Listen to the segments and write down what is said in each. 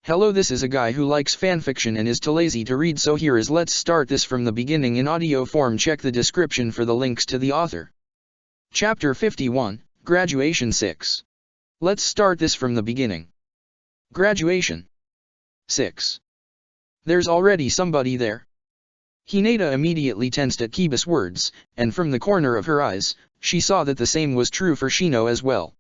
Hello, this is a guy who likes fanfiction and is too lazy to read, so here is let's start this from the beginning in audio form. Check the description for the links to the author. Chapter 51, Graduation 6. Let's start this from the beginning. Graduation 6. There's already somebody there. Hinata immediately tensed at Kiba's words, and from the corner of her eyes, she saw that the same was true for Shino as well.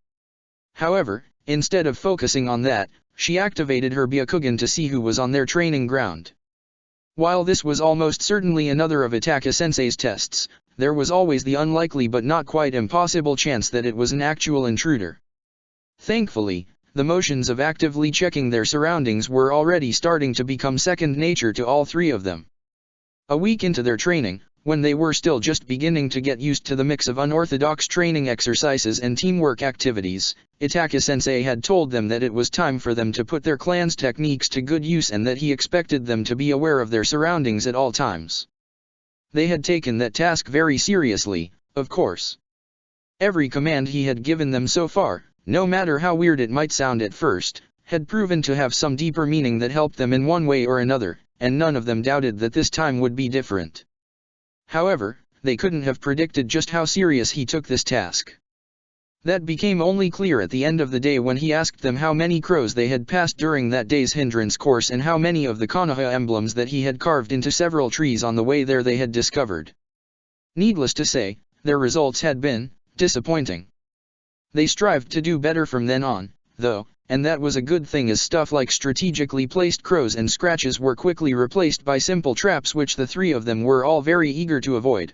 However, instead of focusing on that, she activated her Byakugan to see who was on their training ground. While this was almost certainly another of Itaka-sensei's tests, there was always the unlikely but not quite impossible chance that it was an actual intruder. Thankfully, the motions of actively checking their surroundings were already starting to become second nature to all three of them. A week into their training, when they were still just beginning to get used to the mix of unorthodox training exercises and teamwork activities, Itaka-sensei had told them that it was time for them to put their clan's techniques to good use and that he expected them to be aware of their surroundings at all times. They had taken that task very seriously, of course. Every command he had given them so far, no matter how weird it might sound at first, had proven to have some deeper meaning that helped them in one way or another, and none of them doubted that this time would be different. However, they couldn't have predicted just how serious he took this task. That became only clear at the end of the day when he asked them how many crows they had passed during that day's hindrance course and how many of the Konoha emblems that he had carved into several trees on the way there they had discovered. Needless to say, their results had been disappointing. They strived to do better from then on, though, and that was a good thing, as stuff like strategically placed crows and scratches were quickly replaced by simple traps which the three of them were all very eager to avoid.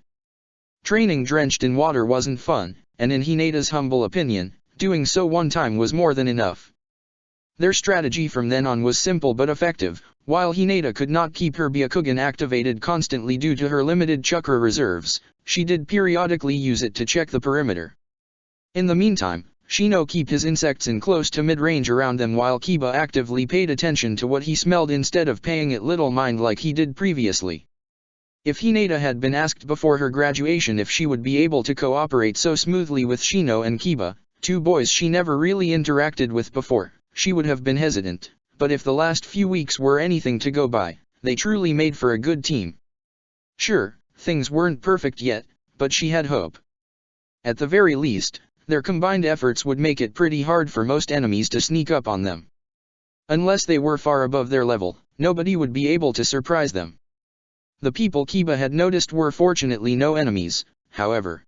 Training drenched in water wasn't fun, and in Hinata's humble opinion, doing so one time was more than enough. Their strategy from then on was simple but effective. While Hinata could not keep her Byakugan activated constantly due to her limited chakra reserves, she did periodically use it to check the perimeter. In the meantime, Shino kept his insects in close to mid-range around them while Kiba actively paid attention to what he smelled instead of paying it little mind like he did previously. If Hinata had been asked before her graduation if she would be able to cooperate so smoothly with Shino and Kiba, two boys she never really interacted with before, she would have been hesitant, but if the last few weeks were anything to go by, they truly made for a good team. Sure, things weren't perfect yet, but she had hope. At the very least, their combined efforts would make it pretty hard for most enemies to sneak up on them. Unless they were far above their level, nobody would be able to surprise them. The people Kiba had noticed were fortunately no enemies, however.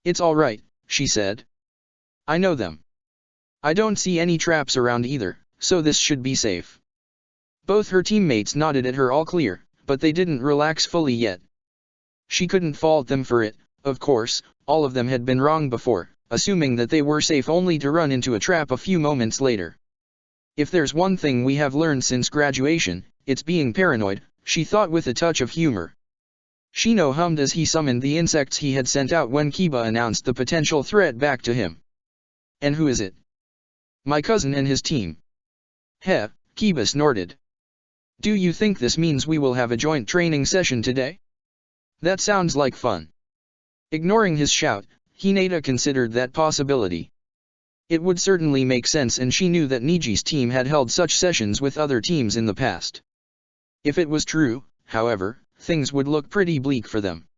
"It's all right," she said. "I know them. I don't see any traps around either, so this should be safe." Both her teammates nodded at her all clear, but they didn't relax fully yet. She couldn't fault them for it, of course. All of them had been wrong before, assuming that they were safe only to run into a trap a few moments later. If there's one thing we have learned since graduation, it's being paranoid, she thought with a touch of humor. Shino hummed as he summoned the insects he had sent out when Kiba announced the potential threat back to him. "And who is it?" "My cousin and his team." "Heh," Kiba snorted. "Do you think this means we will have a joint training session today? That sounds like fun." Ignoring his shout, Hinata considered that possibility. It would certainly make sense, and she knew that Niji's team had held such sessions with other teams in the past. If it was true, however, things would look pretty bleak for them.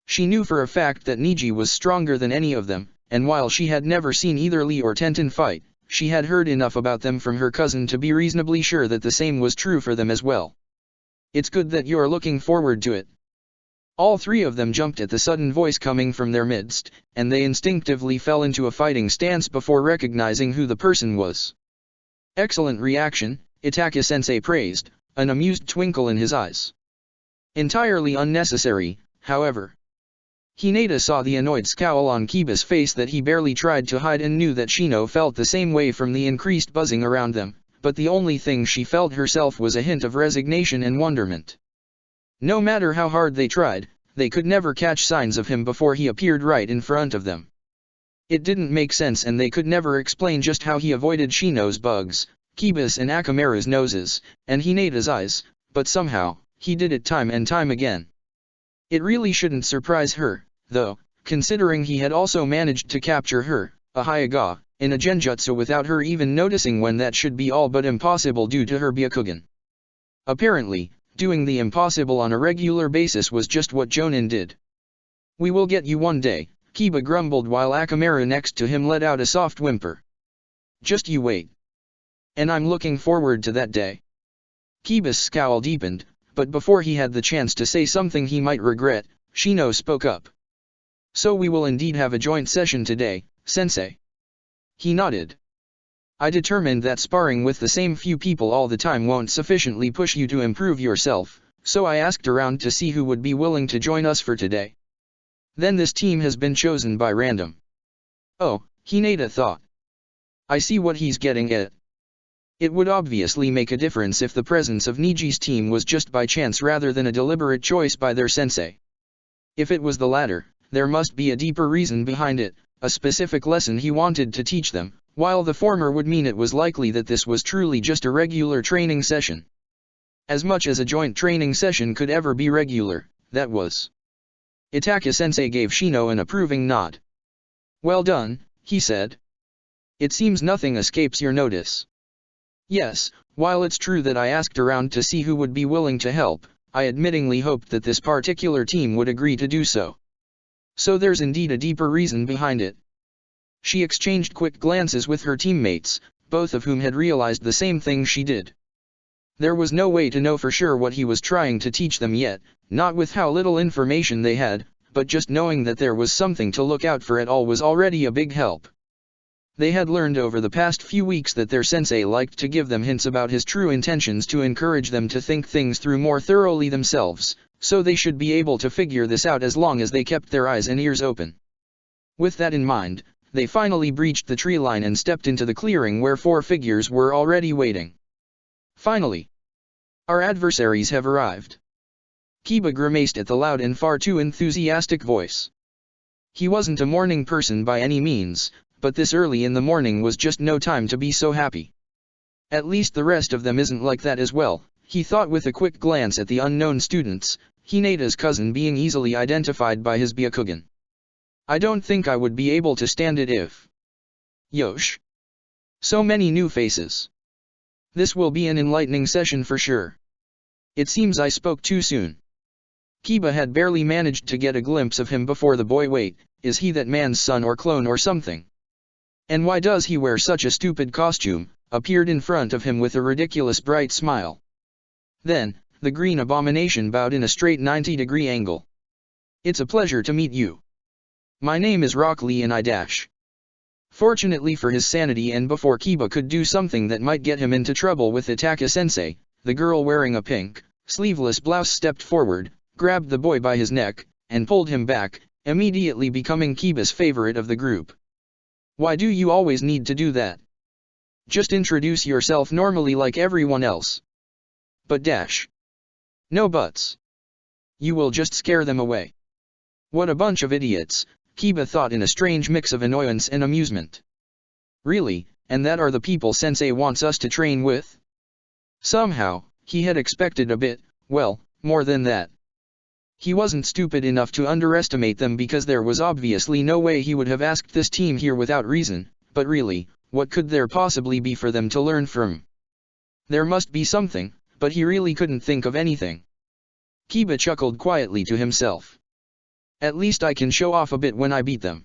She knew for a fact that Niji was stronger than any of them, and while she had never seen either Lee or Tenten fight, she had heard enough about them from her cousin to be reasonably sure that the same was true for them as well. "It's good that you're looking forward to it." All three of them jumped at the sudden voice coming from their midst, and they instinctively fell into a fighting stance before recognizing who the person was. "Excellent reaction," Itaka-sensei praised, an amused twinkle in his eyes. "Entirely unnecessary, however." Hinata saw the annoyed scowl on Kiba's face that he barely tried to hide and knew that Shino felt the same way from the increased buzzing around them, but the only thing she felt herself was a hint of resignation and wonderment. No matter how hard they tried, they could never catch signs of him before he appeared right in front of them. It didn't make sense, and they could never explain just how he avoided Shino's bugs, Kiba's and Akamaru's noses, and Hinata's eyes, but somehow, he did it time and time again. It really shouldn't surprise her, though, considering he had also managed to capture her, a Hyuga, in a genjutsu without her even noticing when that should be all but impossible due to her Byakugan. Apparently, doing the impossible on a regular basis was just what Jonin did. "We will get you one day," Kiba grumbled while Akamaru next to him let out a soft whimper. "Just you wait. And I'm looking forward to that day." Kiba's scowl deepened, but before he had the chance to say something he might regret, Shino spoke up. "So we will indeed have a joint session today, sensei." He nodded. "I determined that sparring with the same few people all the time won't sufficiently push you to improve yourself, so I asked around to see who would be willing to join us for today. Then this team has been chosen by random." "Oh," Hinata thought. "I see what he's getting at. It would obviously make a difference if the presence of Niji's team was just by chance rather than a deliberate choice by their sensei. If it was the latter, there must be a deeper reason behind it, a specific lesson he wanted to teach them, while the former would mean it was likely that this was truly just a regular training session. As much as a joint training session could ever be regular, that was." Itaka-sensei gave Shino an approving nod. "Well done," he said. "It seems nothing escapes your notice." "Yes, while it's true that I asked around to see who would be willing to help, I admittingly hoped that this particular team would agree to do so. So there's indeed a deeper reason behind it." She exchanged quick glances with her teammates, both of whom had realized the same thing she did. There was no way to know for sure what he was trying to teach them yet, not with how little information they had, but just knowing that there was something to look out for at all was already a big help. They had learned over the past few weeks that their sensei liked to give them hints about his true intentions to encourage them to think things through more thoroughly themselves, so they should be able to figure this out as long as they kept their eyes and ears open. With that in mind, they finally breached the tree line and stepped into the clearing where 4 figures were already waiting. "Finally! Our adversaries have arrived." Kiba grimaced at the loud and far too enthusiastic voice. He wasn't a morning person by any means, but this early in the morning was just no time to be so happy. At least the rest of them isn't like that as well, he thought with a quick glance at the unknown students, Hinata's cousin being easily identified by his Byakugan. "I don't think I would be able to stand it if..." Yosh. So many new faces. This will be an enlightening session for sure. It seems I spoke too soon. Kiba had barely managed to get a glimpse of him before the boy "Wait, is he that man's son or clone or something? And why does he wear such a stupid costume?" appeared in front of him with a ridiculous bright smile. Then, the green abomination bowed in a straight 90-degree angle. "It's a pleasure to meet you. My name is Rock Lee and I dash." Fortunately for his sanity and before Kiba could do something that might get him into trouble with Itaka-sensei, the girl wearing a pink, sleeveless blouse stepped forward, grabbed the boy by his neck, and pulled him back, immediately becoming Kiba's favorite of the group. "Why do you always need to do that? Just introduce yourself normally like everyone else." "But dash. No buts. You will just scare them away." What a bunch of idiots, Kiba thought in a strange mix of annoyance and amusement. Really, and that are the people Sensei wants us to train with? Somehow, he had expected a bit, well, more than that. He wasn't stupid enough to underestimate them because there was obviously no way he would have asked this team here without reason, but really, what could there possibly be for them to learn from? There must be something, but he really couldn't think of anything. Kiba chuckled quietly to himself. At least I can show off a bit when I beat them.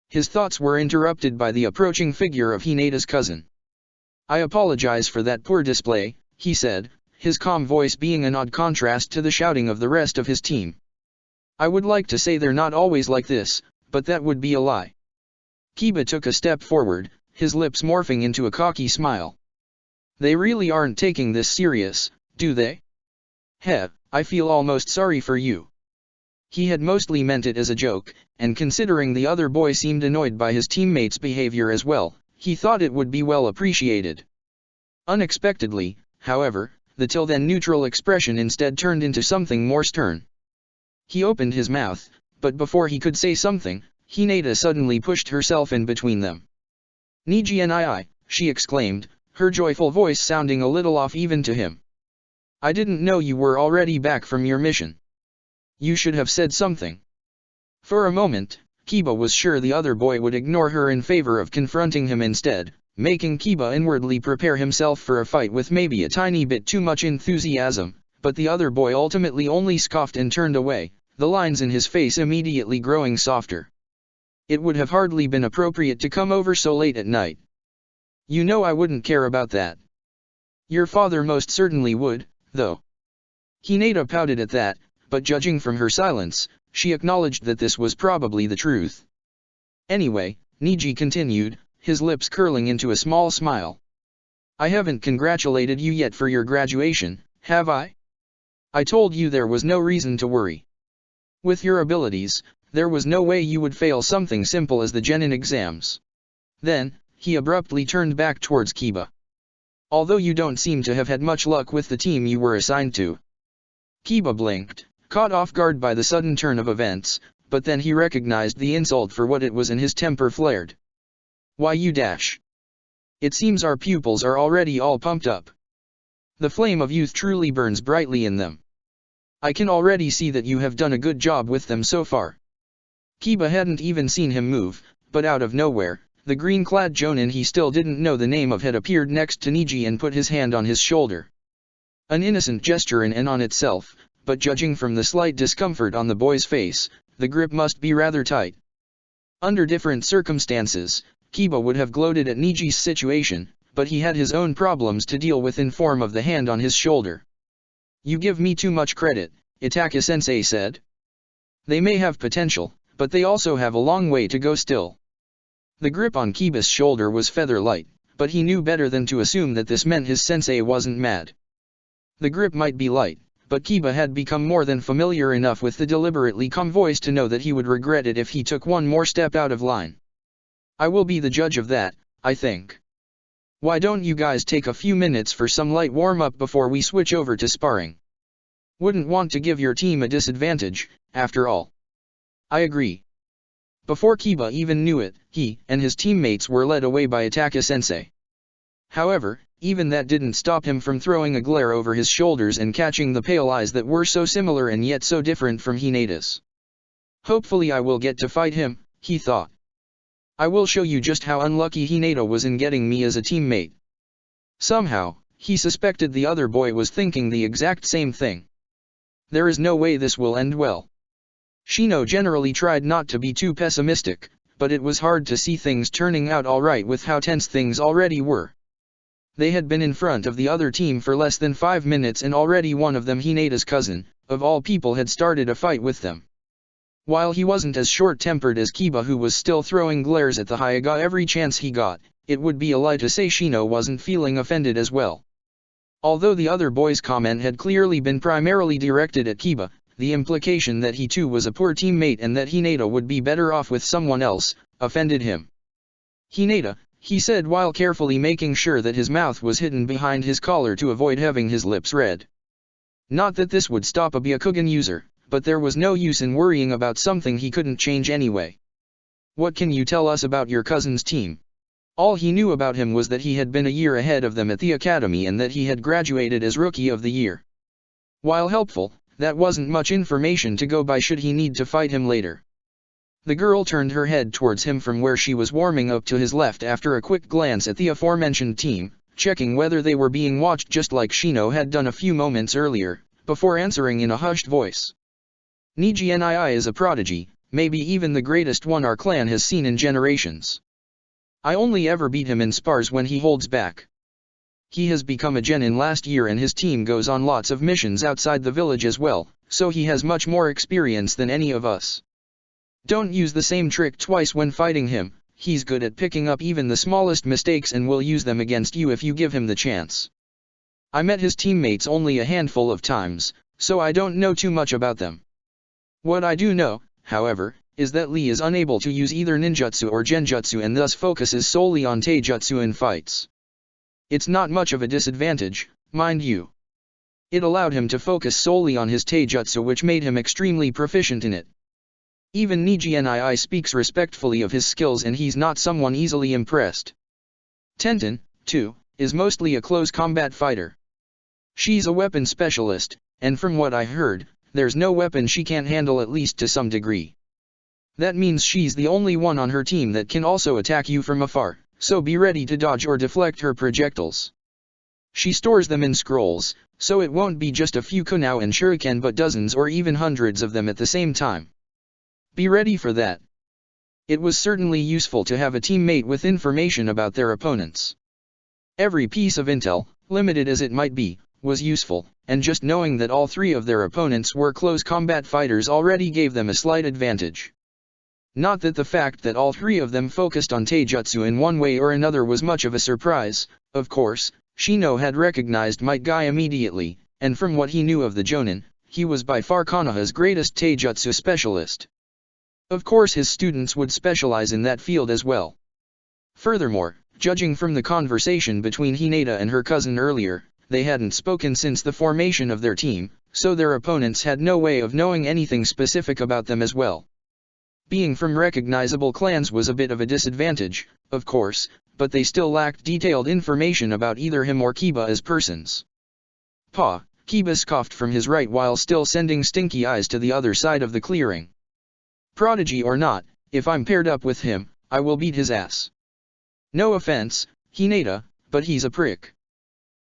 His thoughts were interrupted by the approaching figure of Hinata's cousin. "I apologize for that poor display," he said, his calm voice being an odd contrast to the shouting of the rest of his team. "I would like to say they're not always like this, but that would be a lie." Kiba took a step forward, his lips morphing into a cocky smile. "They really aren't taking this serious, do they? Heh, I feel almost sorry for you." He had mostly meant it as a joke, and considering the other boy seemed annoyed by his teammates' behavior as well, he thought it would be well appreciated. Unexpectedly, however, the till then neutral expression instead turned into something more stern. He opened his mouth, but before he could say something, Hinata suddenly pushed herself in between them. "Niji and I," she exclaimed, her joyful voice sounding a little off even to him. "I didn't know you were already back from your mission. You should have said something." For a moment, Kiba was sure the other boy would ignore her in favor of confronting him instead, making Kiba inwardly prepare himself for a fight with maybe a tiny bit too much enthusiasm, but the other boy ultimately only scoffed and turned away, the lines in his face immediately growing softer. It would have hardly been appropriate to come over so late at night. You know I wouldn't care about that. Your father most certainly would, though. Hinata pouted at that, but judging from her silence, she acknowledged that this was probably the truth. Anyway, Niji continued, his lips curling into a small smile. I haven't congratulated you yet for your graduation, have I? I told you there was no reason to worry. With your abilities, there was no way you would fail something simple as the Genin exams. Then, he abruptly turned back towards Kiba. Although you don't seem to have had much luck with the team you were assigned to. Kiba blinked, caught off guard by the sudden turn of events, but then he recognized the insult for what it was and his temper flared. Why you dash? It seems our pupils are already all pumped up. The flame of youth truly burns brightly in them. I can already see that you have done a good job with them so far. Kiba hadn't even seen him move, but out of nowhere, the green-clad Jonin he still didn't know the name of had appeared next to Niji and put his hand on his shoulder. An innocent gesture in and on itself, but judging from the slight discomfort on the boy's face, the grip must be rather tight. Under different circumstances, Kiba would have gloated at Niji's situation, but he had his own problems to deal with in form of the hand on his shoulder. You give me too much credit, Itaka-sensei said. They may have potential, but they also have a long way to go still. The grip on Kiba's shoulder was feather-light, but he knew better than to assume that this meant his sensei wasn't mad. The grip might be light, but Kiba had become more than familiar enough with the deliberately calm voice to know that he would regret it if he took one more step out of line. I will be the judge of that, I think. Why don't you guys take a few minutes for some light warm-up before we switch over to sparring? Wouldn't want to give your team a disadvantage, after all. I agree. Before Kiba even knew it, he and his teammates were led away by Itaka-sensei. However, even that didn't stop him from throwing a glare over his shoulders and catching the pale eyes that were so similar and yet so different from Hinata's. Hopefully I will get to fight him, he thought. I will show you just how unlucky Hinata was in getting me as a teammate. Somehow, he suspected the other boy was thinking the exact same thing. There is no way this will end well. Shino generally tried not to be too pessimistic, but it was hard to see things turning out alright with how tense things already were. They had been in front of the other team for less than 5 minutes and already one of them, Hinata's cousin, of all people, had started a fight with them. While he wasn't as short-tempered as Kiba, who was still throwing glares at the Hyuga every chance he got, it would be a lie to say Shino wasn't feeling offended as well. Although the other boy's comment had clearly been primarily directed at Kiba, the implication that he too was a poor teammate and that Hinata would be better off with someone else, offended him. Hinata, he said while carefully making sure that his mouth was hidden behind his collar to avoid having his lips red. Not that this would stop a Byakugan user, but there was no use in worrying about something he couldn't change anyway. What can you tell us about your cousin's team? All he knew about him was that he had been a year ahead of them at the academy and that he had graduated as Rookie of the Year. While helpful, that wasn't much information to go by should he need to fight him later. The girl turned her head towards him from where she was warming up to his left after a quick glance at the aforementioned team, checking whether they were being watched just like Shino had done a few moments earlier, before answering in a hushed voice. Niji Nii is a prodigy, maybe even the greatest one our clan has seen in generations. I only ever beat him in spars when he holds back. He has become a genin last year and his team goes on lots of missions outside the village as well, so he has much more experience than any of us. Don't use the same trick twice when fighting him, he's good at picking up even the smallest mistakes and will use them against you if you give him the chance. I met his teammates only a handful of times, so I don't know too much about them. What I do know, however, is that Lee is unable to use either ninjutsu or genjutsu and thus focuses solely on taijutsu in fights. It's not much of a disadvantage, mind you. It allowed him to focus solely on his taijutsu, which made him extremely proficient in it. Even Niji Nii speaks respectfully of his skills and he's not someone easily impressed. Tenten, too, is mostly a close combat fighter. She's a weapon specialist, and from what I heard, there's no weapon she can't handle at least to some degree. That means she's the only one on her team that can also attack you from afar, so be ready to dodge or deflect her projectiles. She stores them in scrolls, so it won't be just a few kunai and shuriken but dozens or even hundreds of them at the same time. Be ready for that. It was certainly useful to have a teammate with information about their opponents. Every piece of intel, limited as it might be, was useful, and just knowing that all three of their opponents were close combat fighters already gave them a slight advantage. Not that the fact that all three of them focused on taijutsu in one way or another was much of a surprise. Of course, Shino had recognized Might Guy immediately, and from what he knew of the Jonin, he was by far Konoha's greatest taijutsu specialist. Of course his students would specialize in that field as well. Furthermore, judging from the conversation between Hinata and her cousin earlier, they hadn't spoken since the formation of their team, so their opponents had no way of knowing anything specific about them as well. Being from recognizable clans was a bit of a disadvantage, of course, but they still lacked detailed information about either him or Kiba as persons. Pa, Kiba scoffed from his right while still sending stinky eyes to the other side of the clearing. Prodigy or not, if I'm paired up with him, I will beat his ass. No offense, Hinata, but he's a prick.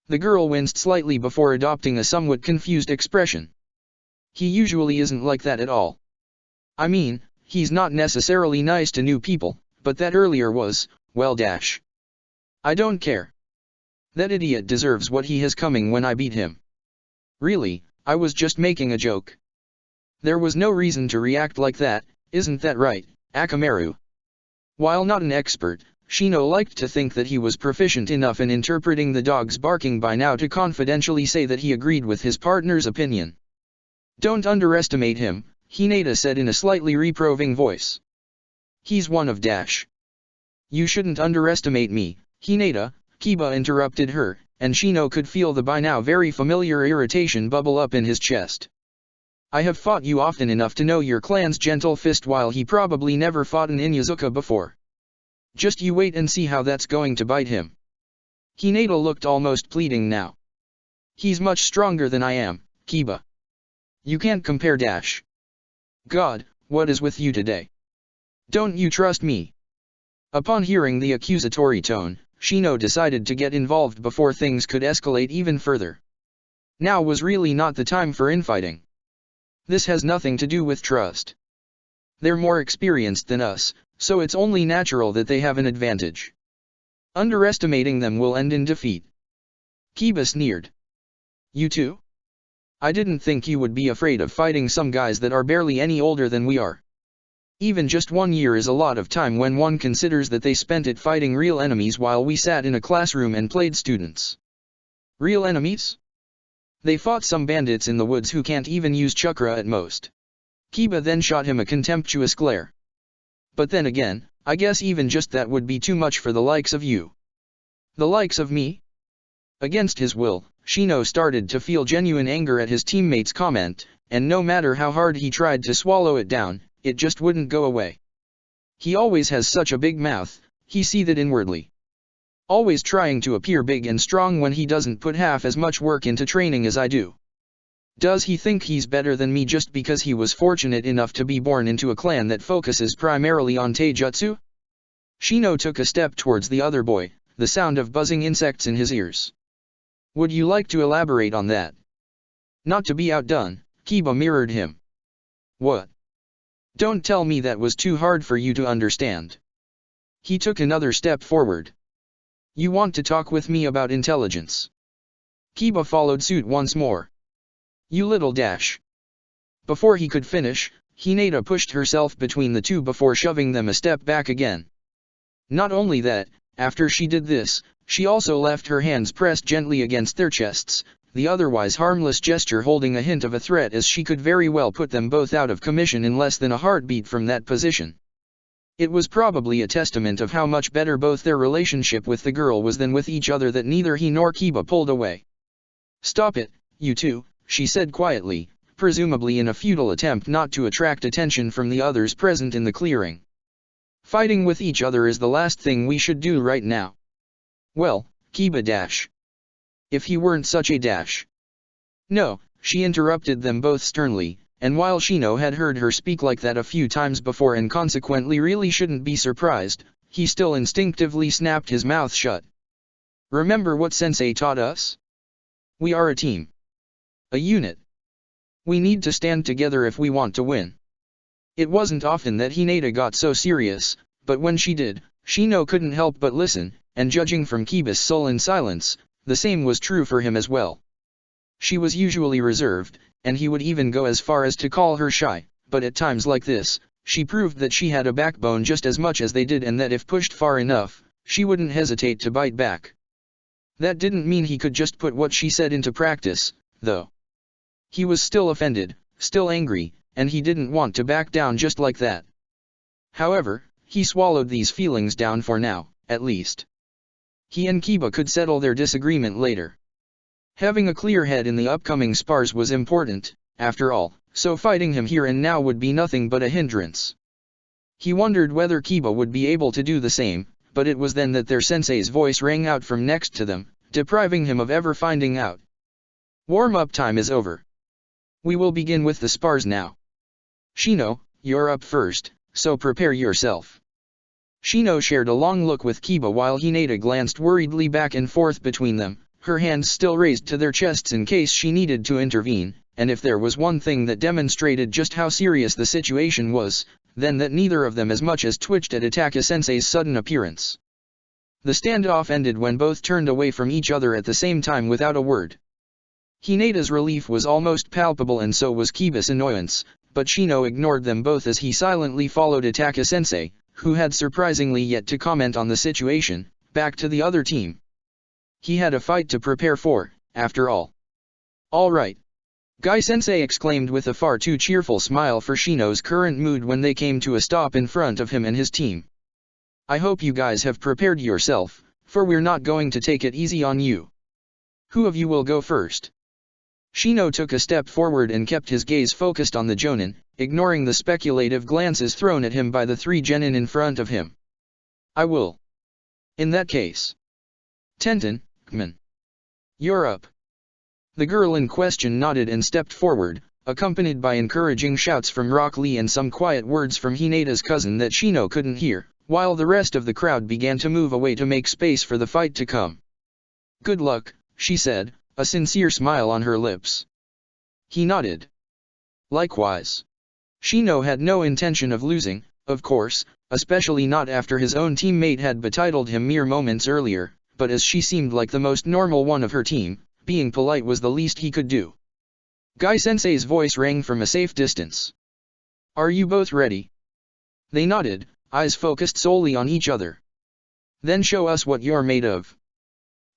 The girl winced slightly before adopting a somewhat confused expression. He usually isn't like that at all. I mean, he's not necessarily nice to new people, but that earlier was, well dash. I don't care. That idiot deserves what he has coming when I beat him. Really, I was just making a joke. There was no reason to react like that, isn't that right, Akamaru? While not an expert, Shino liked to think that he was proficient enough in interpreting the dog's barking by now to confidentially say that he agreed with his partner's opinion. Don't underestimate him, Hinata said in a slightly reproving voice. He's one of dash. You shouldn't underestimate me, Hinata, Kiba interrupted her, and Shino could feel the by now very familiar irritation bubble up in his chest. I have fought you often enough to know your clan's gentle fist while he probably never fought an Inuzuka before. Just you wait and see how that's going to bite him. Hinata looked almost pleading now. He's much stronger than I am, Kiba. You can't compare dash. God, what is with you today? Don't you trust me? Upon hearing the accusatory tone, Shino decided to get involved before things could escalate even further. Now was really not the time for infighting. This has nothing to do with trust. They're more experienced than us, so it's only natural that they have an advantage. Underestimating them will end in defeat. Kiba sneered. You too? I didn't think you would be afraid of fighting some guys that are barely any older than we are. Even just 1 year is a lot of time when one considers that they spent it fighting real enemies while we sat in a classroom and played students. Real enemies? They fought some bandits in the woods who can't even use chakra at most. Kiba then shot him a contemptuous glare. But then again, I guess even just that would be too much for the likes of you. The likes of me? Against his will, Shino started to feel genuine anger at his teammate's comment, and no matter how hard he tried to swallow it down, it just wouldn't go away. He always has such a big mouth, he seethed inwardly. Always trying to appear big and strong when he doesn't put half as much work into training as I do. Does he think he's better than me just because he was fortunate enough to be born into a clan that focuses primarily on taijutsu? Shino took a step towards the other boy, the sound of buzzing insects in his ears. Would you like to elaborate on that? Not to be outdone, Kiba mirrored him. What? Don't tell me that was too hard for you to understand. He took another step forward. You want to talk with me about intelligence? Kiba followed suit once more. You little dash. Before he could finish, Hinata pushed herself between the two before shoving them a step back again. Not only that, after she did this, she also left her hands pressed gently against their chests, the otherwise harmless gesture holding a hint of a threat as she could very well put them both out of commission in less than a heartbeat from that position. It was probably a testament of how much better both their relationship with the girl was than with each other that neither he nor Kiba pulled away. Stop it, you two, she said quietly, presumably in a futile attempt not to attract attention from the others present in the clearing. Fighting with each other is the last thing we should do right now. Well, Kiba dash. If he weren't such a dash. No, she interrupted them both sternly, and while Shino had heard her speak like that a few times before and consequently really shouldn't be surprised, he still instinctively snapped his mouth shut. Remember what Sensei taught us? We are a team. A unit. We need to stand together if we want to win. It wasn't often that Hinata got so serious, but when she did, Shino couldn't help but listen, and judging from Kiba's sullen silence, the same was true for him as well. She was usually reserved, and he would even go as far as to call her shy, but at times like this, she proved that she had a backbone just as much as they did and that if pushed far enough, she wouldn't hesitate to bite back. That didn't mean he could just put what she said into practice, though. He was still offended, still angry, and he didn't want to back down just like that. However, he swallowed these feelings down for now, at least. He and Kiba could settle their disagreement later. Having a clear head in the upcoming spars was important, after all, so fighting him here and now would be nothing but a hindrance. He wondered whether Kiba would be able to do the same, but it was then that their sensei's voice rang out from next to them, depriving him of ever finding out. Warm-up time is over. We will begin with the spars now. Shino, you're up first, so prepare yourself. Shino shared a long look with Kiba while Hinata glanced worriedly back and forth between them, her hands still raised to their chests in case she needed to intervene, and if there was one thing that demonstrated just how serious the situation was, then that neither of them as much as twitched at Ataka-sensei's sudden appearance. The standoff ended when both turned away from each other at the same time without a word. Hinata's relief was almost palpable and so was Kiba's annoyance, but Shino ignored them both as he silently followed Ataka-sensei, who had surprisingly yet to comment on the situation, back to the other team. He had a fight to prepare for, after all. All right. Gai-sensei exclaimed with a far too cheerful smile for Shino's current mood when they came to a stop in front of him and his team. I hope you guys have prepared yourself, for we're not going to take it easy on you. Who of you will go first? Shino took a step forward and kept his gaze focused on the Jonin, ignoring the speculative glances thrown at him by the three genin in front of him. I will. In that case. Tenten, Kman. You're up. The girl in question nodded and stepped forward, accompanied by encouraging shouts from Rock Lee and some quiet words from Hinata's cousin that Shino couldn't hear, while the rest of the crowd began to move away to make space for the fight to come. Good luck, she said, a sincere smile on her lips. He nodded. Likewise. Shino had no intention of losing, of course, especially not after his own teammate had betitled him mere moments earlier, but as she seemed like the most normal one of her team, being polite was the least he could do. Gai-sensei's voice rang from a safe distance. Are you both ready? They nodded, eyes focused solely on each other. Then show us what you're made of.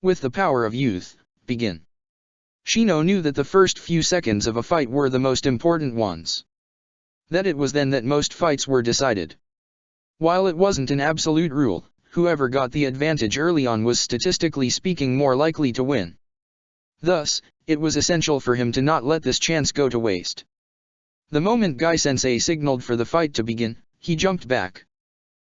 With the power of youth, begin. Shino knew that the first few seconds of a fight were the most important ones. That it was then that most fights were decided. While it wasn't an absolute rule, whoever got the advantage early on was statistically speaking more likely to win. Thus, it was essential for him to not let this chance go to waste. The moment Gai-sensei signaled for the fight to begin, he jumped back.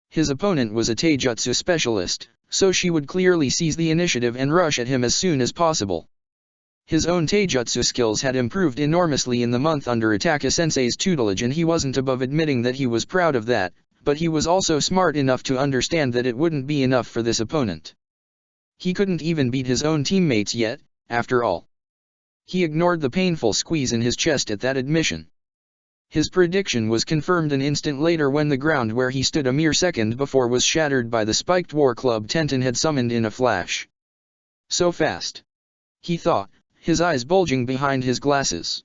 His opponent was a taijutsu specialist, so she would clearly seize the initiative and rush at him as soon as possible. His own taijutsu skills had improved enormously in the month under Ataka-sensei's tutelage and he wasn't above admitting that he was proud of that, but he was also smart enough to understand that it wouldn't be enough for this opponent. He couldn't even beat his own teammates yet, after all. He ignored the painful squeeze in his chest at that admission. His prediction was confirmed an instant later when the ground where he stood a mere second before was shattered by the spiked war club Tenten had summoned in a flash. So fast. He thought, his eyes bulging behind his glasses.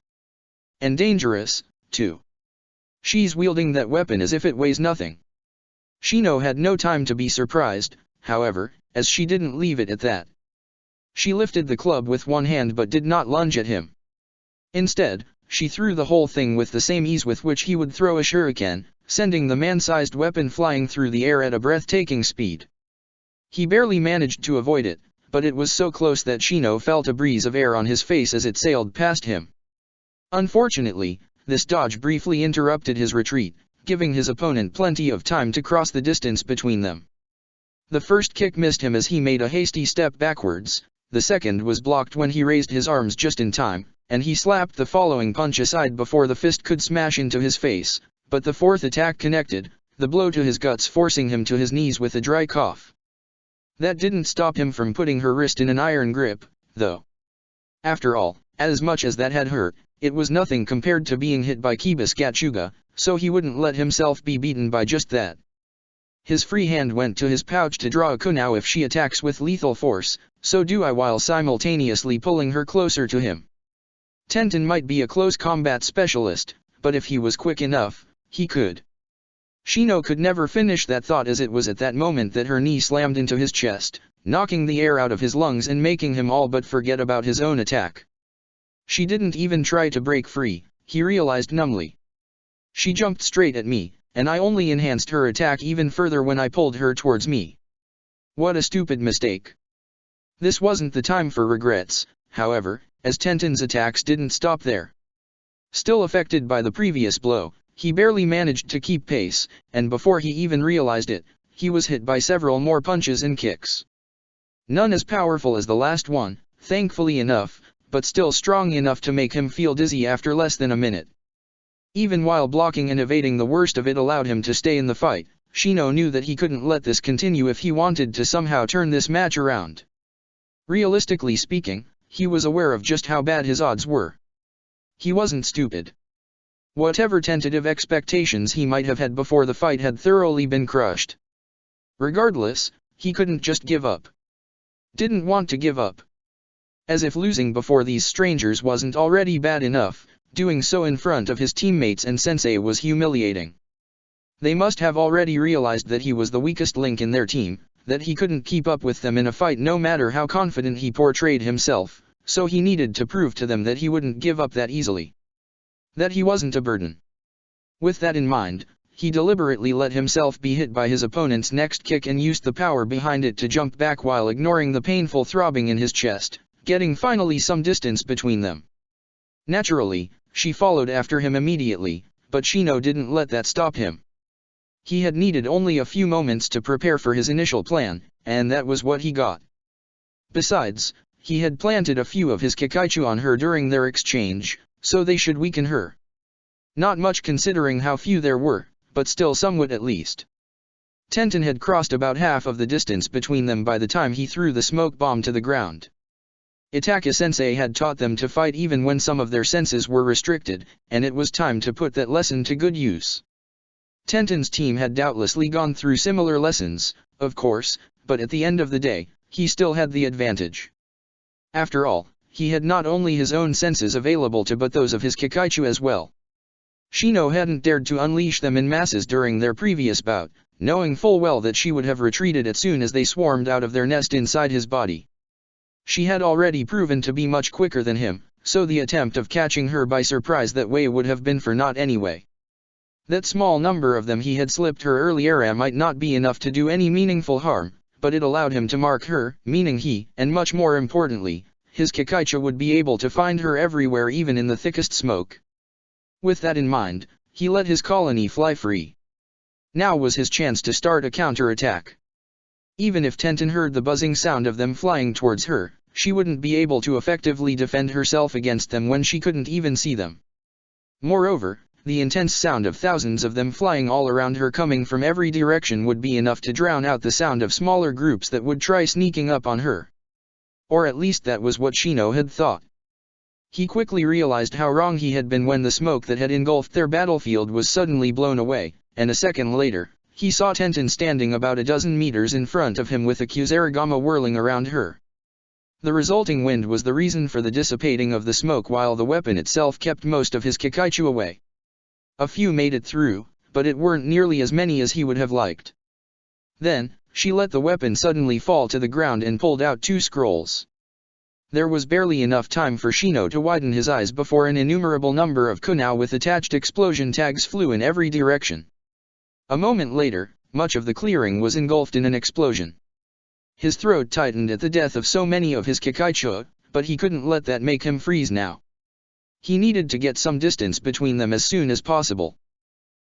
And dangerous, too. She's wielding that weapon as if it weighs nothing. Shino had no time to be surprised, however, as she didn't leave it at that. She lifted the club with one hand but did not lunge at him. Instead, she threw the whole thing with the same ease with which he would throw a shuriken, sending the man-sized weapon flying through the air at a breathtaking speed. He barely managed to avoid it, but it was so close that Shino felt a breeze of air on his face as it sailed past him. Unfortunately, this dodge briefly interrupted his retreat, giving his opponent plenty of time to cross the distance between them. The first kick missed him as he made a hasty step backwards, the second was blocked when he raised his arms just in time, and he slapped the following punch aside before the fist could smash into his face, but the fourth attack connected, the blow to his guts forcing him to his knees with a dry cough. That didn't stop him from putting her wrist in an iron grip, though. After all, as much as that had hurt, it was nothing compared to being hit by Kibis Gachuga, so he wouldn't let himself be beaten by just that. His free hand went to his pouch to draw a kunao if she attacks with lethal force, so do I, while simultaneously pulling her closer to him. Tenten might be a close combat specialist, but if he was quick enough, he could. Shino could never finish that thought, as it was at that moment that her knee slammed into his chest, knocking the air out of his lungs and making him all but forget about his own attack. She didn't even try to break free, he realized numbly. She jumped straight at me, and I only enhanced her attack even further when I pulled her towards me. What a stupid mistake. This wasn't the time for regrets, however, as Tenten's attacks didn't stop there. Still affected by the previous blow, he barely managed to keep pace, and before he even realized it, he was hit by several more punches and kicks. None as powerful as the last one, thankfully enough, but still strong enough to make him feel dizzy after less than a minute. Even while blocking and evading, the worst of it allowed him to stay in the fight. Shino knew that he couldn't let this continue if he wanted to somehow turn this match around. Realistically speaking, he was aware of just how bad his odds were. He wasn't stupid. Whatever tentative expectations he might have had before the fight had thoroughly been crushed. Regardless, he couldn't just give up. Didn't want to give up. As if losing before these strangers wasn't already bad enough, doing so in front of his teammates and sensei was humiliating. They must have already realized that he was the weakest link in their team, that he couldn't keep up with them in a fight no matter how confident he portrayed himself, so he needed to prove to them that he wouldn't give up that easily. That he wasn't a burden. With that in mind, he deliberately let himself be hit by his opponent's next kick and used the power behind it to jump back while ignoring the painful throbbing in his chest, getting finally some distance between them. Naturally, she followed after him immediately, but Shino didn't let that stop him. He had needed only a few moments to prepare for his initial plan, and that was what he got. Besides, he had planted a few of his Kikaichu on her during their exchange, so they should weaken her. Not much considering how few there were, but still somewhat at least. Tenten had crossed about half of the distance between them by the time he threw the smoke bomb to the ground. Itaka-sensei had taught them to fight even when some of their senses were restricted, and it was time to put that lesson to good use. Tenten's team had doubtlessly gone through similar lessons, of course, but at the end of the day, he still had the advantage. After all, he had not only his own senses available to but those of his Kikaichu as well. Shino hadn't dared to unleash them in masses during their previous bout, knowing full well that she would have retreated as soon as they swarmed out of their nest inside his body. She had already proven to be much quicker than him, so the attempt of catching her by surprise that way would have been for naught anyway. That small number of them he had slipped her earlier might not be enough to do any meaningful harm, but it allowed him to mark her, meaning he, and much more importantly, his Kikaichu would be able to find her everywhere, even in the thickest smoke. With that in mind, he let his colony fly free. Now was his chance to start a counter-attack. Even if Tenten heard the buzzing sound of them flying towards her, she wouldn't be able to effectively defend herself against them when she couldn't even see them. Moreover, the intense sound of thousands of them flying all around her coming from every direction would be enough to drown out the sound of smaller groups that would try sneaking up on her. Or at least that was what Shino had thought. He quickly realized how wrong he had been when the smoke that had engulfed their battlefield was suddenly blown away, and a second later, he saw Tenten standing about a dozen meters in front of him with a Kusarigama whirling around her. The resulting wind was the reason for the dissipating of the smoke, while the weapon itself kept most of his Kikaichu away. A few made it through, but it weren't nearly as many as he would have liked. Then, she let the weapon suddenly fall to the ground and pulled out 2 scrolls. There was barely enough time for Shino to widen his eyes before an innumerable number of kunao with attached explosion tags flew in every direction. A moment later, much of the clearing was engulfed in an explosion. His throat tightened at the death of so many of his Kikaichu, but he couldn't let that make him freeze now. He needed to get some distance between them as soon as possible.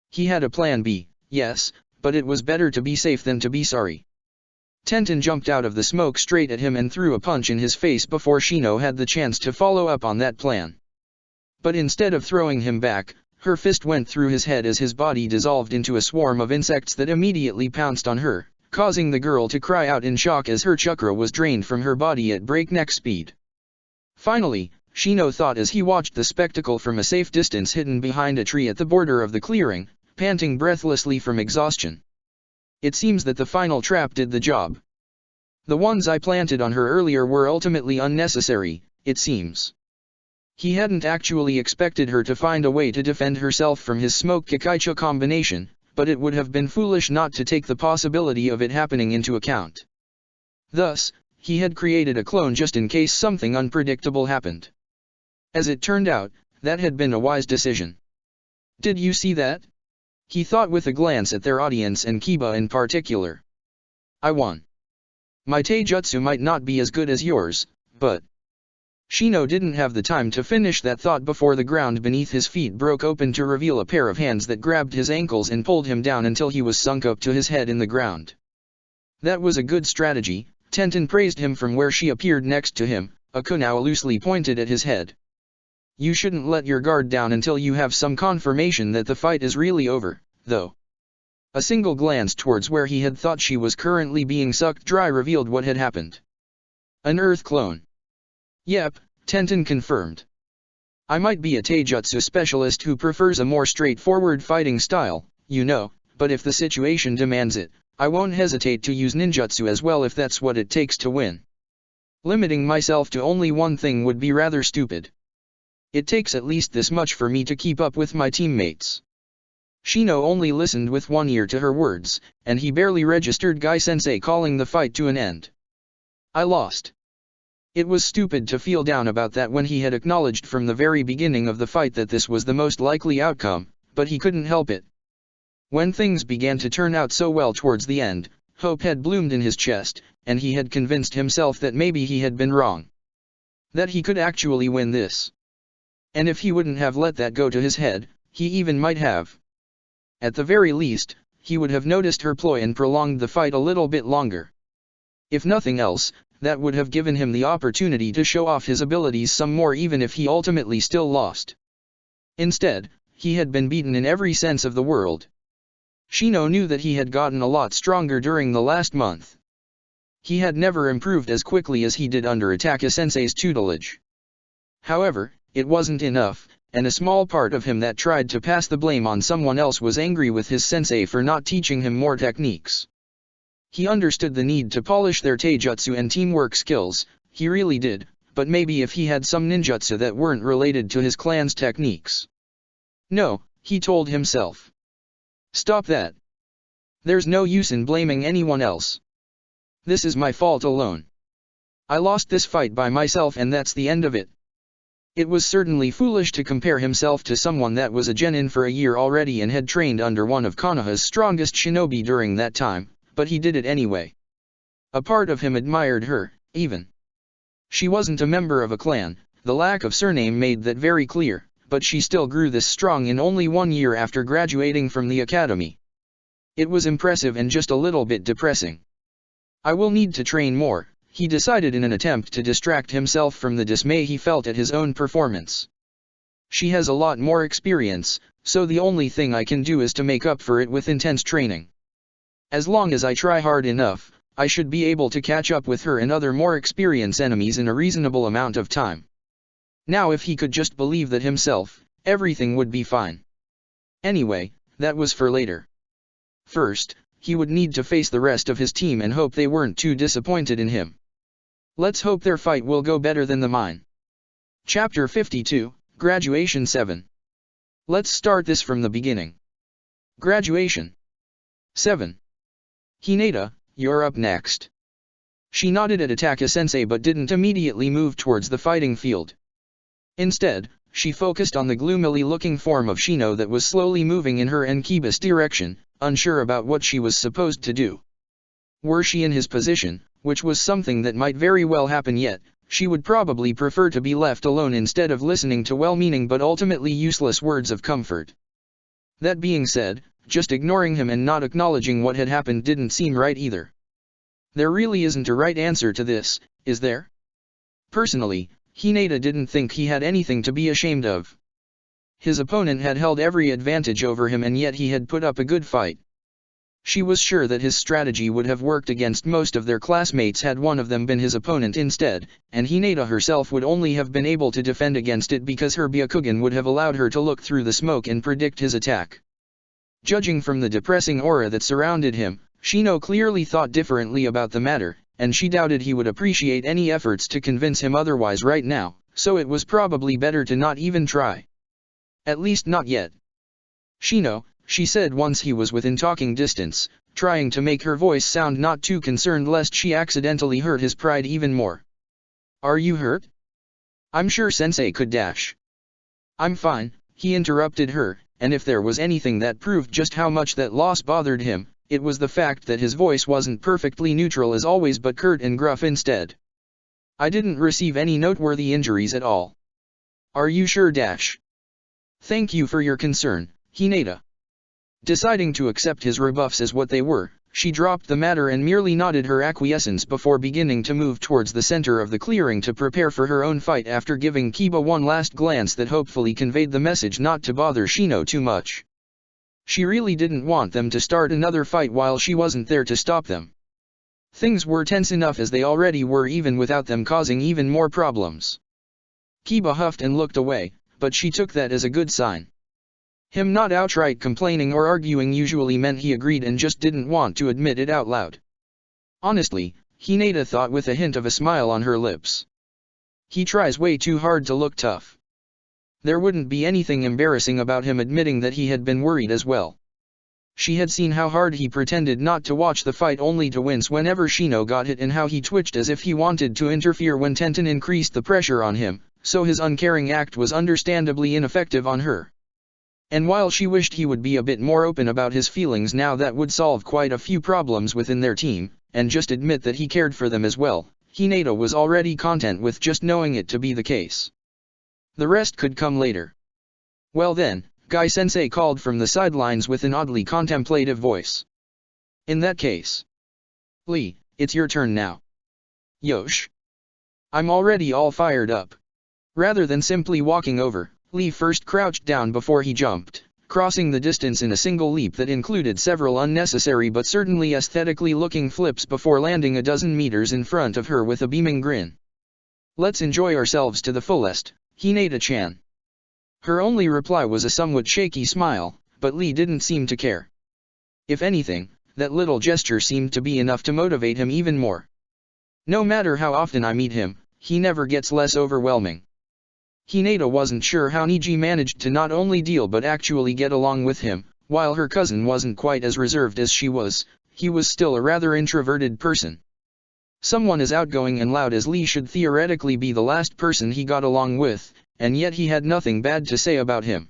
He had a plan B, yes, but it was better to be safe than to be sorry. Tenten jumped out of the smoke straight at him and threw a punch in his face before Shino had the chance to follow up on that plan. But instead of throwing him back, her fist went through his head as his body dissolved into a swarm of insects that immediately pounced on her, causing the girl to cry out in shock as her chakra was drained from her body at breakneck speed. Finally, Shino thought as he watched the spectacle from a safe distance hidden behind a tree at the border of the clearing, panting breathlessly from exhaustion. It seems that the final trap did the job. The ones I planted on her earlier were ultimately unnecessary, it seems. He hadn't actually expected her to find a way to defend herself from his smoke Kikaicha combination, but it would have been foolish not to take the possibility of it happening into account. Thus, he had created a clone just in case something unpredictable happened. As it turned out, that had been a wise decision. Did you see that? He thought with a glance at their audience and Kiba in particular. I won. My taijutsu might not be as good as yours, but... Shino didn't have the time to finish that thought before the ground beneath his feet broke open to reveal a pair of hands that grabbed his ankles and pulled him down until he was sunk up to his head in the ground. That was a good strategy, Tenten praised him from where she appeared next to him, a kunao loosely pointed at his head. You shouldn't let your guard down until you have some confirmation that the fight is really over, though. A single glance towards where he had thought she was currently being sucked dry revealed what had happened. An Earth clone. Yep, Tenten confirmed. I might be a taijutsu specialist who prefers a more straightforward fighting style, you know, but if the situation demands it, I won't hesitate to use ninjutsu as well if that's what it takes to win. Limiting myself to only one thing would be rather stupid. It takes at least this much for me to keep up with my teammates. Shino only listened with one ear to her words, and he barely registered Gai-sensei calling the fight to an end. I lost. It was stupid to feel down about that when he had acknowledged from the very beginning of the fight that this was the most likely outcome, but he couldn't help it. When things began to turn out so well towards the end, hope had bloomed in his chest, and he had convinced himself that maybe he had been wrong. That he could actually win this. And if he wouldn't have let that go to his head, he even might have. At the very least, he would have noticed her ploy and prolonged the fight a little bit longer. If nothing else, that would have given him the opportunity to show off his abilities some more even if he ultimately still lost. Instead, he had been beaten in every sense of the word. Shino knew that he had gotten a lot stronger during the last month. He had never improved as quickly as he did under Ataka-sensei's tutelage. However, it wasn't enough, and a small part of him that tried to pass the blame on someone else was angry with his sensei for not teaching him more techniques. He understood the need to polish their taijutsu and teamwork skills, he really did, but maybe if he had some ninjutsu that weren't related to his clan's techniques. No, he told himself. Stop that. There's no use in blaming anyone else. This is my fault alone. I lost this fight by myself and that's the end of it. It was certainly foolish to compare himself to someone that was a genin for a year already and had trained under one of Konoha's strongest shinobi during that time, but he did it anyway. A part of him admired her, even. She wasn't a member of a clan, the lack of surname made that very clear, but she still grew this strong in only 1 year after graduating from the academy. It was impressive and just a little bit depressing. I will need to train more, he decided in an attempt to distract himself from the dismay he felt at his own performance. She has a lot more experience, so the only thing I can do is to make up for it with intense training. As long as I try hard enough, I should be able to catch up with her and other more experienced enemies in a reasonable amount of time. Now if he could just believe that himself, everything would be fine. Anyway, that was for later. First, he would need to face the rest of his team and hope they weren't too disappointed in him. Let's hope their fight will go better than the mine. Chapter 52, Graduation 7. Let's start this from the beginning. Graduation 7. Hinata, you're up next. She nodded at Ataka-sensei but didn't immediately move towards the fighting field. Instead, she focused on the gloomily-looking form of Shino that was slowly moving in her and Kiba's direction, unsure about what she was supposed to do. Were she in his position, which was something that might very well happen yet, she would probably prefer to be left alone instead of listening to well-meaning but ultimately useless words of comfort. That being said, just ignoring him and not acknowledging what had happened didn't seem right either. There really isn't a right answer to this, is there? Personally, Hinata didn't think he had anything to be ashamed of. His opponent had held every advantage over him and yet he had put up a good fight. She was sure that his strategy would have worked against most of their classmates had one of them been his opponent instead, and Hinata herself would only have been able to defend against it because her Byakugan would have allowed her to look through the smoke and predict his attack. Judging from the depressing aura that surrounded him, Shino clearly thought differently about the matter, and she doubted he would appreciate any efforts to convince him otherwise right now, so it was probably better to not even try. At least not yet. Shino, she said once he was within talking distance, trying to make her voice sound not too concerned lest she accidentally hurt his pride even more. Are you hurt? I'm sure Sensei could dash. I'm fine, he interrupted her, and if there was anything that proved just how much that loss bothered him, it was the fact that his voice wasn't perfectly neutral as always but curt and gruff instead. I didn't receive any noteworthy injuries at all. Are you sure dash? Thank you for your concern, Hinata. Deciding to accept his rebuffs as what they were, she dropped the matter and merely nodded her acquiescence before beginning to move towards the center of the clearing to prepare for her own fight after giving Kiba one last glance that hopefully conveyed the message not to bother Shino too much. She really didn't want them to start another fight while she wasn't there to stop them. Things were tense enough as they already were even without them causing even more problems. Kiba huffed and looked away, but she took that as a good sign. Him not outright complaining or arguing usually meant he agreed and just didn't want to admit it out loud. Honestly, Hinata thought with a hint of a smile on her lips. He tries way too hard to look tough. There wouldn't be anything embarrassing about him admitting that he had been worried as well. She had seen how hard he pretended not to watch the fight only to wince whenever Shino got hit and how he twitched as if he wanted to interfere when Tenten increased the pressure on him, so his uncaring act was understandably ineffective on her. And while she wished he would be a bit more open about his feelings now that would solve quite a few problems within their team, and just admit that he cared for them as well, Hinata was already content with just knowing it to be the case. The rest could come later. Well then, Guy-sensei called from the sidelines with an oddly contemplative voice. In that case. Lee, it's your turn now. Yosh. I'm already all fired up. Rather than simply walking over, Lee first crouched down before he jumped, crossing the distance in a single leap that included several unnecessary but certainly aesthetically looking flips before landing a dozen meters in front of her with a beaming grin. Let's enjoy ourselves to the fullest, Hinata-chan. Her only reply was a somewhat shaky smile, but Lee didn't seem to care. If anything, that little gesture seemed to be enough to motivate him even more. No matter how often I meet him, he never gets less overwhelming. Hinata wasn't sure how Niji managed to not only deal but actually get along with him. While her cousin wasn't quite as reserved as she was, he was still a rather introverted person. Someone as outgoing and loud as Lee should theoretically be the last person he got along with, and yet he had nothing bad to say about him.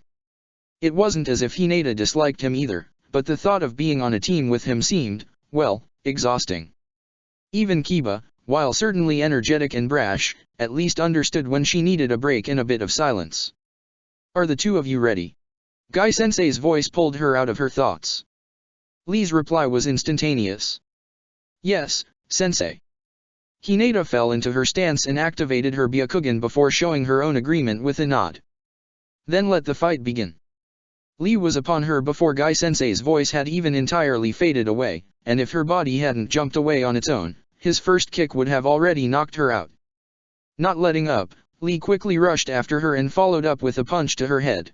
It wasn't as if Hinata disliked him either, but the thought of being on a team with him seemed, well, exhausting. Even Kiba, while certainly energetic and brash, at least understood when she needed a break and a bit of silence. Are the two of you ready? Guy-sensei's voice pulled her out of her thoughts. Lee's reply was instantaneous. Yes, sensei. Hinata fell into her stance and activated her Byakugan before showing her own agreement with a nod. Then let the fight begin. Lee was upon her before Guy-sensei's voice had even entirely faded away, and if her body hadn't jumped away on its own, his first kick would have already knocked her out. Not letting up, Lee quickly rushed after her and followed up with a punch to her head.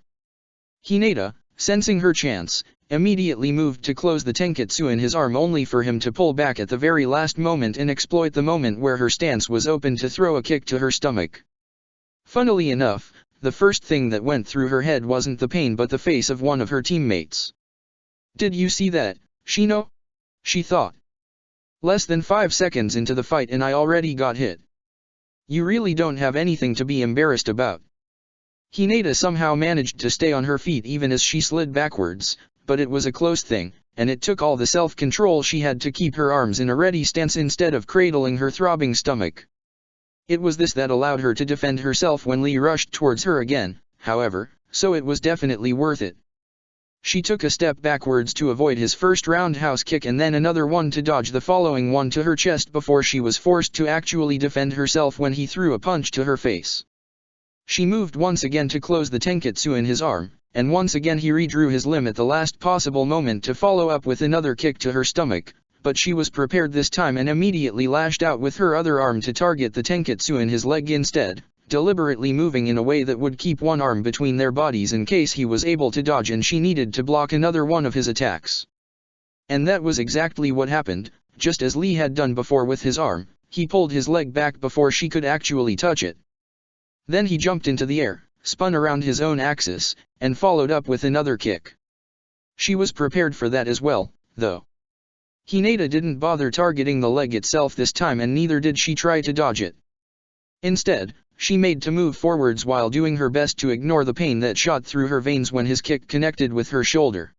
Hinata, sensing her chance, immediately moved to close the tenketsu in his arm only for him to pull back at the very last moment and exploit the moment where her stance was open to throw a kick to her stomach. Funnily enough, the first thing that went through her head wasn't the pain but the face of one of her teammates. Did you see that, Shino? She thought. Less than 5 seconds into the fight and I already got hit. You really don't have anything to be embarrassed about. Hinata somehow managed to stay on her feet even as she slid backwards, but it was a close thing, and it took all the self-control she had to keep her arms in a ready stance instead of cradling her throbbing stomach. It was this that allowed her to defend herself when Lee rushed towards her again, however, so it was definitely worth it. She took a step backwards to avoid his first roundhouse kick and then another one to dodge the following one to her chest before she was forced to actually defend herself when he threw a punch to her face. She moved once again to close the tenketsu in his arm, and once again he redrew his limb at the last possible moment to follow up with another kick to her stomach, but she was prepared this time and immediately lashed out with her other arm to target the tenketsu in his leg instead, deliberately moving in a way that would keep one arm between their bodies in case he was able to dodge and she needed to block another one of his attacks. And that was exactly what happened. Just as Lee had done before with his arm, he pulled his leg back before she could actually touch it. Then he jumped into the air, spun around his own axis, and followed up with another kick. She was prepared for that as well, though. Hinata didn't bother targeting the leg itself this time and neither did she try to dodge it. Instead, she made to move forwards while doing her best to ignore the pain that shot through her veins when his kick connected with her shoulder.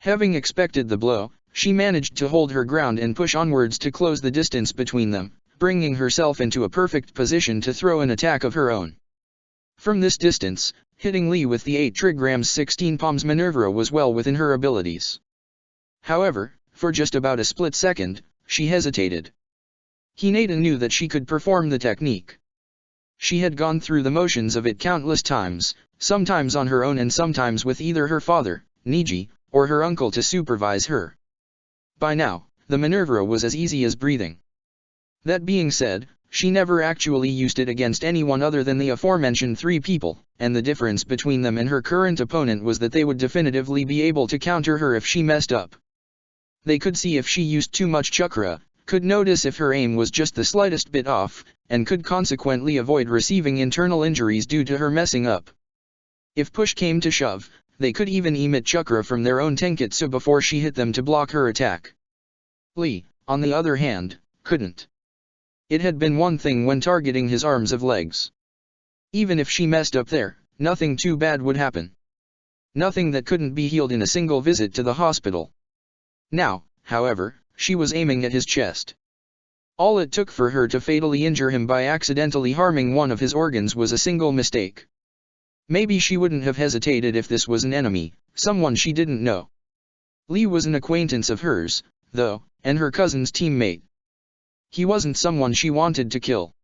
Having expected the blow, she managed to hold her ground and push onwards to close the distance between them, bringing herself into a perfect position to throw an attack of her own. From this distance, hitting Lee with the 8 trigrams 16 palms maneuver was well within her abilities. However, for just about a split second, she hesitated. Hinata knew that she could perform the technique. She had gone through the motions of it countless times, sometimes on her own and sometimes with either her father, Niji, or her uncle to supervise her. By now, the maneuver was as easy as breathing. That being said, she never actually used it against anyone other than the aforementioned 3 people, and the difference between them and her current opponent was that they would definitively be able to counter her if she messed up. They could see if she used too much chakra, could notice if her aim was just the slightest bit off, and could consequently avoid receiving internal injuries due to her messing up. If push came to shove, they could even emit chakra from their own tenketsu before she hit them to block her attack. Lee, on the other hand, couldn't. It had been one thing when targeting his arms of legs. Even if she messed up there, nothing too bad would happen. Nothing that couldn't be healed in a single visit to the hospital. Now, however, she was aiming at his chest. All it took for her to fatally injure him by accidentally harming one of his organs was a single mistake. Maybe she wouldn't have hesitated if this was an enemy, someone she didn't know. Lee was an acquaintance of hers, though, and her cousin's teammate. He wasn't someone she wanted to kill.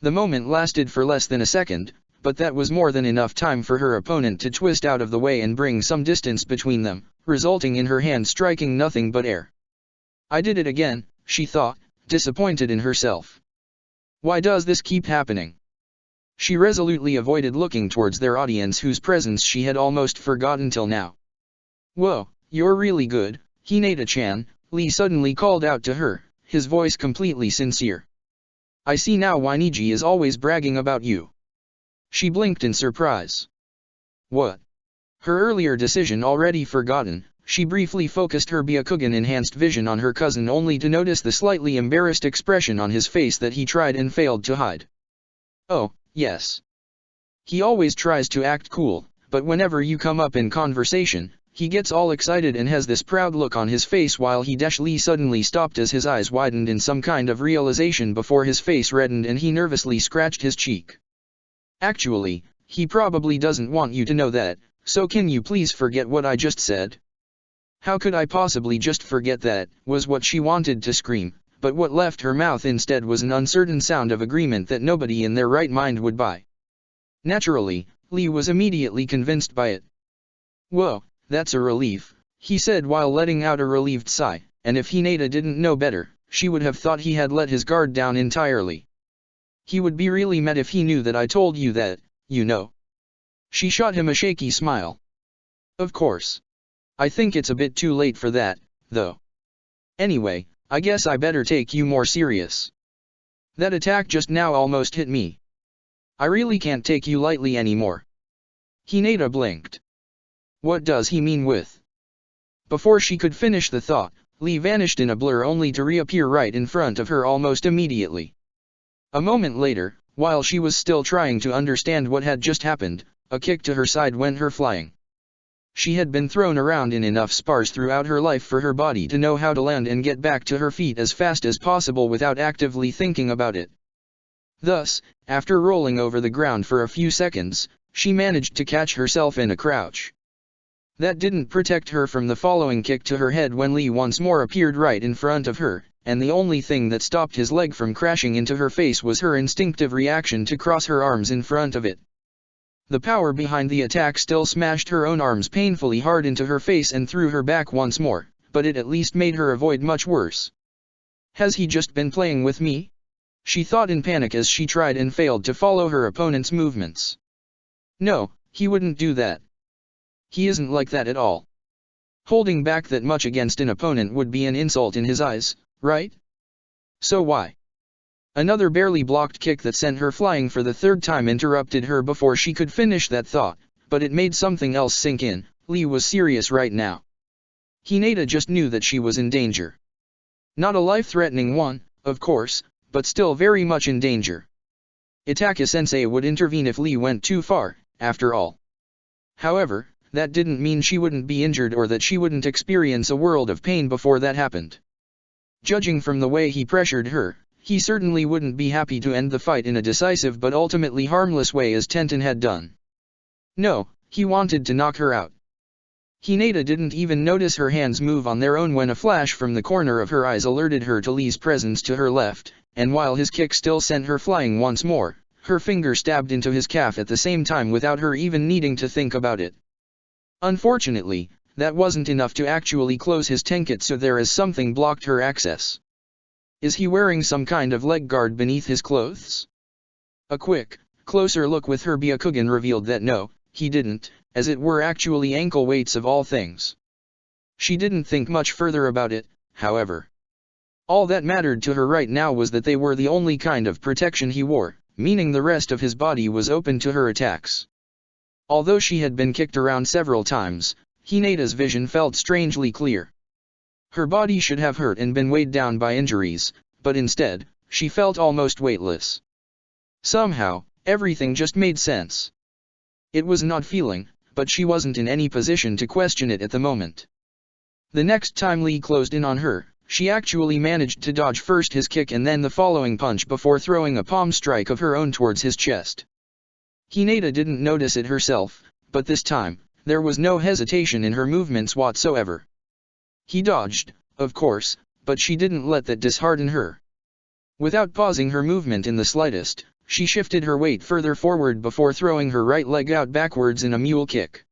The moment lasted for less than a second, but that was more than enough time for her opponent to twist out of the way and bring some distance between them, resulting in her hand striking nothing but air. I did it again, she thought, disappointed in herself. Why does this keep happening? She resolutely avoided looking towards their audience whose presence she had almost forgotten till now. Whoa, you're really good, Hinata-chan, Lee suddenly called out to her, his voice completely sincere. I see now why Niji is always bragging about you. She blinked in surprise. What? Her earlier decision already forgotten, she briefly focused her Byakugan enhanced vision on her cousin only to notice the slightly embarrassed expression on his face that he tried and failed to hide. Oh, yes. He always tries to act cool, but whenever you come up in conversation, he gets all excited and has this proud look on his face while Lee suddenly stopped as his eyes widened in some kind of realization before his face reddened and he nervously scratched his cheek. Actually, he probably doesn't want you to know that, so can you please forget what I just said? How could I possibly just forget that, was what she wanted to scream, but what left her mouth instead was an uncertain sound of agreement that nobody in their right mind would buy. Naturally, Lee was immediately convinced by it. Whoa, that's a relief, he said while letting out a relieved sigh, and if Hinata didn't know better, she would have thought he had let his guard down entirely. He would be really mad if he knew that I told you that, you know. She shot him a shaky smile. Of course. I think it's a bit too late for that, though. Anyway, I guess I better take you more serious. That attack just now almost hit me. I really can't take you lightly anymore. Hinata blinked. What does he mean with? Before she could finish the thought, Lee vanished in a blur only to reappear right in front of her almost immediately. A moment later, while she was still trying to understand what had just happened, a kick to her side went her flying. She had been thrown around in enough spars throughout her life for her body to know how to land and get back to her feet as fast as possible without actively thinking about it. Thus, after rolling over the ground for a few seconds, she managed to catch herself in a crouch. That didn't protect her from the following kick to her head when Lee once more appeared right in front of her, and the only thing that stopped his leg from crashing into her face was her instinctive reaction to cross her arms in front of it, The power behind the attack still smashed her own arms painfully hard into her face and threw her back once more, but it at least made her avoid much worse. Has he just been playing with me? She thought in panic as she tried and failed to follow her opponent's movements. No, he wouldn't do that. He isn't like that at all. Holding back that much against an opponent would be an insult in his eyes, right? So why? Another barely blocked kick that sent her flying for the third time interrupted her before she could finish that thought, but it made something else sink in. Lee was serious right now. Hinata just knew that she was in danger. Not a life-threatening one, of course, but still very much in danger. Itaka-sensei would intervene if Lee went too far, after all. However, that didn't mean she wouldn't be injured or that she wouldn't experience a world of pain before that happened. Judging from the way he pressured her, he certainly wouldn't be happy to end the fight in a decisive but ultimately harmless way as Tenten had done. No, he wanted to knock her out. Hinata didn't even notice her hands move on their own when a flash from the corner of her eyes alerted her to Lee's presence to her left, and while his kick still sent her flying once more, her finger stabbed into his calf at the same time without her even needing to think about it. Unfortunately, that wasn't enough to actually close his tenketsu there as something blocked her access. Is he wearing some kind of leg guard beneath his clothes? A quick, closer look with her Byakugan revealed that no, he didn't, as it were actually ankle weights of all things. She didn't think much further about it, however. All that mattered to her right now was that they were the only kind of protection he wore, meaning the rest of his body was open to her attacks. Although she had been kicked around several times, Hinata's vision felt strangely clear. Her body should have hurt and been weighed down by injuries, but instead, she felt almost weightless. Somehow, everything just made sense. It was an odd feeling, but she wasn't in any position to question it at the moment. The next time Lee closed in on her, she actually managed to dodge first his kick and then the following punch before throwing a palm strike of her own towards his chest. Hinata didn't notice it herself, but this time, there was no hesitation in her movements whatsoever. He dodged, of course, but she didn't let that dishearten her. Without pausing her movement in the slightest, she shifted her weight further forward before throwing her right leg out backwards in a mule kick.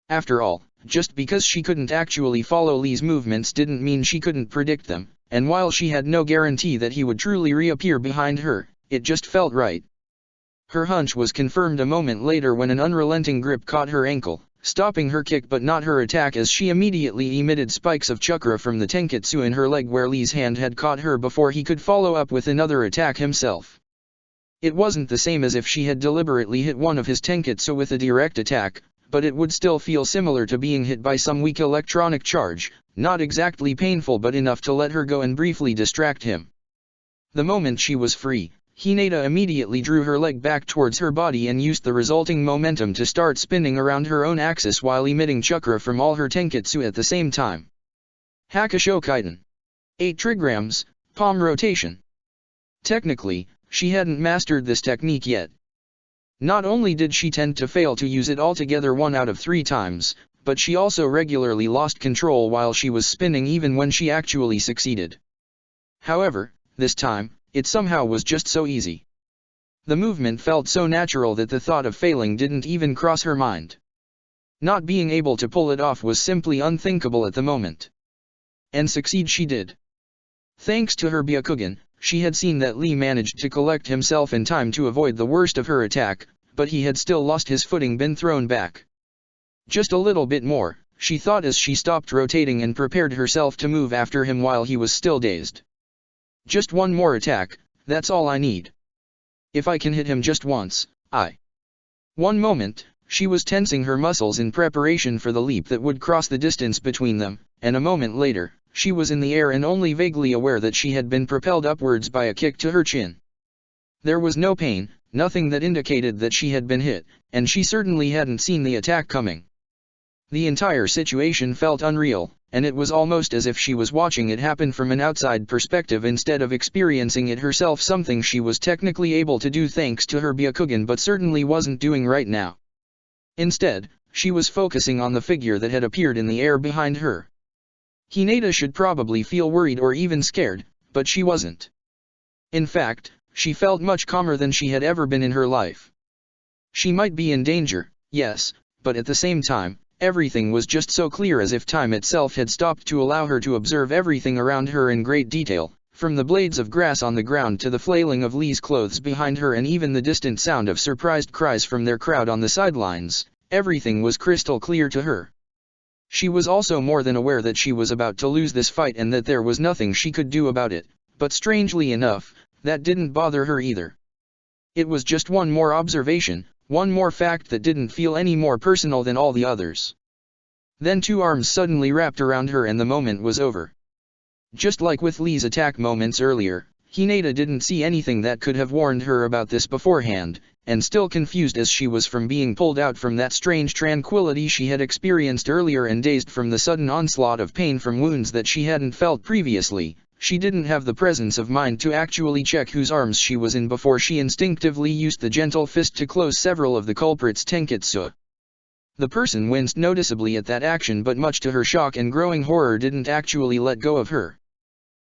After all, just because she couldn't actually follow Lee's movements didn't mean she couldn't predict them, and while she had no guarantee that he would truly reappear behind her, it just felt right. Her hunch was confirmed a moment later when an unrelenting grip caught her ankle, stopping her kick but not her attack as she immediately emitted spikes of chakra from the tenketsu in her leg where Lee's hand had caught her before he could follow up with another attack himself. It wasn't the same as if she had deliberately hit one of his tenketsu with a direct attack, but it would still feel similar to being hit by some weak electronic charge, not exactly painful but enough to let her go and briefly distract him. The moment she was free, Hinata immediately drew her leg back towards her body and used the resulting momentum to start spinning around her own axis while emitting chakra from all her tenketsu at the same time. Hakusho Kaiten. 8 trigrams, palm rotation. Technically, she hadn't mastered this technique yet. Not only did she tend to fail to use it altogether 1 out of 3 times, but she also regularly lost control while she was spinning even when she actually succeeded. However, this time, it somehow was just so easy. The movement felt so natural that the thought of failing didn't even cross her mind. Not being able to pull it off was simply unthinkable at the moment. And succeed she did. Thanks to her Byakugan, she had seen that Lee managed to collect himself in time to avoid the worst of her attack, but he had still lost his footing, been thrown back. Just a little bit more, she thought as she stopped rotating and prepared herself to move after him while he was still dazed. Just one more attack, that's all I need. If I can hit him just once, One moment, she was tensing her muscles in preparation for the leap that would cross the distance between them, and a moment later, she was in the air and only vaguely aware that she had been propelled upwards by a kick to her chin. There was no pain, nothing that indicated that she had been hit, and she certainly hadn't seen the attack coming. The entire situation felt unreal, and it was almost as if she was watching it happen from an outside perspective instead of experiencing it herself, something she was technically able to do thanks to her Byakugan but certainly wasn't doing right now. Instead, she was focusing on the figure that had appeared in the air behind her. Hinata should probably feel worried or even scared, but she wasn't. In fact, she felt much calmer than she had ever been in her life. She might be in danger, yes, but at the same time, everything was just so clear as if time itself had stopped to allow her to observe everything around her in great detail, from the blades of grass on the ground to the flailing of Lee's clothes behind her and even the distant sound of surprised cries from their crowd on the sidelines. Everything was crystal clear to her. She was also more than aware that she was about to lose this fight and that there was nothing she could do about it, but strangely enough, that didn't bother her either. It was just one more observation, one more fact that didn't feel any more personal than all the others. Then two arms suddenly wrapped around her and the moment was over. Just like with Lee's attack moments earlier, Hinata didn't see anything that could have warned her about this beforehand, and still confused as she was from being pulled out from that strange tranquility she had experienced earlier and dazed from the sudden onslaught of pain from wounds that she hadn't felt previously, she didn't have the presence of mind to actually check whose arms she was in before she instinctively used the gentle fist to close several of the culprit's tenketsu. The person winced noticeably at that action, but much to her shock and growing horror didn't actually let go of her.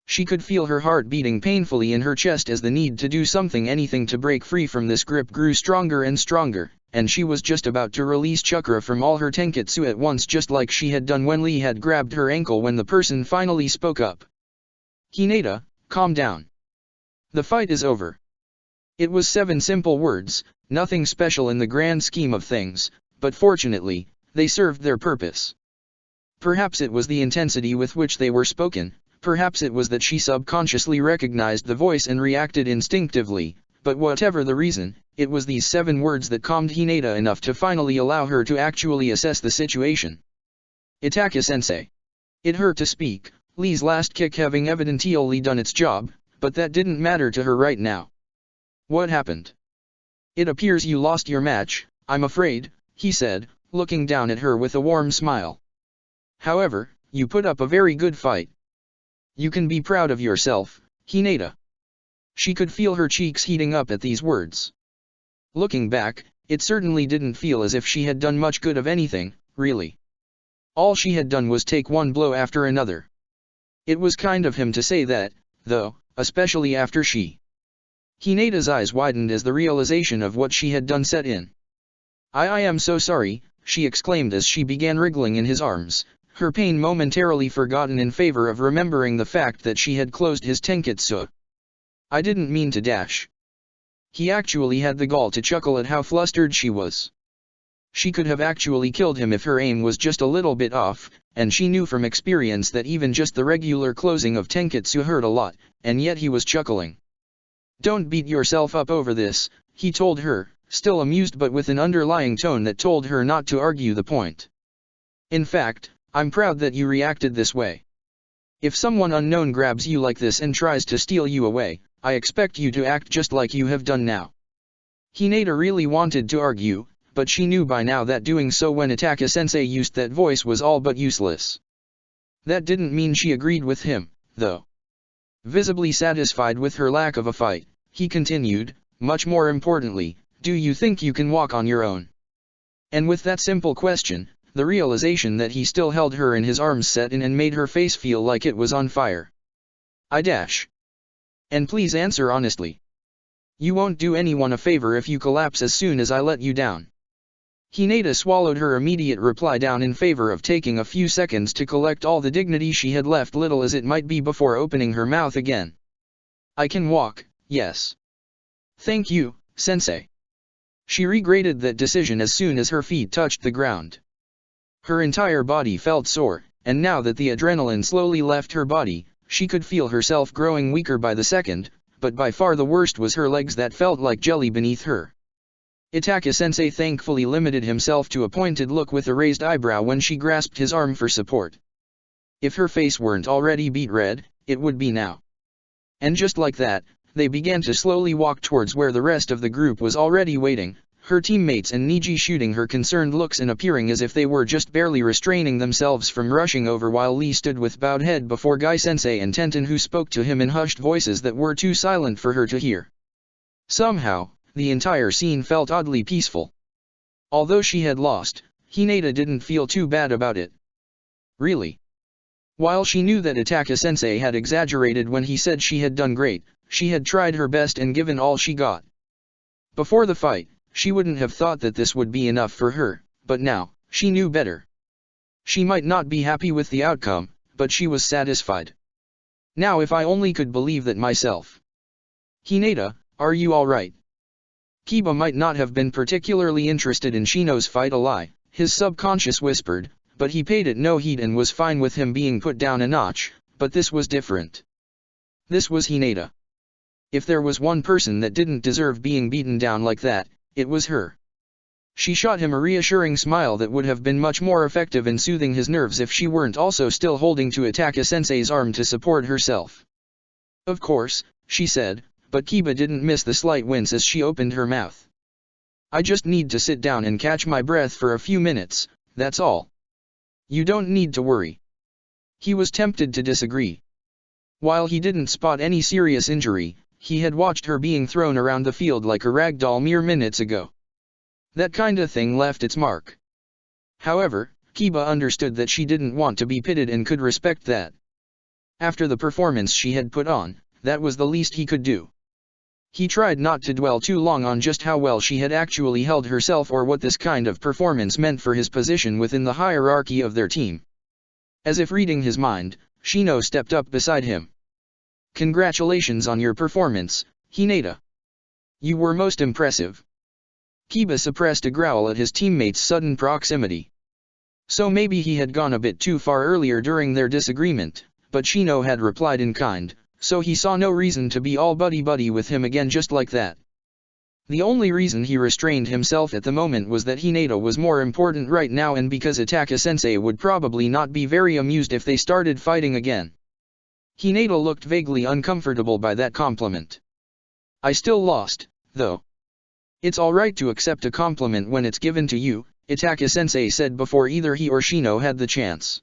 She could feel her heart beating painfully in her chest as the need to do something, anything to break free from this grip grew stronger and stronger, and she was just about to release chakra from all her tenketsu at once, just like she had done when Lee had grabbed her ankle, when the person finally spoke up. "Hinata, calm down. The fight is over." It was 7 simple words, nothing special in the grand scheme of things, but fortunately, they served their purpose. Perhaps it was the intensity with which they were spoken, perhaps it was that she subconsciously recognized the voice and reacted instinctively, but whatever the reason, it was these 7 words that calmed Hinata enough to finally allow her to actually assess the situation. "Itaka-sensei." It hurt to speak, Lee's last kick having evidently done its job, but that didn't matter to her right now. "What happened?" "It appears you lost your match, I'm afraid," he said, looking down at her with a warm smile. "However, you put up a very good fight. You can be proud of yourself, Hinata." She could feel her cheeks heating up at these words. Looking back, it certainly didn't feel as if she had done much good of anything, really. All she had done was take one blow after another. It was kind of him to say that, though, especially after she. Hinata's eyes widened as the realization of what she had done set in. I am so sorry," she exclaimed as she began wriggling in his arms, her pain momentarily forgotten in favor of remembering the fact that she had closed his tenketsu. "I didn't mean to dash." He actually had the gall to chuckle at how flustered she was. She could have actually killed him if her aim was just a little bit off, and she knew from experience that even just the regular closing of tenketsu hurt a lot, and yet he was chuckling. "Don't beat yourself up over this," he told her, still amused but with an underlying tone that told her not to argue the point. "In fact, I'm proud that you reacted this way. If someone unknown grabs you like this and tries to steal you away, I expect you to act just like you have done now." Hinata really wanted to argue, but she knew by now that doing so when Itaka-sensei used that voice was all but useless. That didn't mean she agreed with him, though. Visibly satisfied with her lack of a fight, he continued, "Much more importantly, do you think you can walk on your own?" And with that simple question, the realization that he still held her in his arms set in and made her face feel like it was on fire. "I dash. And please answer honestly. You won't do anyone a favor if you collapse as soon as I let you down." Hinata swallowed her immediate reply down in favor of taking a few seconds to collect all the dignity she had left, little as it might be, before opening her mouth again. "I can walk, yes. Thank you, sensei." She regretted that decision as soon as her feet touched the ground. Her entire body felt sore, and now that the adrenaline slowly left her body, she could feel herself growing weaker by the second, but by far the worst was her legs that felt like jelly beneath her. Itaka-sensei thankfully limited himself to a pointed look with a raised eyebrow when she grasped his arm for support. If her face weren't already beet red, it would be now. And just like that, they began to slowly walk towards where the rest of the group was already waiting, her teammates and Niji shooting her concerned looks and appearing as if they were just barely restraining themselves from rushing over, while Lee stood with bowed head before Gai-sensei and Tenten, who spoke to him in hushed voices that were too silent for her to hear. Somehow, the entire scene felt oddly peaceful. Although she had lost, Hinata didn't feel too bad about it. Really. While she knew that Itaka-sensei had exaggerated when he said she had done great, she had tried her best and given all she got. Before the fight, She wouldn't have thought that this would be enough for her, but now, she knew better. She might not be happy with the outcome, but she was satisfied. Now if I only could believe that myself. Hinata, are you alright? Kiba might not have been particularly interested in Shino's fight a lie, his subconscious whispered, but he paid it no heed and was fine with him being put down a notch, but this was different. This was Hinata. If there was one person that didn't deserve being beaten down like that, it was her. She shot him a reassuring smile that would have been much more effective in soothing his nerves if she weren't also still holding to Ataka-sensei's arm to support herself. Of course, she said, but Kiba didn't miss the slight wince as she opened her mouth. I just need to sit down and catch my breath for a few minutes, that's all. You don't need to worry. He was tempted to disagree. While he didn't spot any serious injury, he had watched her being thrown around the field like a rag doll mere minutes ago. That kinda thing left its mark. However, Kiba understood that she didn't want to be pitted and could respect that. After the performance she had put on, that was the least he could do. He tried not to dwell too long on just how well she had actually held herself or what this kind of performance meant for his position within the hierarchy of their team. As if reading his mind, Shino stepped up beside him. Congratulations on your performance, Hinata. You were most impressive. Kiba suppressed a growl at his teammate's sudden proximity. So maybe he had gone a bit too far earlier during their disagreement, but Shino had replied in kind, so he saw no reason to be all buddy-buddy with him again just like that. The only reason he restrained himself at the moment was that Hinata was more important right now and because Ataka-sensei would probably not be very amused if they started fighting again. Hinata looked vaguely uncomfortable by that compliment. I still lost, though. It's alright to accept a compliment when it's given to you, Ataka-sensei said before either he or Shino had the chance.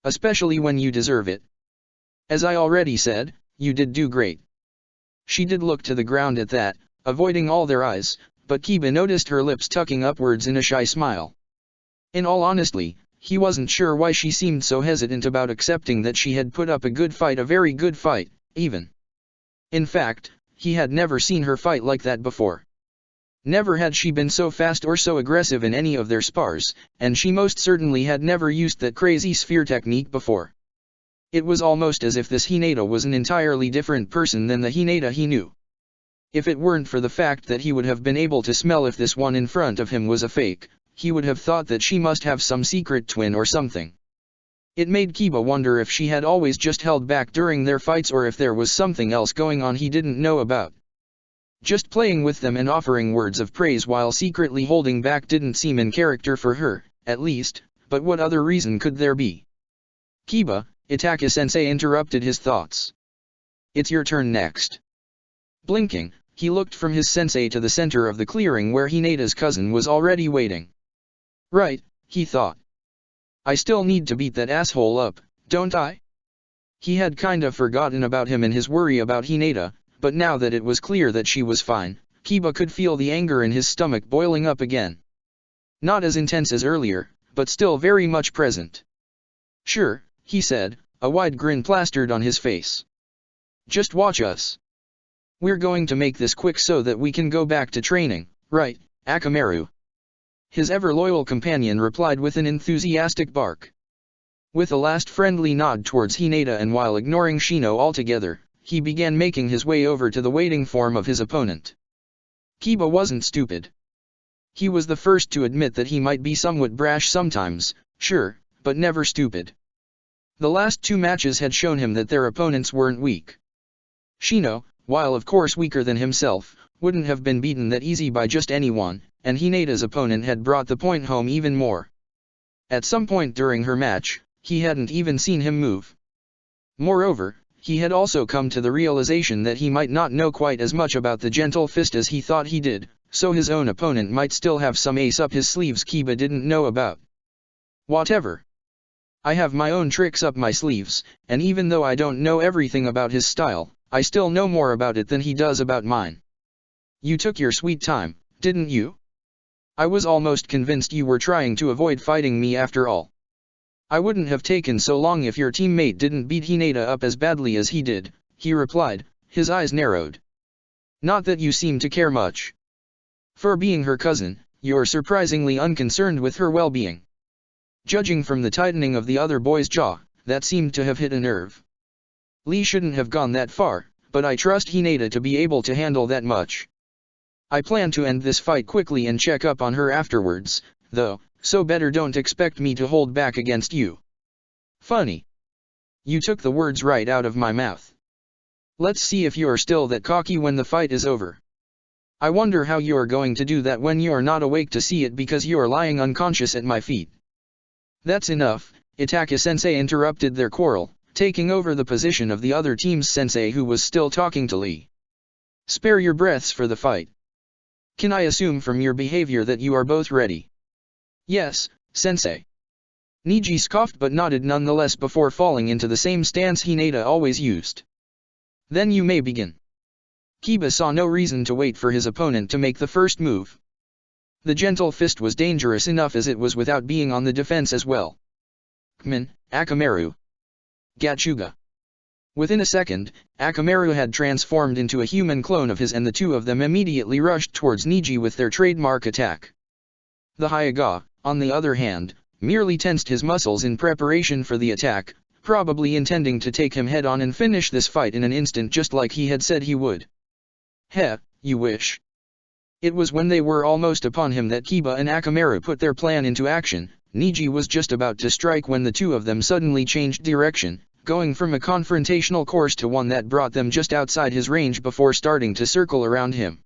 Especially when you deserve it. As I already said, you did do great. She did look to the ground at that, avoiding all their eyes, but Kiba noticed her lips tucking upwards in a shy smile. In all honesty, he wasn't sure why she seemed so hesitant about accepting that she had put up a good fight, a very good fight, even. In fact, he had never seen her fight like that before. Never had she been so fast or so aggressive in any of their spars, and she most certainly had never used that crazy sphere technique before. It was almost as if this Hinata was an entirely different person than the Hinata he knew. If it weren't for the fact that he would have been able to smell if this one in front of him was a fake, he would have thought that she must have some secret twin or something. It made Kiba wonder if she had always just held back during their fights or if there was something else going on he didn't know about. Just playing with them and offering words of praise while secretly holding back didn't seem in character for her, at least, but what other reason could there be? Kiba, Ataka-sensei interrupted his thoughts. It's your turn next. Blinking, he looked from his sensei to the center of the clearing where Hinata's cousin was already waiting. Right, he thought. I still need to beat that asshole up, don't I? He had kinda forgotten about him in his worry about Hinata, but now that it was clear that she was fine, Kiba could feel the anger in his stomach boiling up again. Not as intense as earlier, but still very much present. Sure, he said, a wide grin plastered on his face. Just watch us. We're going to make this quick so that we can go back to training, right, Akamaru? His ever-loyal companion replied with an enthusiastic bark. With a last friendly nod towards Hinata and while ignoring Shino altogether, he began making his way over to the waiting form of his opponent. Kiba wasn't stupid. He was the first to admit that he might be somewhat brash sometimes, sure, but never stupid. The last two matches had shown him that their opponents weren't weak. Shino, while of course weaker than himself, wouldn't have been beaten that easy by just anyone, and Hinata's opponent had brought the point home even more. At some point during her match, he hadn't even seen him move. Moreover, he had also come to the realization that he might not know quite as much about the Gentle Fist as he thought he did, so his own opponent might still have some ace up his sleeves Kiba didn't know about. Whatever. I have my own tricks up my sleeves, and even though I don't know everything about his style, I still know more about it than he does about mine. You took your sweet time, didn't you? I was almost convinced you were trying to avoid fighting me after all. I wouldn't have taken so long if your teammate didn't beat Hinata up as badly as he did, he replied, his eyes narrowed. Not that you seem to care much. For being her cousin, you're surprisingly unconcerned with her well-being. Judging from the tightening of the other boy's jaw, that seemed to have hit a nerve. Lee shouldn't have gone that far, but I trust Hinata to be able to handle that much. I plan to end this fight quickly and check up on her afterwards, though, so better don't expect me to hold back against you. Funny. You took the words right out of my mouth. Let's see if you're still that cocky when the fight is over. I wonder how you're going to do that when you're not awake to see it because you're lying unconscious at my feet. That's enough, Itaka-sensei interrupted their quarrel, taking over the position of the other team's sensei who was still talking to Lee. Spare your breaths for the fight. Can I assume from your behavior that you are both ready? Yes, sensei. Niji scoffed but nodded nonetheless before falling into the same stance Hinata always used. Then you may begin. Kiba saw no reason to wait for his opponent to make the first move. The gentle fist was dangerous enough as it was without being on the defense as well. Kmen, Akamaru. Gachuga. Within a second, Akamaru had transformed into a human clone of his and the two of them immediately rushed towards Niji with their trademark attack. The Hyaga, on the other hand, merely tensed his muscles in preparation for the attack, probably intending to take him head-on and finish this fight in an instant just like he had said he would. Heh, you wish. It was when they were almost upon him that Kiba and Akamaru put their plan into action. Niji was just about to strike when the two of them suddenly changed direction, going from a confrontational course to one that brought them just outside his range before starting to circle around him.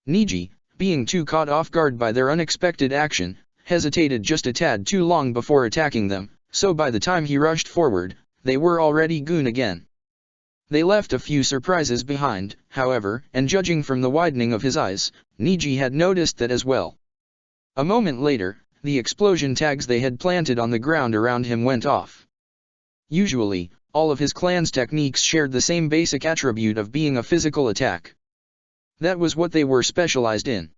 Niji, being too caught off guard by their unexpected action, hesitated just a tad too long before attacking them, so by the time he rushed forward, they were already gone again. They left a few surprises behind, however, and judging from the widening of his eyes, Niji had noticed that as well. A moment later, the explosion tags they had planted on the ground around him went off. Usually, all of his clan's techniques shared the same basic attribute of being a physical attack. That was what they were specialized in.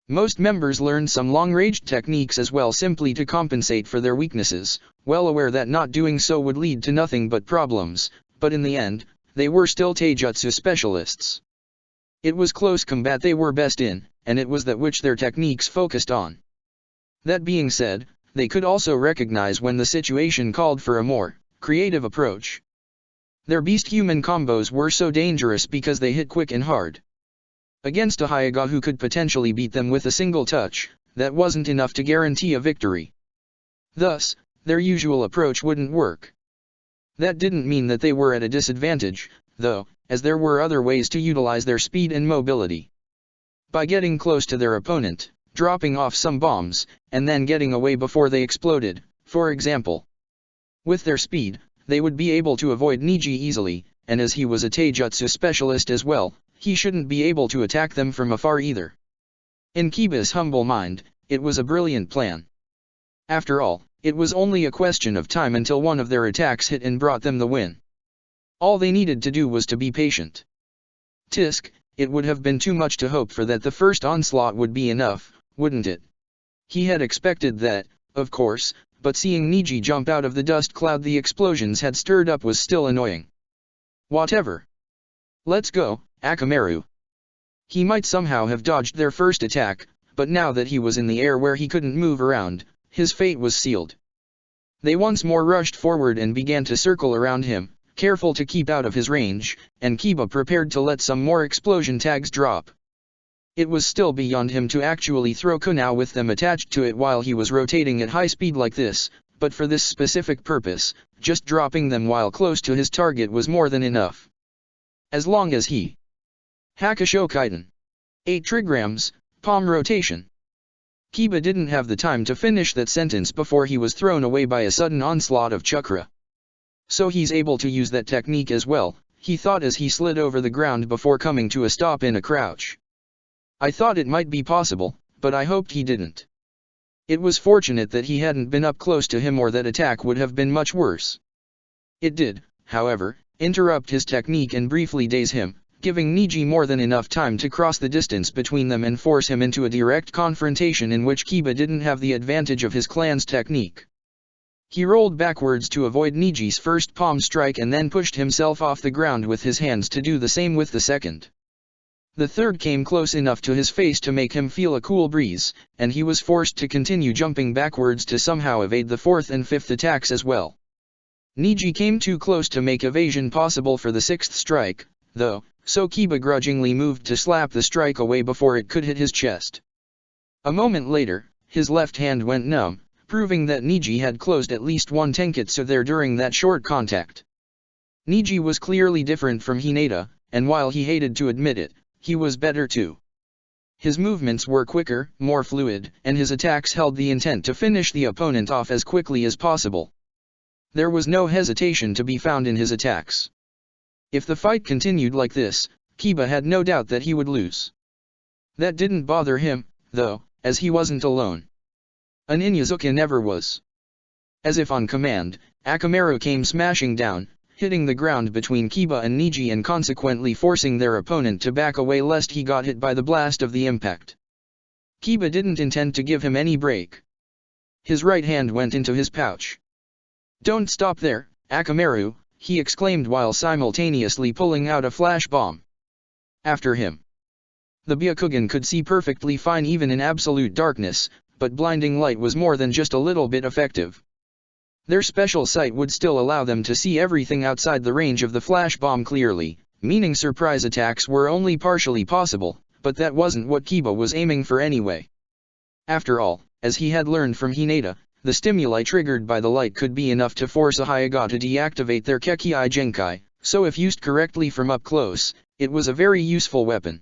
Most members learned some long-range techniques as well simply to compensate for their weaknesses, well aware that not doing so would lead to nothing but problems, but in the end, they were still taijutsu specialists. It was close combat they were best in, and it was that which their techniques focused on. That being said, they could also recognize when the situation called for a more creative approach. Their beast-human combos were so dangerous because they hit quick and hard. Against a Hyaga who could potentially beat them with a single touch, that wasn't enough to guarantee a victory. Thus, their usual approach wouldn't work. That didn't mean that they were at a disadvantage, though, as there were other ways to utilize their speed and mobility. By getting close to their opponent, dropping off some bombs, and then getting away before they exploded, for example. With their speed, they would be able to avoid Niji easily, and as he was a taijutsu specialist as well, he shouldn't be able to attack them from afar either. In Kiba's humble mind, it was a brilliant plan. After all, it was only a question of time until one of their attacks hit and brought them the win. All they needed to do was to be patient. Tisk, it would have been too much to hope for that the first onslaught would be enough, wouldn't it? He had expected that, of course, but seeing Niji jump out of the dust cloud the explosions had stirred up was still annoying. Whatever. Let's go, Akamaru. He might somehow have dodged their first attack, but now that he was in the air where he couldn't move around, his fate was sealed. They once more rushed forward and began to circle around him, careful to keep out of his range, and Kiba prepared to let some more explosion tags drop. It was still beyond him to actually throw Kunao with them attached to it while he was rotating at high speed like this, but for this specific purpose, just dropping them while close to his target was more than enough. As long as he Hakusho Kaiten. 8 trigrams, palm rotation. Kiba didn't have the time to finish that sentence before he was thrown away by a sudden onslaught of chakra. So he's able to use that technique as well, he thought as he slid over the ground before coming to a stop in a crouch. I thought it might be possible, but I hoped he didn't. It was fortunate that he hadn't been up close to him or that attack would have been much worse. It did, however, interrupt his technique and briefly daze him, giving Niji more than enough time to cross the distance between them and force him into a direct confrontation in which Kiba didn't have the advantage of his clan's technique. He rolled backwards to avoid Niji's first palm strike and then pushed himself off the ground with his hands to do the same with the second. The third came close enough to his face to make him feel a cool breeze, and he was forced to continue jumping backwards to somehow evade the fourth and fifth attacks as well. Niji came too close to make evasion possible for the sixth strike, though, so Kiba grudgingly moved to slap the strike away before it could hit his chest. A moment later, his left hand went numb, proving that Niji had closed at least one tenketsu there during that short contact. Niji was clearly different from Hinata, and while he hated to admit it, he was better too. His movements were quicker, more fluid, and his attacks held the intent to finish the opponent off as quickly as possible. There was no hesitation to be found in his attacks. If the fight continued like this, Kiba had no doubt that he would lose. That didn't bother him, though, as he wasn't alone. An Inyazuka never was. As if on command, Akamaru came smashing down, hitting the ground between Kiba and Niji and consequently forcing their opponent to back away lest he got hit by the blast of the impact. Kiba didn't intend to give him any break. His right hand went into his pouch. "Don't stop there, Akamaru," he exclaimed while simultaneously pulling out a flash bomb. After him. The Byakugan could see perfectly fine even in absolute darkness, but blinding light was more than just a little bit effective. Their special sight would still allow them to see everything outside the range of the flash bomb clearly, meaning surprise attacks were only partially possible, but that wasn't what Kiba was aiming for anyway. After all, as he had learned from Hinata, the stimuli triggered by the light could be enough to force a Hyuga to deactivate their Kekkei Genkai, so if used correctly from up close, it was a very useful weapon.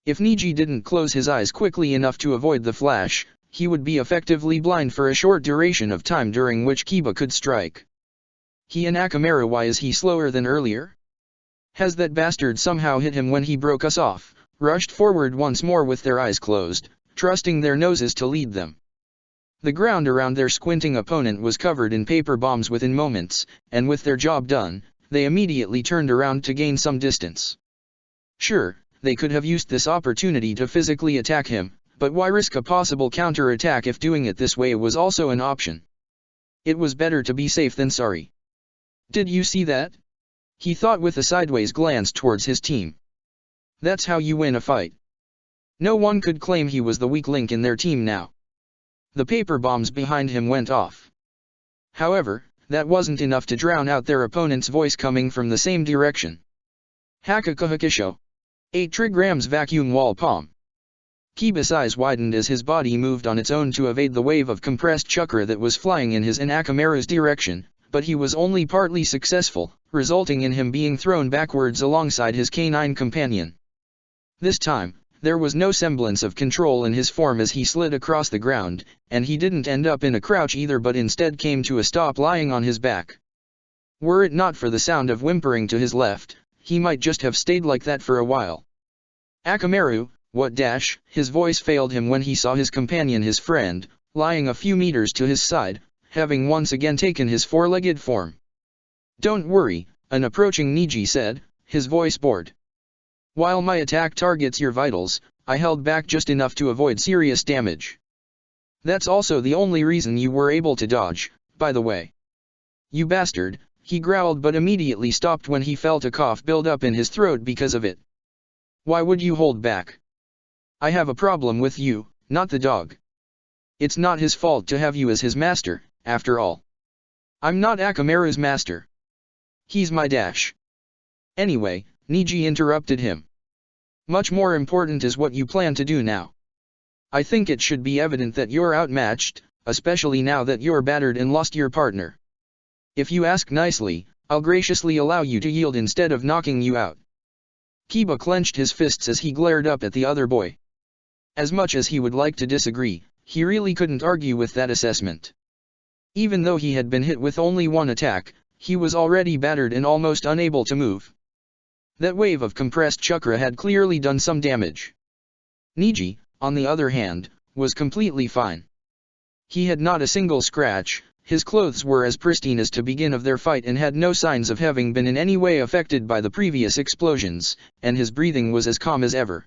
If Niji didn't close his eyes quickly enough to avoid the flash, he would be effectively blind for a short duration of time during which Kiba could strike. He and Akamaru, why is he slower than earlier? Has that bastard somehow hit him when he broke us off? Rushed forward once more with their eyes closed, trusting their noses to lead them. The ground around their squinting opponent was covered in paper bombs within moments, and with their job done, they immediately turned around to gain some distance. Sure, they could have used this opportunity to physically attack him, but why risk a possible counter-attack if doing it this way was also an option? It was better to be safe than sorry. "Did you see that?" he thought with a sideways glance towards his team. "That's how you win a fight." No one could claim he was the weak link in their team now. The paper bombs behind him went off. However, that wasn't enough to drown out their opponent's voice coming from the same direction. "Hakukuhakisho. 8 trigrams vacuum wall palm." Kiba's eyes widened as his body moved on its own to evade the wave of compressed chakra that was flying in his and Akamaru's direction, but he was only partly successful, resulting in him being thrown backwards alongside his canine companion. This time, there was no semblance of control in his form as he slid across the ground, and he didn't end up in a crouch either but instead came to a stop lying on his back. Were it not for the sound of whimpering to his left, he might just have stayed like that for a while. "Akamaru, what dash?" His voice failed him when he saw his companion, his friend, lying a few meters to his side, having once again taken his four-legged form. "Don't worry," an approaching Niji said, his voice bored. "While my attack targets your vitals, I held back just enough to avoid serious damage. That's also the only reason you were able to dodge, by the way." "You bastard," he growled but immediately stopped when he felt a cough build up in his throat because of it. "Why would you hold back? I have a problem with you, not the dog. It's not his fault to have you as his master, after all. I'm not Akamaru's master. He's my dash." "Anyway," Niji interrupted him. "Much more important is what you plan to do now. I think it should be evident that you're outmatched, especially now that you're battered and lost your partner. If you ask nicely, I'll graciously allow you to yield instead of knocking you out." Kiba clenched his fists as he glared up at the other boy. As much as he would like to disagree, he really couldn't argue with that assessment. Even though he had been hit with only one attack, he was already battered and almost unable to move. That wave of compressed chakra had clearly done some damage. Niji, on the other hand, was completely fine. He had not a single scratch, his clothes were as pristine as to begin of their fight and had no signs of having been in any way affected by the previous explosions, and his breathing was as calm as ever.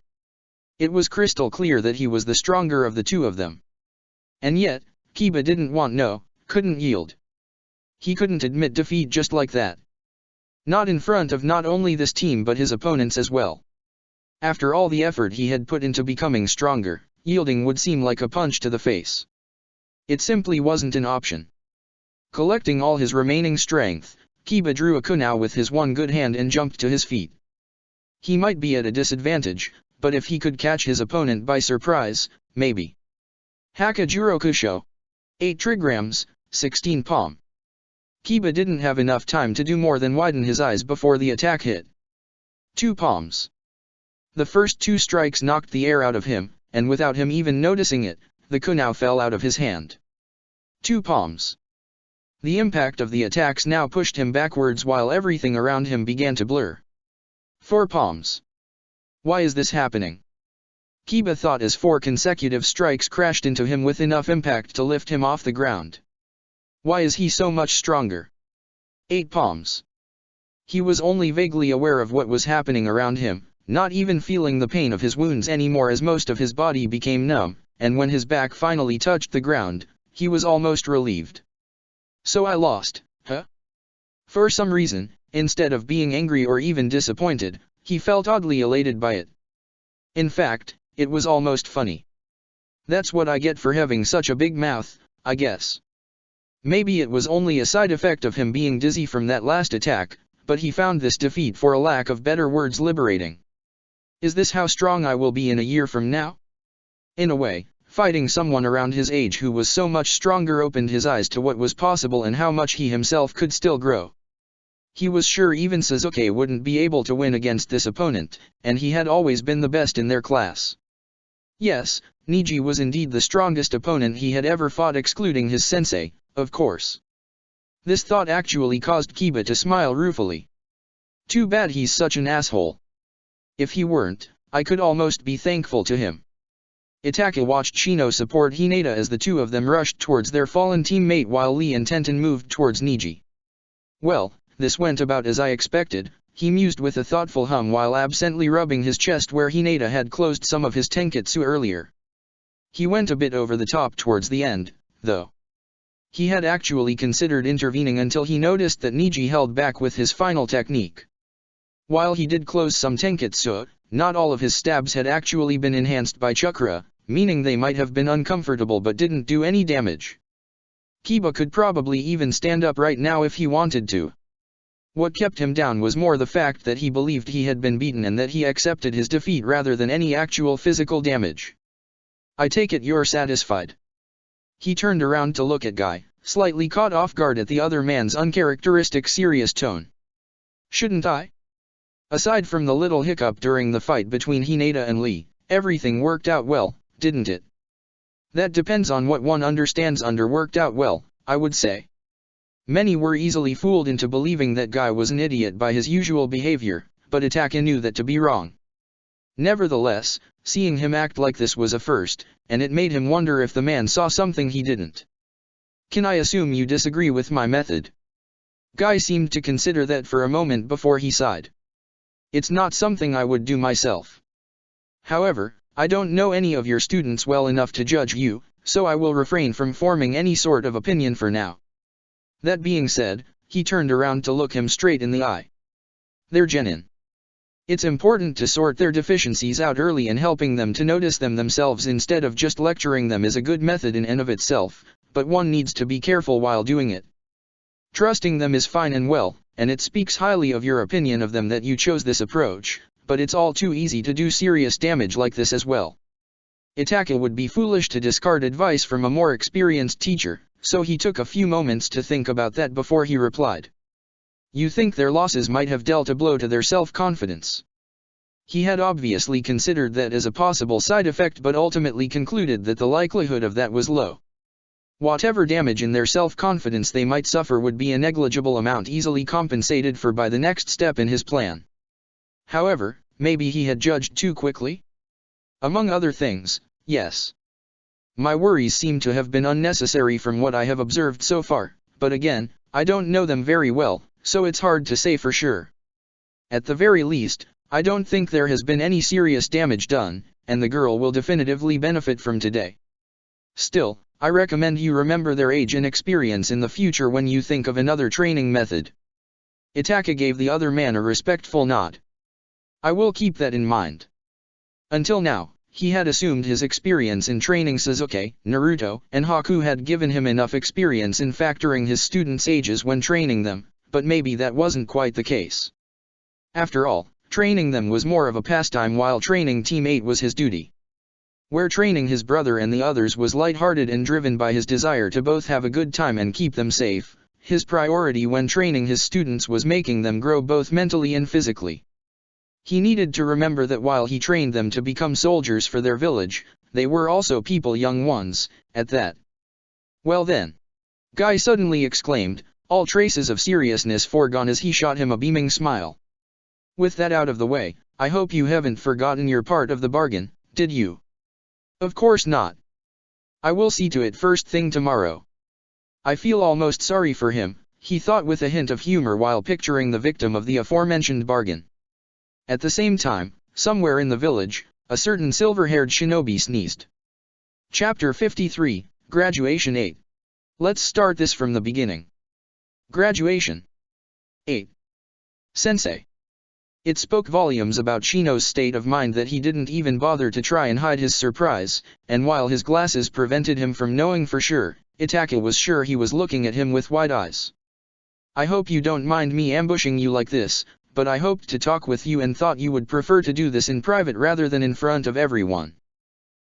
It was crystal clear that he was the stronger of the two of them. And yet, Kiba couldn't yield. He couldn't admit defeat just like that. Not in front of not only this team but his opponents as well. After all the effort he had put into becoming stronger, yielding would seem like a punch to the face. It simply wasn't an option. Collecting all his remaining strength, Kiba drew a kunai with his one good hand and jumped to his feet. He might be at a disadvantage, but if he could catch his opponent by surprise, maybe. Hakajurokusho. 8 trigrams, 16 palm. Kiba didn't have enough time to do more than widen his eyes before the attack hit. 2 palms. The first 2 strikes knocked the air out of him, and without him even noticing it, the kunai fell out of his hand. 2 palms. The impact of the attacks now pushed him backwards while everything around him began to blur. 4 palms. Why is this happening? Kiba thought as 4 consecutive strikes crashed into him with enough impact to lift him off the ground. Why is he so much stronger? 8 palms. He was only vaguely aware of what was happening around him, not even feeling the pain of his wounds anymore as most of his body became numb, and when his back finally touched the ground, he was almost relieved. So I lost, huh? For some reason, instead of being angry or even disappointed, he felt oddly elated by it. In fact, it was almost funny. That's what I get for having such a big mouth, I guess. Maybe it was only a side effect of him being dizzy from that last attack, but he found this defeat, for a lack of better words, liberating. Is this how strong I will be in a year from now? In a way, fighting someone around his age who was so much stronger opened his eyes to what was possible and how much he himself could still grow. He was sure even Sasuke wouldn't be able to win against this opponent, and he had always been the best in their class. Yes, Neji was indeed the strongest opponent he had ever fought, excluding his sensei, of course. This thought actually caused Kiba to smile ruefully. Too bad he's such an asshole. If he weren't, I could almost be thankful to him. Itachi watched Shino support Hinata as the two of them rushed towards their fallen teammate while Lee and Tenten moved towards Neji. Well, this went about as I expected, he mused with a thoughtful hum while absently rubbing his chest where Hinata had closed some of his tenketsu earlier. He went a bit over the top towards the end, though. He had actually considered intervening until he noticed that Neji held back with his final technique. While he did close some tenketsu, not all of his stabs had actually been enhanced by chakra, meaning they might have been uncomfortable but didn't do any damage. Kiba could probably even stand up right now if he wanted to. What kept him down was more the fact that he believed he had been beaten and that he accepted his defeat rather than any actual physical damage. I take it you're satisfied. He turned around to look at Guy, slightly caught off guard at the other man's uncharacteristic serious tone. Shouldn't I? Aside from the little hiccup during the fight between Hinata and Lee, everything worked out well, didn't it? That depends on what one understands under worked out well, I would say. Many were easily fooled into believing that Guy was an idiot by his usual behavior, but Itachi knew that to be wrong. Nevertheless, seeing him act like this was a first, and it made him wonder if the man saw something he didn't. Can I assume you disagree with my method? Guy seemed to consider that for a moment before he sighed. It's not something I would do myself. However, I don't know any of your students well enough to judge you, so I will refrain from forming any sort of opinion for now. That being said, he turned around to look him straight in the eye. They're genin. It's important to sort their deficiencies out early, and helping them to notice them themselves instead of just lecturing them is a good method in and of itself, but one needs to be careful while doing it. Trusting them is fine and well, and it speaks highly of your opinion of them that you chose this approach, but it's all too easy to do serious damage like this as well. Itachi would be foolish to discard advice from a more experienced teacher, so he took a few moments to think about that before he replied. You think their losses might have dealt a blow to their self-confidence? He had obviously considered that as a possible side effect, but ultimately concluded that the likelihood of that was low. Whatever damage in their self-confidence they might suffer would be a negligible amount easily compensated for by the next step in his plan. However, maybe he had judged too quickly? Among other things, yes. My worries seem to have been unnecessary from what I have observed so far, but again, I don't know them very well, so it's hard to say for sure. At the very least, I don't think there has been any serious damage done, and the girl will definitively benefit from today. Still, I recommend you remember their age and experience in the future when you think of another training method. Itachi gave the other man a respectful nod. I will keep that in mind. Until now, he had assumed his experience in training Sasuke, Naruto, and Haku had given him enough experience in factoring his students' ages when training them, but maybe that wasn't quite the case. After all, training them was more of a pastime while training Team 8 was his duty. Where training his brother and the others was lighthearted and driven by his desire to both have a good time and keep them safe, his priority when training his students was making them grow both mentally and physically. He needed to remember that while he trained them to become soldiers for their village, they were also people, young ones, at that. Well then, Guy suddenly exclaimed, all traces of seriousness foregone as he shot him a beaming smile. With that out of the way, I hope you haven't forgotten your part of the bargain, did you? Of course not. I will see to it first thing tomorrow. I feel almost sorry for him, he thought with a hint of humor while picturing the victim of the aforementioned bargain. At the same time, somewhere in the village, a certain silver-haired shinobi sneezed. Chapter 53, Graduation 8. Let's start this from the beginning. Graduation 8. Sensei. It spoke volumes about Shino's state of mind that he didn't even bother to try and hide his surprise, and while his glasses prevented him from knowing for sure, Itachi was sure he was looking at him with wide eyes. I hope you don't mind me ambushing you like this, but I hoped to talk with you and thought you would prefer to do this in private rather than in front of everyone.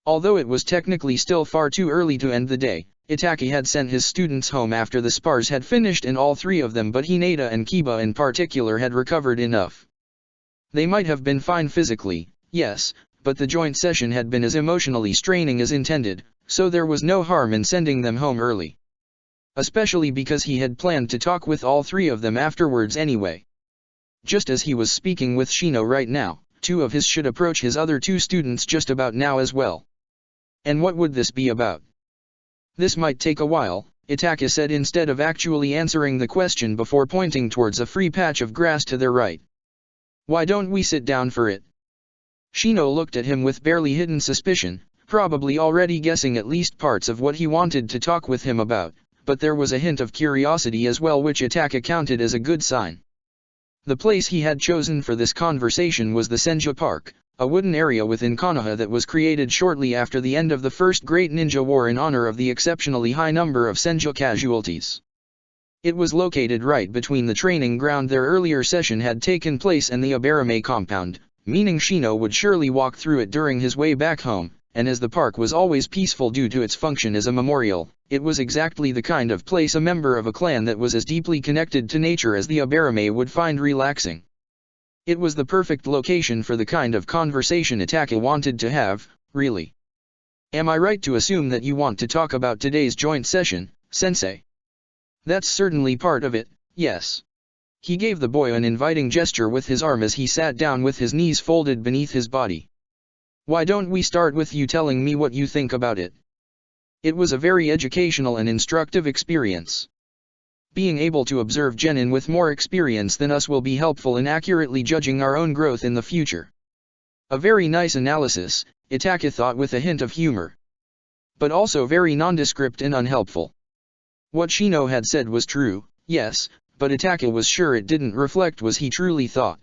Although it was technically still far too early to end the day, Itachi had sent his students home after the spars had finished and all three of them but Hinata and Kiba in particular had recovered enough. They might have been fine physically, yes, but the joint session had been as emotionally straining as intended, so there was no harm in sending them home early. Especially because he had planned to talk with all three of them afterwards anyway. Just as he was speaking with Shino right now, two of his should approach his other two students just about now as well. And what would this be about? This might take a while, Itachi said instead of actually answering the question before pointing towards a free patch of grass to their right. Why don't we sit down for it? Shino looked at him with barely hidden suspicion, probably already guessing at least parts of what he wanted to talk with him about, but there was a hint of curiosity as well which Itachi counted as a good sign. The place he had chosen for this conversation was the Senju Park, a wooden area within Konoha that was created shortly after the end of the First Great Ninja War in honor of the exceptionally high number of Senju casualties. It was located right between the training ground their earlier session had taken place and the Aburame compound, meaning Shino would surely walk through it during his way back home, and as the park was always peaceful due to its function as a memorial, it was exactly the kind of place a member of a clan that was as deeply connected to nature as the Aburame would find relaxing. It was the perfect location for the kind of conversation Itachi wanted to have, really. Am I right to assume that you want to talk about today's joint session, Sensei? That's certainly part of it, yes. He gave the boy an inviting gesture with his arm as he sat down with his knees folded beneath his body. Why don't we start with you telling me what you think about it? It was a very educational and instructive experience. Being able to observe genin with more experience than us will be helpful in accurately judging our own growth in the future. A very nice analysis, Itachi thought with a hint of humor. But also very nondescript and unhelpful. What Shino had said was true, yes, but Itachi was sure it didn't reflect what he truly thought.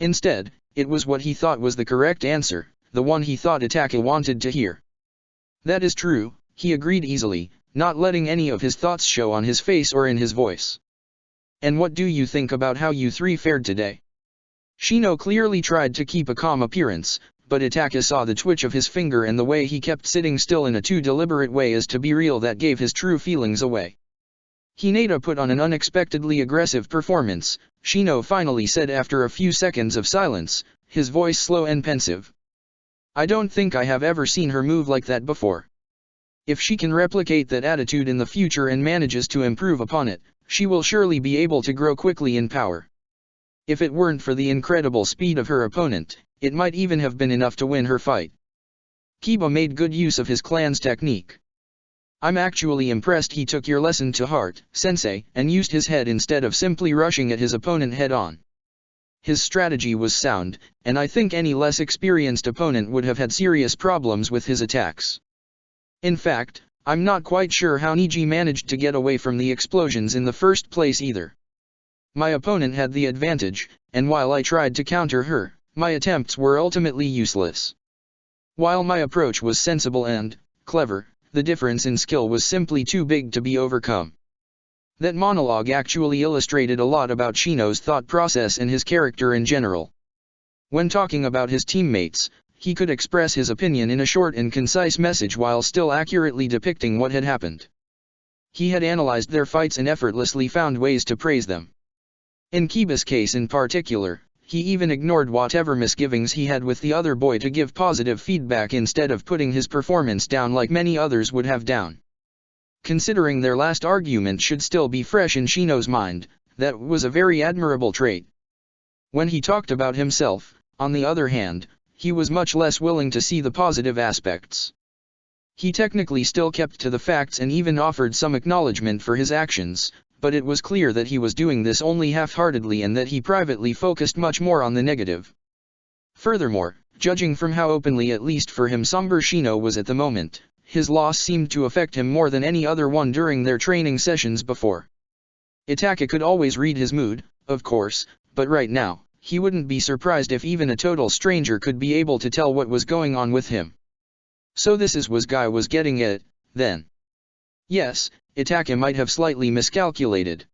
Instead, it was what he thought was the correct answer, the one he thought Itachi wanted to hear. That is true, he agreed easily, not letting any of his thoughts show on his face or in his voice. And what do you think about how you three fared today? Shino clearly tried to keep a calm appearance, but Itachi saw the twitch of his finger and the way he kept sitting still in a too deliberate way as to be real that gave his true feelings away. Hinata put on an unexpectedly aggressive performance, Shino finally said after a few seconds of silence, his voice slow and pensive. I don't think I have ever seen her move like that before. If she can replicate that attitude in the future and manages to improve upon it, she will surely be able to grow quickly in power. If it weren't for the incredible speed of her opponent, it might even have been enough to win her fight. Kiba made good use of his clan's technique. I'm actually impressed he took your lesson to heart, Sensei, and used his head instead of simply rushing at his opponent head-on. His strategy was sound, and I think any less experienced opponent would have had serious problems with his attacks. In fact, I'm not quite sure how Niji managed to get away from the explosions in the first place either. My opponent had the advantage, and while I tried to counter her, my attempts were ultimately useless. While my approach was sensible and clever, the difference in skill was simply too big to be overcome. That monologue actually illustrated a lot about Shino's thought process and his character in general. When talking about his teammates, he could express his opinion in a short and concise message while still accurately depicting what had happened. He had analyzed their fights and effortlessly found ways to praise them. In Kiba's case in particular, he even ignored whatever misgivings he had with the other boy to give positive feedback instead of putting his performance down like many others would have done. Considering their last argument should still be fresh in Shino's mind, that was a very admirable trait. When he talked about himself, on the other hand, he was much less willing to see the positive aspects. He technically still kept to the facts and even offered some acknowledgement for his actions, but it was clear that he was doing this only half-heartedly and that he privately focused much more on the negative. Furthermore, judging from how openly at least for him somber Shino was at the moment, his loss seemed to affect him more than any other one during their training sessions before. Itaka could always read his mood, of course, but right now, he wouldn't be surprised if even a total stranger could be able to tell what was going on with him. So this is what Guy was getting at, then. Yes, Itaka might have slightly miscalculated.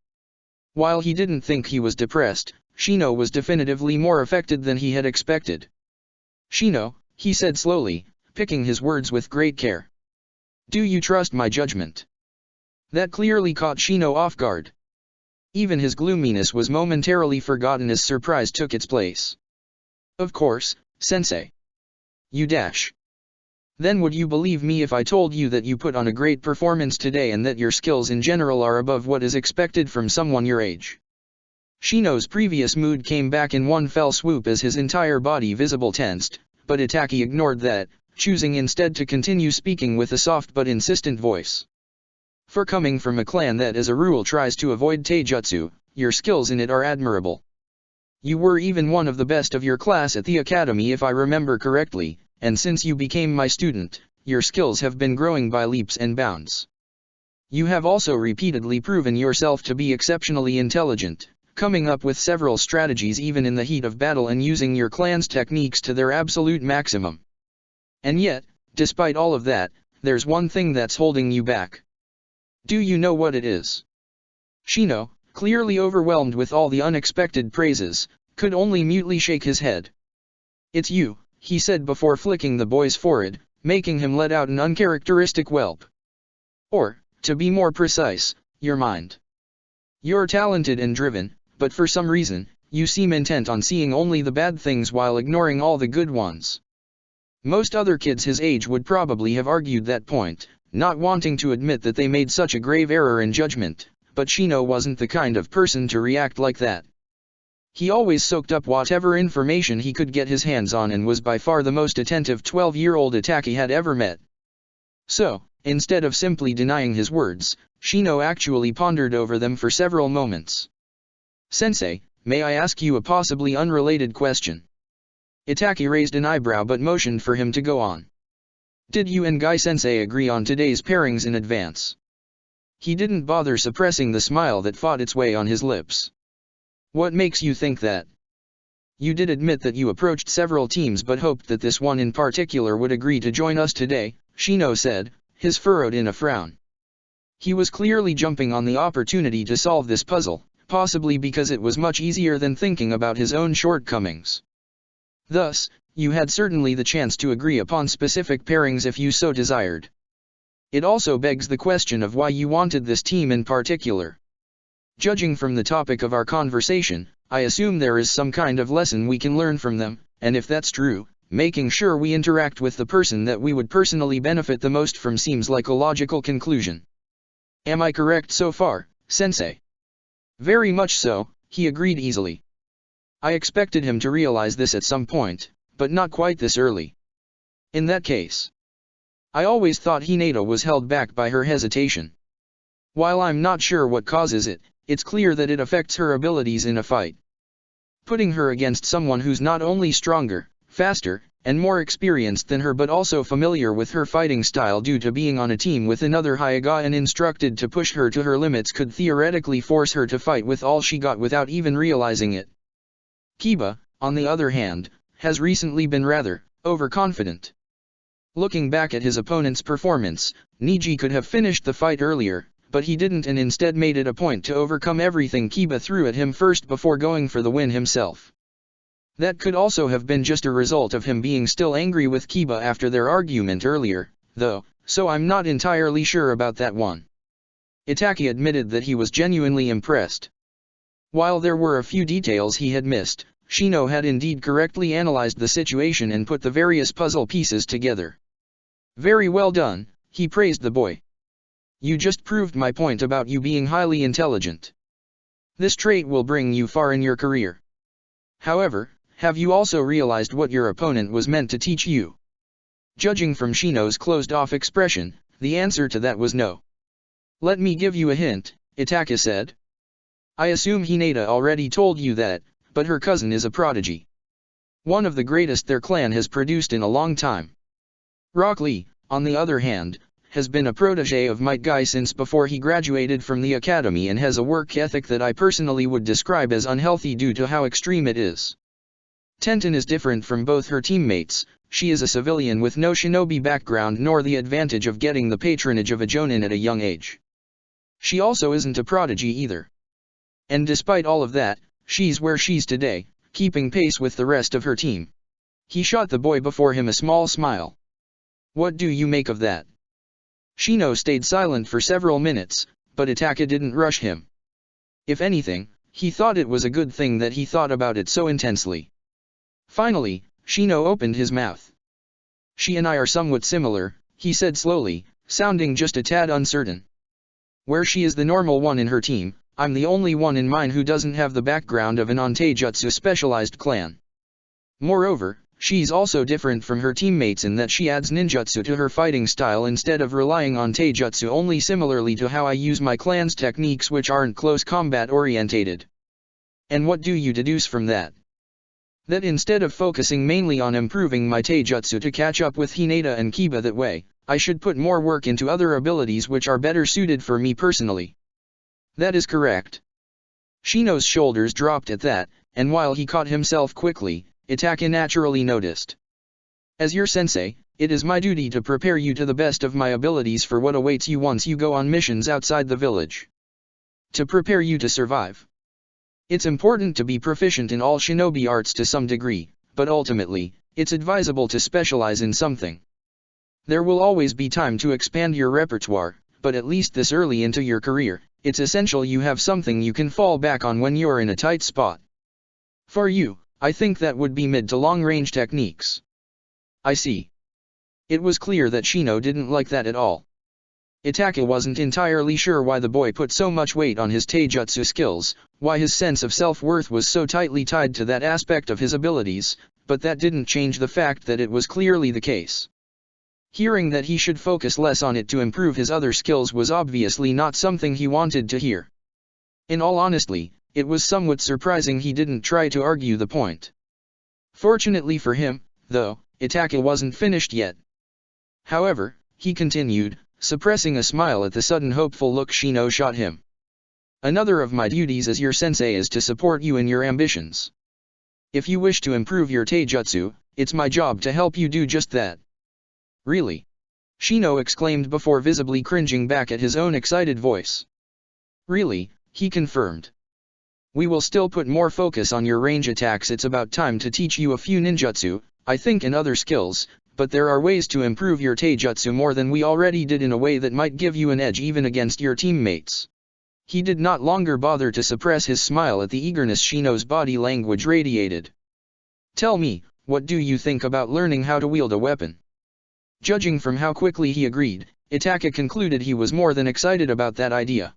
While he didn't think he was depressed, Shino was definitively more affected than he had expected. Shino, he said slowly, picking his words with great care. Do you trust my judgment? That clearly caught Shino off guard. Even his gloominess was momentarily forgotten as surprise took its place. Of course, sensei. You dash. Then would you believe me if I told you that you put on a great performance today and that your skills in general are above what is expected from someone your age? Shino's previous mood came back in one fell swoop as his entire body visibly tensed, but Itaki ignored that, choosing instead to continue speaking with a soft but insistent voice. For coming from a clan that as a rule tries to avoid taijutsu, your skills in it are admirable. You were even one of the best of your class at the academy if I remember correctly, and since you became my student, your skills have been growing by leaps and bounds. You have also repeatedly proven yourself to be exceptionally intelligent, coming up with several strategies even in the heat of battle and using your clan's techniques to their absolute maximum. And yet, despite all of that, there's one thing that's holding you back. Do you know what it is? Shino, clearly overwhelmed with all the unexpected praises, could only mutely shake his head. It's you, he said before flicking the boy's forehead, making him let out an uncharacteristic whelp. Or, to be more precise, your mind. You're talented and driven, but for some reason, you seem intent on seeing only the bad things while ignoring all the good ones. Most other kids his age would probably have argued that point, not wanting to admit that they made such a grave error in judgment, but Shino wasn't the kind of person to react like that. He always soaked up whatever information he could get his hands on and was by far the most attentive 12-year-old Itaki had ever met. So, instead of simply denying his words, Shino actually pondered over them for several moments. Sensei, may I ask you a possibly unrelated question? Itaki raised an eyebrow but motioned for him to go on. Did you and Guy-sensei agree on today's pairings in advance? He didn't bother suppressing the smile that fought its way on his lips. What makes you think that? You did admit that you approached several teams but hoped that this one in particular would agree to join us today, Shino said, his furrowed in a frown. He was clearly jumping on the opportunity to solve this puzzle, possibly because it was much easier than thinking about his own shortcomings. Thus, you had certainly the chance to agree upon specific pairings if you so desired. It also begs the question of why you wanted this team in particular. Judging from the topic of our conversation, I assume there is some kind of lesson we can learn from them, and if that's true, making sure we interact with the person that we would personally benefit the most from seems like a logical conclusion. Am I correct so far, sensei? Very much so, he agreed easily. I expected him to realize this at some point, but not quite this early. In that case, I always thought Hinata was held back by her hesitation. While I'm not sure what causes it, it's clear that it affects her abilities in a fight. Putting her against someone who's not only stronger, faster, and more experienced than her but also familiar with her fighting style due to being on a team with another Hyuga and instructed to push her to her limits could theoretically force her to fight with all she got without even realizing it. Kiba, on the other hand, has recently been rather overconfident. Looking back at his opponent's performance, Niji could have finished the fight earlier, but he didn't and instead made it a point to overcome everything Kiba threw at him first before going for the win himself. That could also have been just a result of him being still angry with Kiba after their argument earlier, though, so I'm not entirely sure about that one. Itachi admitted that he was genuinely impressed. While there were a few details he had missed, Shino had indeed correctly analyzed the situation and put the various puzzle pieces together. Very well done, he praised the boy. You just proved my point about you being highly intelligent. This trait will bring you far in your career. However, have you also realized what your opponent was meant to teach you? Judging from Shino's closed-off expression, the answer to that was no. Let me give you a hint, Itachi said. I assume Hinata already told you that, but her cousin is a prodigy. One of the greatest their clan has produced in a long time. Rock Lee, on the other hand, has been a protege of Might Guy since before he graduated from the academy and has a work ethic that I personally would describe as unhealthy due to how extreme it is. Tenten is different from both her teammates. She is a civilian with no shinobi background nor the advantage of getting the patronage of a jonin at a young age. She also isn't a prodigy either. And despite all of that, she's where she's today, keeping pace with the rest of her team. He shot the boy before him a small smile. What do you make of that? Shino stayed silent for several minutes, but Itachi didn't rush him. If anything, he thought it was a good thing that he thought about it so intensely. Finally, Shino opened his mouth. She and I are somewhat similar, he said slowly, sounding just a tad uncertain. Where she is the normal one in her team, I'm the only one in mine who doesn't have the background of an on-taijutsu specialized clan. Moreover, she's also different from her teammates in that she adds ninjutsu to her fighting style instead of relying on taijutsu only, similarly to how I use my clan's techniques, which aren't close combat orientated. And what do you deduce from that? That instead of focusing mainly on improving my taijutsu to catch up with Hinata and Kiba that way, I should put more work into other abilities which are better suited for me personally. That is correct. Shino's shoulders dropped at that, and while he caught himself quickly, Itachi naturally noticed. As your sensei, it is my duty to prepare you to the best of my abilities for what awaits you once you go on missions outside the village. To prepare you to survive. It's important to be proficient in all shinobi arts to some degree, but ultimately, it's advisable to specialize in something. There will always be time to expand your repertoire, but at least this early into your career, it's essential you have something you can fall back on when you're in a tight spot. For you, I think that would be mid to long-range techniques. I see. It was clear that Shino didn't like that at all. Itachi wasn't entirely sure why the boy put so much weight on his taijutsu skills, why his sense of self-worth was so tightly tied to that aspect of his abilities, but that didn't change the fact that it was clearly the case. Hearing that he should focus less on it to improve his other skills was obviously not something he wanted to hear. In all honesty, it was somewhat surprising he didn't try to argue the point. Fortunately for him, though, Itachi wasn't finished yet. However, he continued, suppressing a smile at the sudden hopeful look Shino shot him. Another of my duties as your sensei is to support you in your ambitions. If you wish to improve your taijutsu, it's my job to help you do just that. Really? Shino exclaimed before visibly cringing back at his own excited voice. Really, he confirmed. We will still put more focus on your range attacks. It's about time to teach you a few ninjutsu, I think, and other skills, but there are ways to improve your taijutsu more than we already did in a way that might give you an edge even against your teammates. He did not longer bother to suppress his smile at the eagerness Shino's body language radiated. Tell me, what do you think about learning how to wield a weapon? Judging from how quickly he agreed, Itachi concluded he was more than excited about that idea.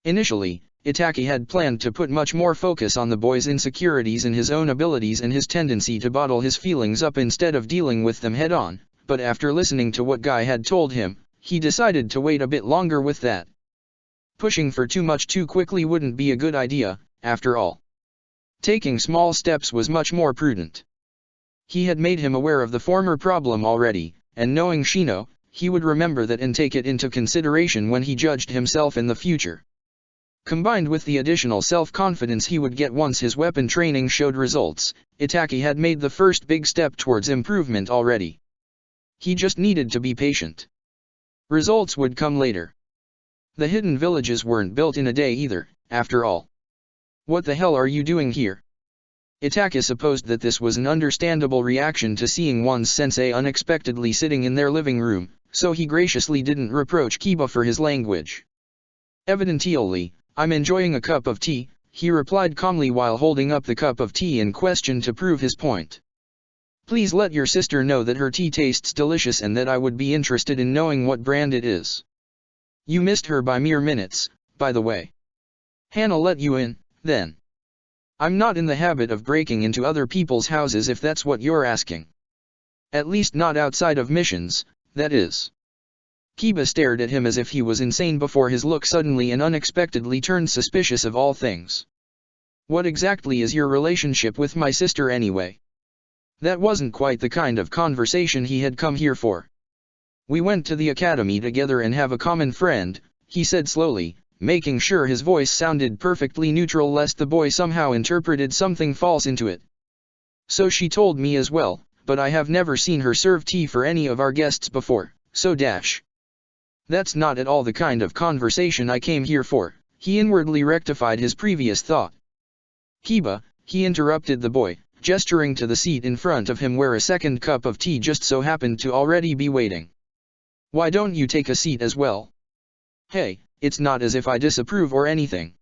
Initially, Itachi had planned to put much more focus on the boy's insecurities in his own abilities and his tendency to bottle his feelings up instead of dealing with them head-on, but after listening to what Guy had told him, he decided to wait a bit longer with that. Pushing for too much too quickly wouldn't be a good idea, after all. Taking small steps was much more prudent. He had made him aware of the former problem already, and knowing Shino, he would remember that and take it into consideration when he judged himself in the future. Combined with the additional self-confidence he would get once his weapon training showed results, Itachi had made the first big step towards improvement already. He just needed to be patient. Results would come later. The hidden villages weren't built in a day either, after all. What the hell are you doing here? Itaka supposed that this was an understandable reaction to seeing one's sensei unexpectedly sitting in their living room, so he graciously didn't reproach Kiba for his language. Evidently, I'm enjoying a cup of tea, he replied calmly while holding up the cup of tea in question to prove his point. Please let your sister know that her tea tastes delicious and that I would be interested in knowing what brand it is. You missed her by mere minutes, by the way. Hana let you in, then. I'm not in the habit of breaking into other people's houses if that's what you're asking. At least not outside of missions, that is. Kiba stared at him as if he was insane before his look suddenly and unexpectedly turned suspicious of all things. What exactly is your relationship with my sister anyway? That wasn't quite the kind of conversation he had come here for. We went to the academy together and have a common friend, he said slowly, making sure his voice sounded perfectly neutral lest the boy somehow interpreted something false into it. So she told me as well, but I have never seen her serve tea for any of our guests before, so That's not at all the kind of conversation I came here for, he inwardly rectified his previous thought. Kiba, he interrupted the boy, gesturing to the seat in front of him where a second cup of tea just so happened to already be waiting. Why don't you take a seat as well? Hey, it's not as if I disapprove or anything.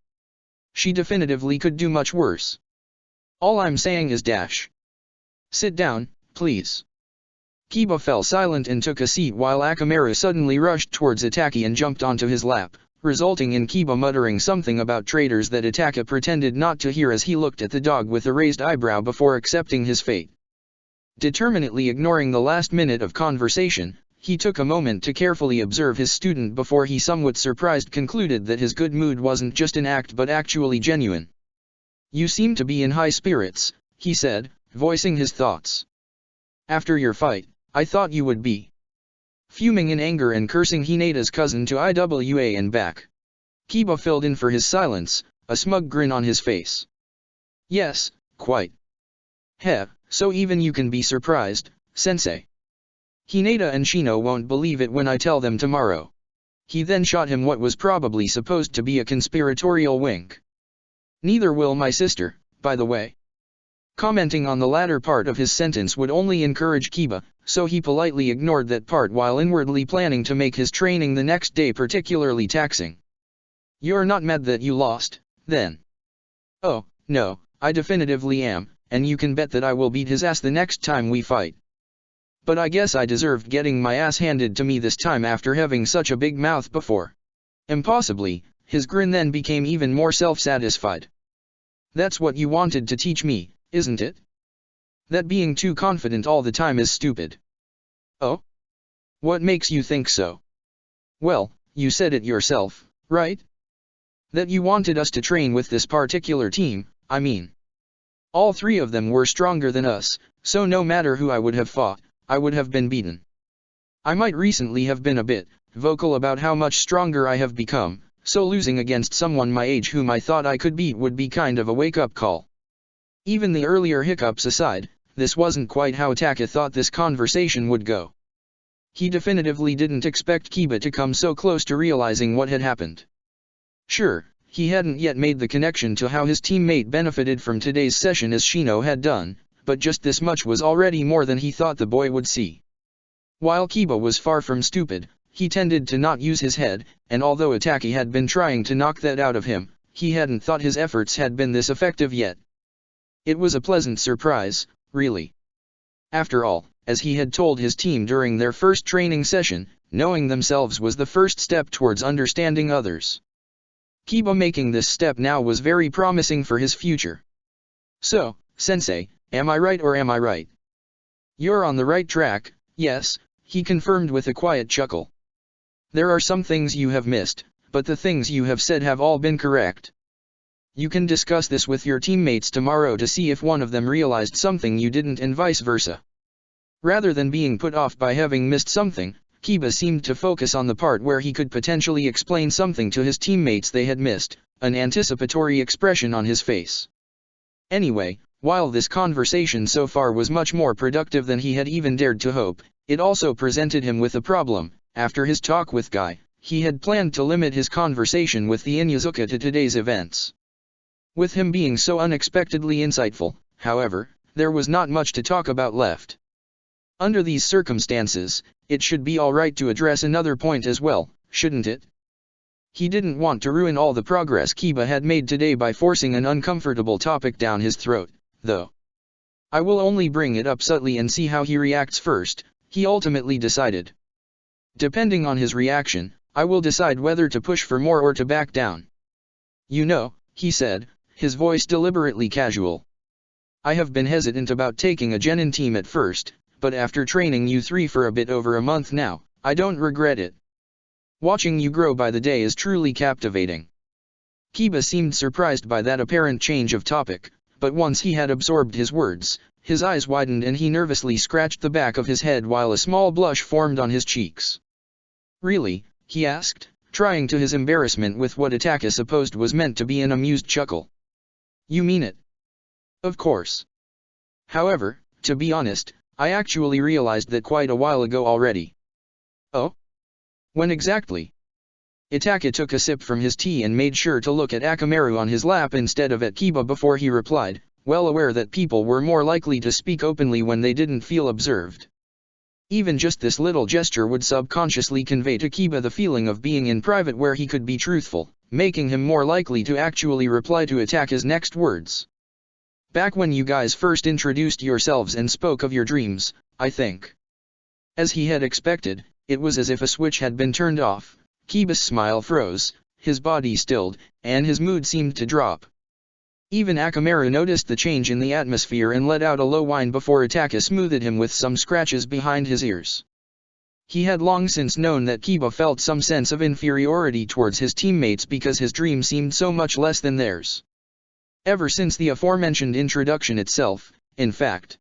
She definitively could do much worse. All I'm saying is Sit down, please. Kiba fell silent and took a seat while Akamaru suddenly rushed towards Itaka and jumped onto his lap, resulting in Kiba muttering something about traitors that Itaka pretended not to hear as he looked at the dog with a raised eyebrow before accepting his fate. Determinedly ignoring the last minute of conversation, he took a moment to carefully observe his student before he somewhat surprised concluded that his good mood wasn't just an act but actually genuine. You seem to be in high spirits, he said, voicing his thoughts. After your fight, I thought you would be fuming in anger and cursing Hinata's cousin to IWA and back. Kiba filled in for his silence, a smug grin on his face. Yes, quite. Heh, so even you can be surprised, sensei. Hinata and Shino won't believe it when I tell them tomorrow. He then shot him what was probably supposed to be a conspiratorial wink. Neither will my sister, by the way. Commenting on the latter part of his sentence would only encourage Kiba, so he politely ignored that part while inwardly planning to make his training the next day particularly taxing. You're not mad that you lost, then? Oh, no, I definitively am, and you can bet that I will beat his ass the next time we fight. But I guess I deserved getting my ass handed to me this time after having such a big mouth before. Impossibly, his grin then became even more self-satisfied. That's what you wanted to teach me, isn't it? That being too confident all the time is stupid. Oh? What makes you think so? Well, you said it yourself, right? That you wanted us to train with this particular team, I mean. All three of them were stronger than us, so no matter who I would have fought, I would have been beaten. I might recently have been a bit vocal about how much stronger I have become, so losing against someone my age whom I thought I could beat would be kind of a wake-up call. Even the earlier hiccups aside, this wasn't quite how Taka thought this conversation would go. He definitively didn't expect Kiba to come so close to realizing what had happened. Sure, he hadn't yet made the connection to how his teammate benefited from today's session as Shino had done, but just this much was already more than he thought the boy would see. While Kiba was far from stupid, he tended to not use his head, and although Itaka had been trying to knock that out of him, he hadn't thought his efforts had been this effective yet. It was a pleasant surprise, really. After all, as he had told his team during their first training session, knowing themselves was the first step towards understanding others. Kiba making this step now was very promising for his future. So, sensei, am I right or am I right? You're on the right track, yes, he confirmed with a quiet chuckle. There are some things you have missed, but the things you have said have all been correct. You can discuss this with your teammates tomorrow to see if one of them realized something you didn't and vice versa. Rather than being put off by having missed something, Kiba seemed to focus on the part where he could potentially explain something to his teammates they had missed, an anticipatory expression on his face. Anyway, while this conversation so far was much more productive than he had even dared to hope, It also presented him with a problem. After his talk with Guy, he had planned to limit his conversation with the Inyazuka to today's events. With him being so unexpectedly insightful, however, there was not much to talk about left. Under these circumstances, it should be alright to address another point as well, shouldn't it? He didn't want to ruin all the progress Kiba had made today by forcing an uncomfortable topic down his throat, though. I will only bring it up subtly and see how he reacts first, he ultimately decided. Depending on his reaction, I will decide whether to push for more or to back down. You know, he said, his voice deliberately casual. I have been hesitant about taking a genin team at first, but after training you three for a bit over a month now, I don't regret it. Watching you grow by the day is truly captivating. Kiba seemed surprised by that apparent change of topic, but once he had absorbed his words, his eyes widened and he nervously scratched the back of his head while a small blush formed on his cheeks. Really? He asked, trying to his embarrassment with what Itaka supposed was meant to be an amused chuckle. You mean it? Of course. However, to be honest, I actually realized that quite a while ago already. Oh? When exactly? Itaka took a sip from his tea and made sure to look at Akamaru on his lap instead of at Kiba before he replied, well aware that people were more likely to speak openly when they didn't feel observed. Even just this little gesture would subconsciously convey to Kiba the feeling of being in private where he could be truthful, making him more likely to actually reply to Itaka's next words. Back when you guys first introduced yourselves and spoke of your dreams, I think. As he had expected, it was as if a switch had been turned off. Kiba's smile froze, his body stilled, and his mood seemed to drop. Even Akamaru noticed the change in the atmosphere and let out a low whine before Itaka smoothed him with some scratches behind his ears. He had long since known that Kiba felt some sense of inferiority towards his teammates because his dream seemed so much less than theirs. Ever since the aforementioned introduction itself, in fact.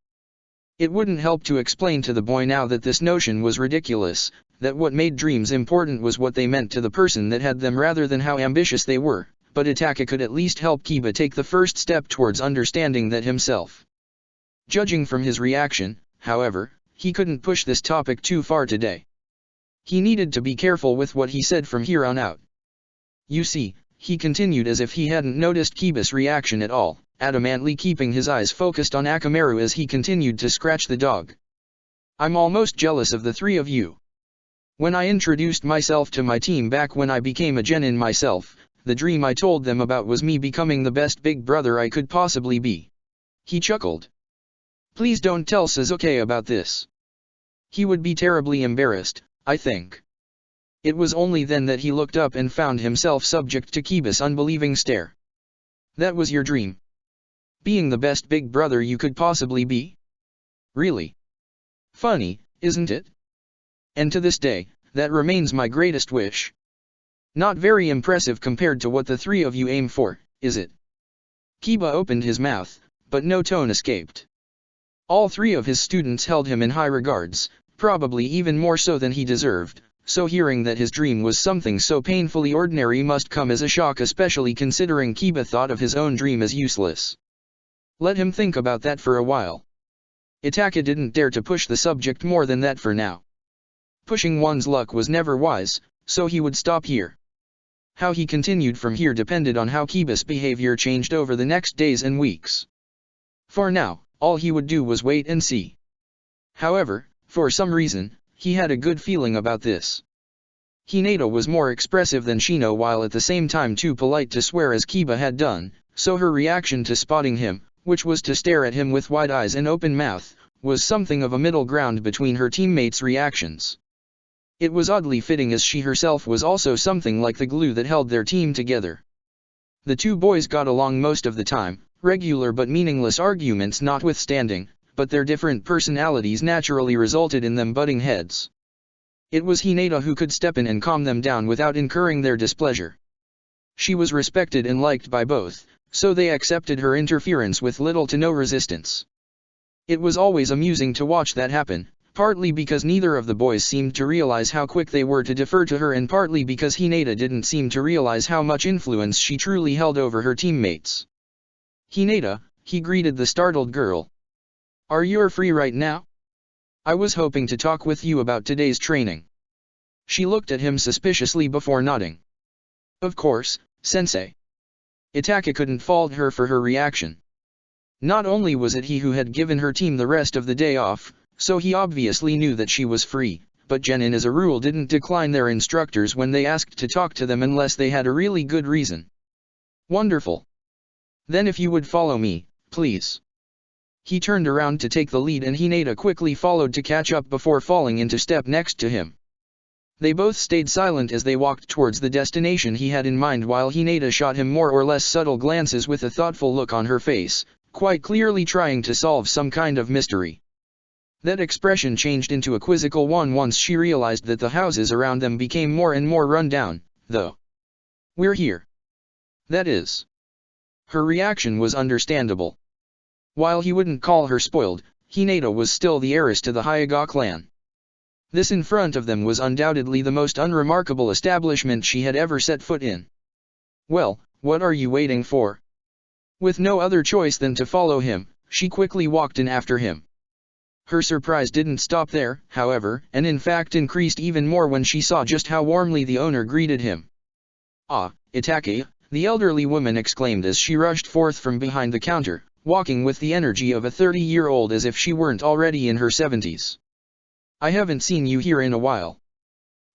It wouldn't help to explain to the boy now that this notion was ridiculous, that what made dreams important was what they meant to the person that had them rather than how ambitious they were, but Itaka could at least help Kiba take the first step towards understanding that himself. Judging from his reaction, however, he couldn't push this topic too far today. He needed to be careful with what he said from here on out. You see, he continued as if he hadn't noticed Kiba's reaction at all, adamantly keeping his eyes focused on Akamaru as he continued to scratch the dog. I'm almost jealous of the three of you. When I introduced myself to my team back when I became a genin myself, the dream I told them about was me becoming the best big brother I could possibly be. He chuckled. Please don't tell Sasuke about this. He would be terribly embarrassed, I think. It was only then that he looked up and found himself subject to Kiba's unbelieving stare. That was your dream? Being the best big brother you could possibly be? Really? Funny, isn't it? And to this day, that remains my greatest wish. Not very impressive compared to what the three of you aim for, is it? Kiba opened his mouth, but no tone escaped. All three of his students held him in high regards, probably even more so than he deserved, so hearing that his dream was something so painfully ordinary must come as a shock, especially considering Kiba thought of his own dream as useless. Let him think about that for a while. Itaka didn't dare to push the subject more than that for now. Pushing one's luck was never wise, so he would stop here. How he continued from here depended on how Kiba's behavior changed over the next days and weeks. For now, all he would do was wait and see. However, for some reason, he had a good feeling about this. Hinata was more expressive than Shino while at the same time too polite to swear as Kiba had done, so her reaction to spotting him, which was to stare at him with wide eyes and open mouth, was something of a middle ground between her teammates' reactions. It was oddly fitting as she herself was also something like the glue that held their team together. The two boys got along most of the time, regular but meaningless arguments notwithstanding, but their different personalities naturally resulted in them butting heads. It was Hinata who could step in and calm them down without incurring their displeasure. She was respected and liked by both, so they accepted her interference with little to no resistance. It was always amusing to watch that happen, partly because neither of the boys seemed to realize how quick they were to defer to her and partly because Hinata didn't seem to realize how much influence she truly held over her teammates. Hinata, he greeted the startled girl. Are you free right now? I was hoping to talk with you about today's training. She looked at him suspiciously before nodding. Of course, sensei. Itaka couldn't fault her for her reaction. Not only was it he who had given her team the rest of the day off, so he obviously knew that she was free, but genin as a rule didn't decline their instructors when they asked to talk to them unless they had a really good reason. Wonderful. Then if you would follow me, please. He turned around to take the lead and Hinata quickly followed to catch up before falling into step next to him. They both stayed silent as they walked towards the destination he had in mind while Hinata shot him more or less subtle glances with a thoughtful look on her face, quite clearly trying to solve some kind of mystery. That expression changed into a quizzical one once she realized that the houses around them became more and more run down, though. We're here. That is. Her reaction was understandable. While he wouldn't call her spoiled, Hinata was still the heiress to the Hyuga clan. This in front of them was undoubtedly the most unremarkable establishment she had ever set foot in. Well, what are you waiting for? With no other choice than to follow him, she quickly walked in after him. Her surprise didn't stop there, however, and in fact increased even more when she saw just how warmly the owner greeted him. Ah, Itaka, the elderly woman exclaimed as she rushed forth from behind the counter, walking with the energy of a 30-year-old as if she weren't already in her 70s. I haven't seen you here in a while.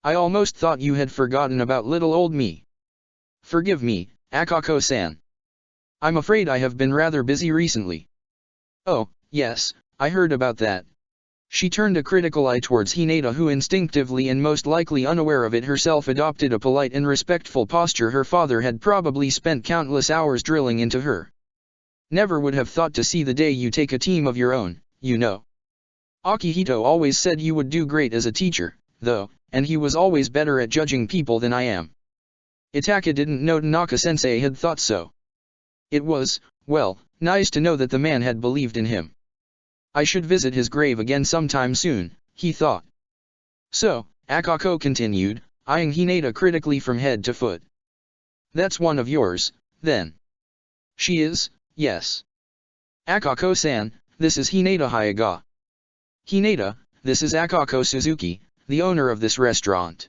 I almost thought you had forgotten about little old me. Forgive me, Akako-san. I'm afraid I have been rather busy recently. Oh, yes, I heard about that. She turned a critical eye towards Hinata who instinctively and most likely unaware of it herself adopted a polite and respectful posture her father had probably spent countless hours drilling into her. Never would have thought to see the day you take a team of your own, you know. Akihito always said you would do great as a teacher, though, and he was always better at judging people than I am. Itaka didn't know Tanaka-sensei had thought so. It was, well, nice to know that the man had believed in him. I should visit his grave again sometime soon, he thought. So, Akako continued, eyeing Hinata critically from head to foot. That's one of yours, then. She is, yes. Akako-san, this is Hinata Hyuga. Hinata, this is Akako Suzuki, the owner of this restaurant.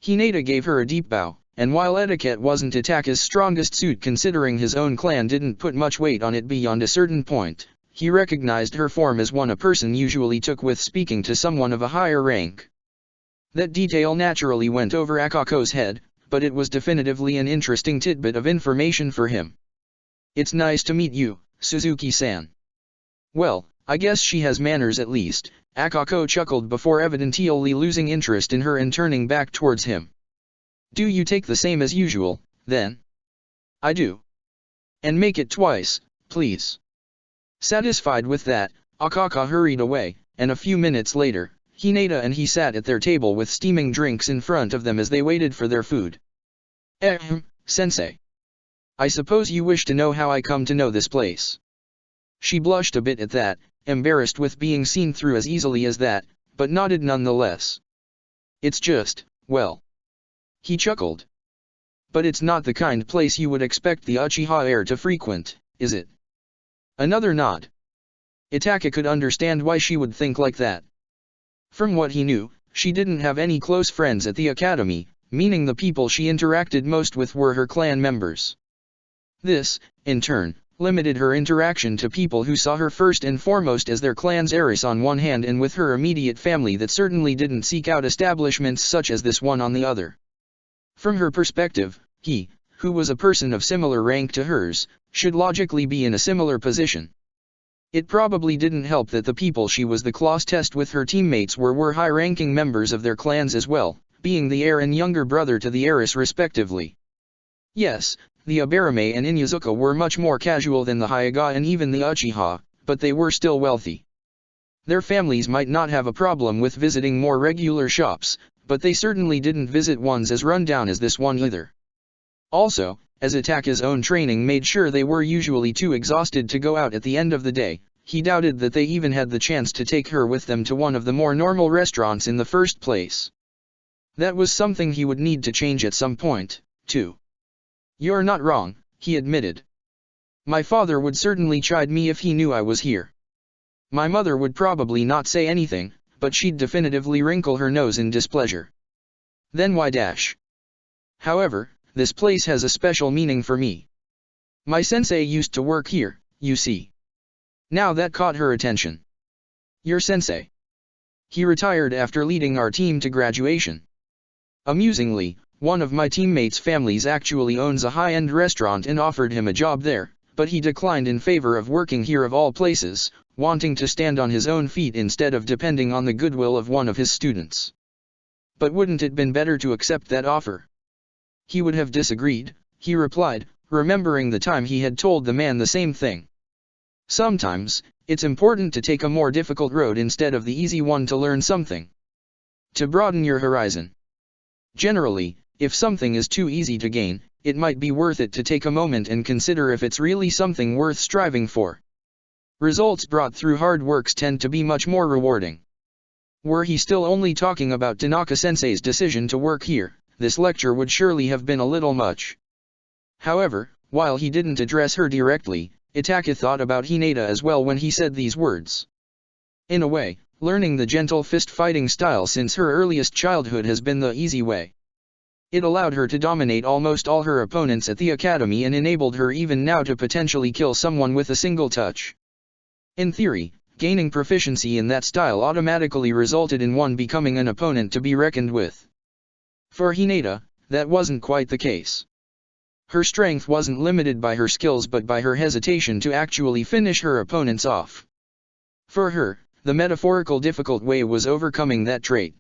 Hinata gave her a deep bow, and while etiquette wasn't Itaka's strongest suit considering his own clan didn't put much weight on it beyond a certain point, he recognized her form as one a person usually took with speaking to someone of a higher rank. That detail naturally went over Akako's head, but it was definitively an interesting tidbit of information for him. It's nice to meet you, Suzuki-san. Well, I guess she has manners at least, Akako chuckled before evidently losing interest in her and turning back towards him. Do you take the same as usual, then? I do. And make it twice, please. Satisfied with that, Akako hurried away, and a few minutes later, Hinata and he sat at their table with steaming drinks in front of them as they waited for their food. Sensei. I suppose you wish to know how I come to know this place. She blushed a bit at that, embarrassed with being seen through as easily as that, but nodded nonetheless. It's just, well. He chuckled. But it's not the kind place you would expect the Uchiha heir to frequent, is it? Another nod. Itaka could understand why she would think like that. From what he knew, she didn't have any close friends at the academy, meaning the people she interacted most with were her clan members. This, in turn, limited her interaction to people who saw her first and foremost as their clan's heiress on one hand and with her immediate family that certainly didn't seek out establishments such as this one on the other. From her perspective, he, who was a person of similar rank to hers, should logically be in a similar position. It probably didn't help that the people she was the class test with her teammates were high-ranking members of their clans as well, being the heir and younger brother to the heiress respectively. Yes, the Aburame and Inyazuka were much more casual than the Hyuga and even the Uchiha, but they were still wealthy. Their families might not have a problem with visiting more regular shops, but they certainly didn't visit ones as run-down as this one either. Also, as Itaka's own training made sure they were usually too exhausted to go out at the end of the day, he doubted that they even had the chance to take her with them to one of the more normal restaurants in the first place. That was something he would need to change at some point, too. You're not wrong, he admitted. My father would certainly chide me if he knew I was here. My mother would probably not say anything, but she'd definitively wrinkle her nose in displeasure. Then why dash? However, this place has a special meaning for me. My sensei used to work here, you see. Now that caught her attention. Your sensei? He retired after leading our team to graduation. Amusingly, one of my teammates' families actually owns a high-end restaurant and offered him a job there, but he declined in favor of working here of all places, wanting to stand on his own feet instead of depending on the goodwill of one of his students. But wouldn't it been better to accept that offer? He would have disagreed, he replied, remembering the time he had told the man the same thing. Sometimes, it's important to take a more difficult road instead of the easy one to learn something. To broaden your horizon. Generally, if something is too easy to gain, it might be worth it to take a moment and consider if it's really something worth striving for. Results brought through hard works tend to be much more rewarding. Were he still only talking about Tanaka-sensei's decision to work here, this lecture would surely have been a little much. However, while he didn't address her directly, Itaka thought about Hinata as well when he said these words. In a way, learning the gentle fist-fighting style since her earliest childhood has been the easy way. It allowed her to dominate almost all her opponents at the academy and enabled her even now to potentially kill someone with a single touch. In theory, gaining proficiency in that style automatically resulted in one becoming an opponent to be reckoned with. For Hinata, that wasn't quite the case. Her strength wasn't limited by her skills but by her hesitation to actually finish her opponents off. For her, the metaphorical difficult way was overcoming that trait.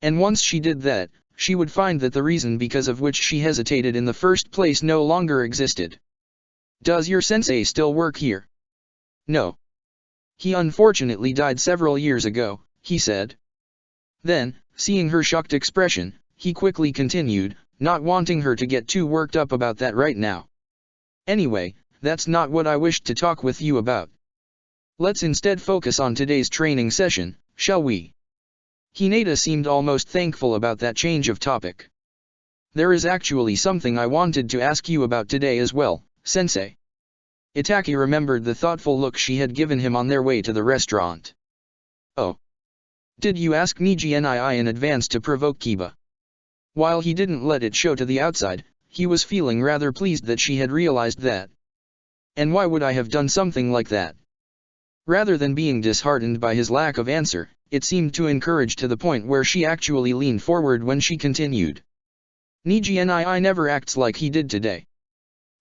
And once she did that, she would find that the reason because of which she hesitated in the first place no longer existed. Does your sensei still work here? No. He unfortunately died several years ago, he said. Then, seeing her shocked expression, he quickly continued, not wanting her to get too worked up about that right now. Anyway, that's not what I wished to talk with you about. Let's instead focus on today's training session, shall we? Hinata seemed almost thankful about that change of topic. There is actually something I wanted to ask you about today as well, sensei. Itaka remembered the thoughtful look she had given him on their way to the restaurant. Oh. Did you ask Niji in advance to provoke Kiba? While he didn't let it show to the outside, he was feeling rather pleased that she had realized that. And why would I have done something like that? Rather than being disheartened by his lack of answer, it seemed to encourage to the point where she actually leaned forward when she continued. Niji never acts like he did today.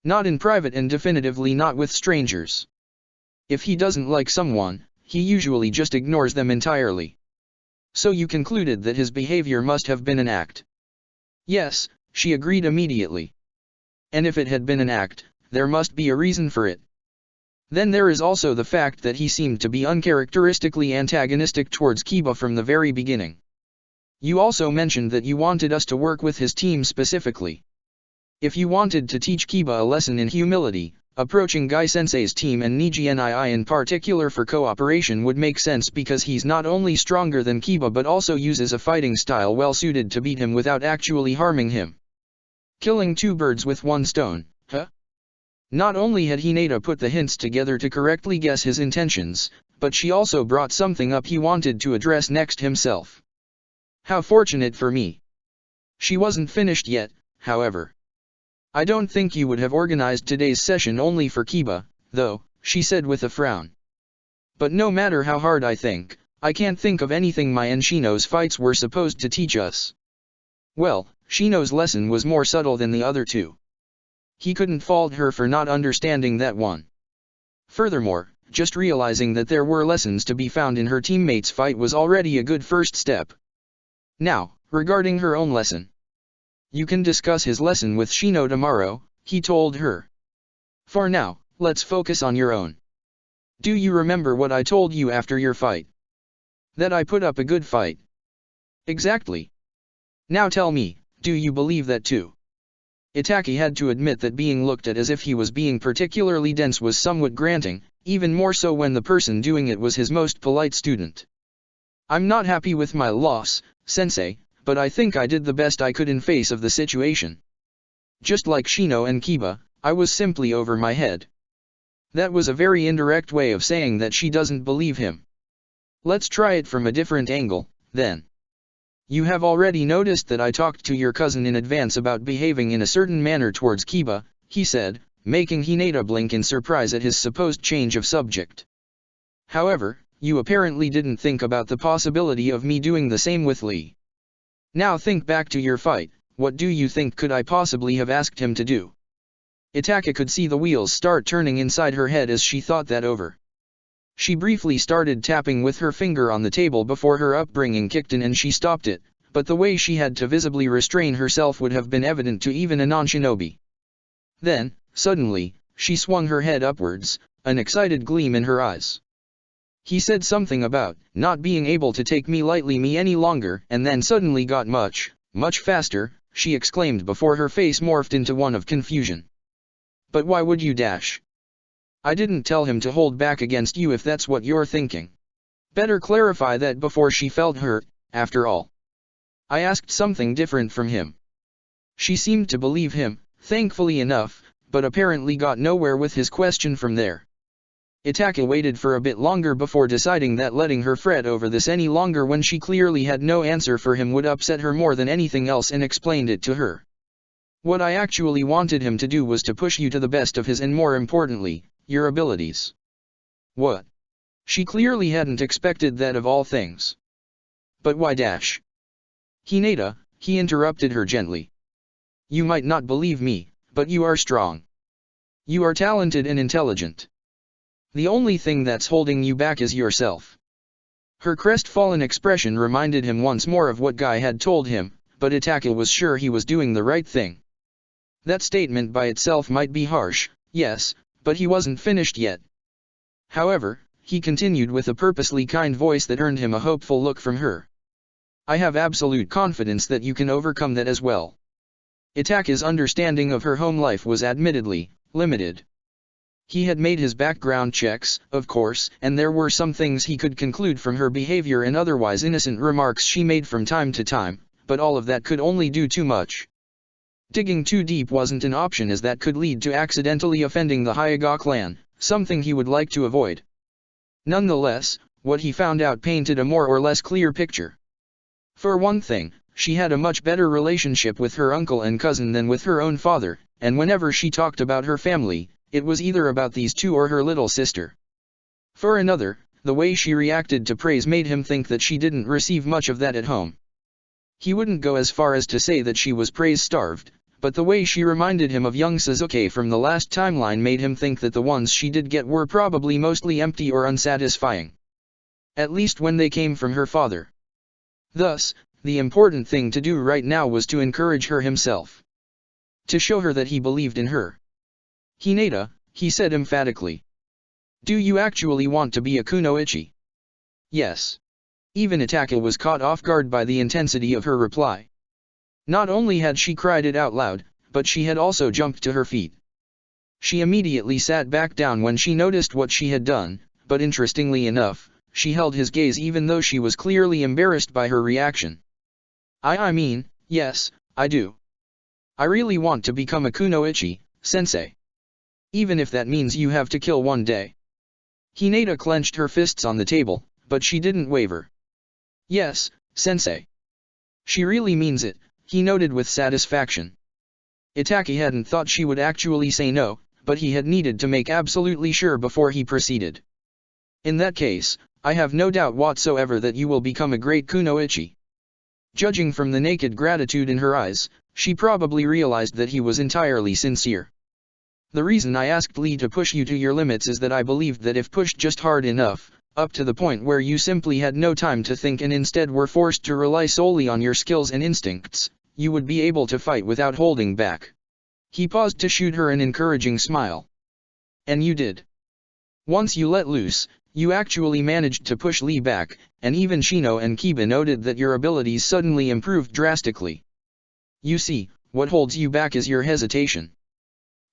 Not in private and definitively not with strangers. If he doesn't like someone, he usually just ignores them entirely. So you concluded that his behavior must have been an act. Yes, she agreed immediately. And if it had been an act, there must be a reason for it. Then there is also the fact that he seemed to be uncharacteristically antagonistic towards Kiba from the very beginning. You also mentioned that you wanted us to work with his team specifically. If you wanted to teach Kiba a lesson in humility, approaching Gai-sensei's team and Niji in particular for cooperation would make sense because he's not only stronger than Kiba but also uses a fighting style well suited to beat him without actually harming him. Killing two birds with one stone, huh? Not only had Hinata put the hints together to correctly guess his intentions, but she also brought something up he wanted to address next himself. How fortunate for me. She wasn't finished yet, however. I don't think you would have organized today's session only for Kiba, though, she said with a frown. But no matter how hard I think, I can't think of anything my and Shino's fights were supposed to teach us. Well, Shino's lesson was more subtle than the other two. He couldn't fault her for not understanding that one. Furthermore, just realizing that there were lessons to be found in her teammate's fight was already a good first step. Now, regarding her own lesson. You can discuss his lesson with Shino tomorrow, he told her. For now, let's focus on your own. Do you remember what I told you after your fight? That I put up a good fight. Exactly. Now tell me, do you believe that too? Itaka had to admit that being looked at as if he was being particularly dense was somewhat granting, even more so when the person doing it was his most polite student. I'm not happy with my loss, sensei, but I think I did the best I could in face of the situation. Just like Shino and Kiba, I was simply over my head. That was a very indirect way of saying that she doesn't believe him. Let's try it from a different angle, then. You have already noticed that I talked to your cousin in advance about behaving in a certain manner towards Kiba, he said, making Hinata blink in surprise at his supposed change of subject. However, you apparently didn't think about the possibility of me doing the same with Lee. Now think back to your fight, what do you think could I possibly have asked him to do? Itaka could see the wheels start turning inside her head as she thought that over. She briefly started tapping with her finger on the table before her upbringing kicked in and she stopped it, but the way she had to visibly restrain herself would have been evident to even a non-shinobi. Then, suddenly, she swung her head upwards, an excited gleam in her eyes. He said something about not being able to take me lightly any longer and then suddenly got much faster, she exclaimed before her face morphed into one of confusion. But why would you dash? I didn't tell him to hold back against you if that's what you're thinking. Better clarify that before she felt hurt, after all. I asked something different from him. She seemed to believe him, thankfully enough, but apparently got nowhere with his question from there. Itaka waited for a bit longer before deciding that letting her fret over this any longer when she clearly had no answer for him would upset her more than anything else and explained it to her. What I actually wanted him to do was to push you to the best of his and more importantly, your abilities. What? She clearly hadn't expected that of all things. But why dash? Hinata, he interrupted her gently. You might not believe me, but you are strong. You are talented and intelligent. The only thing that's holding you back is yourself. Her crestfallen expression reminded him once more of what Guy had told him, but Itaka was sure he was doing the right thing. That statement by itself might be harsh, yes, but he wasn't finished yet. However, he continued with a purposely kind voice that earned him a hopeful look from her. I have absolute confidence that you can overcome that as well. Itaka's understanding of her home life was admittedly limited. He had made his background checks, of course, and there were some things he could conclude from her behavior and otherwise innocent remarks she made from time to time, but all of that could only do too much. Digging too deep wasn't an option as that could lead to accidentally offending the Hyuga clan, something he would like to avoid. Nonetheless, what he found out painted a more or less clear picture. For one thing, she had a much better relationship with her uncle and cousin than with her own father, and whenever she talked about her family, it was either about these two or her little sister. For another, the way she reacted to praise made him think that she didn't receive much of that at home. He wouldn't go as far as to say that she was praise-starved, but the way she reminded him of young Sasuke from the last timeline made him think that the ones she did get were probably mostly empty or unsatisfying. At least when they came from her father. Thus, the important thing to do right now was to encourage her himself. To show her that he believed in her. Hinata, he said emphatically. Do you actually want to be a kunoichi? Yes. Even Itaka was caught off guard by the intensity of her reply. Not only had she cried it out loud, but she had also jumped to her feet. She immediately sat back down when she noticed what she had done, but interestingly enough, she held his gaze even though she was clearly embarrassed by her reaction. I mean, yes, I do. I really want to become a kunoichi, sensei. Even if that means you have to kill one day. Hinata clenched her fists on the table, but she didn't waver. Yes, sensei. She really means it, he noted with satisfaction. Itaka hadn't thought she would actually say no, but he had needed to make absolutely sure before he proceeded. In that case, I have no doubt whatsoever that you will become a great kunoichi. Judging from the naked gratitude in her eyes, she probably realized that he was entirely sincere. The reason I asked Lee to push you to your limits is that I believed that if pushed just hard enough, up to the point where you simply had no time to think and instead were forced to rely solely on your skills and instincts, you would be able to fight without holding back. He paused to shoot her an encouraging smile. And you did. Once you let loose, you actually managed to push Lee back, and even Shino and Kiba noted that your abilities suddenly improved drastically. You see, what holds you back is your hesitation.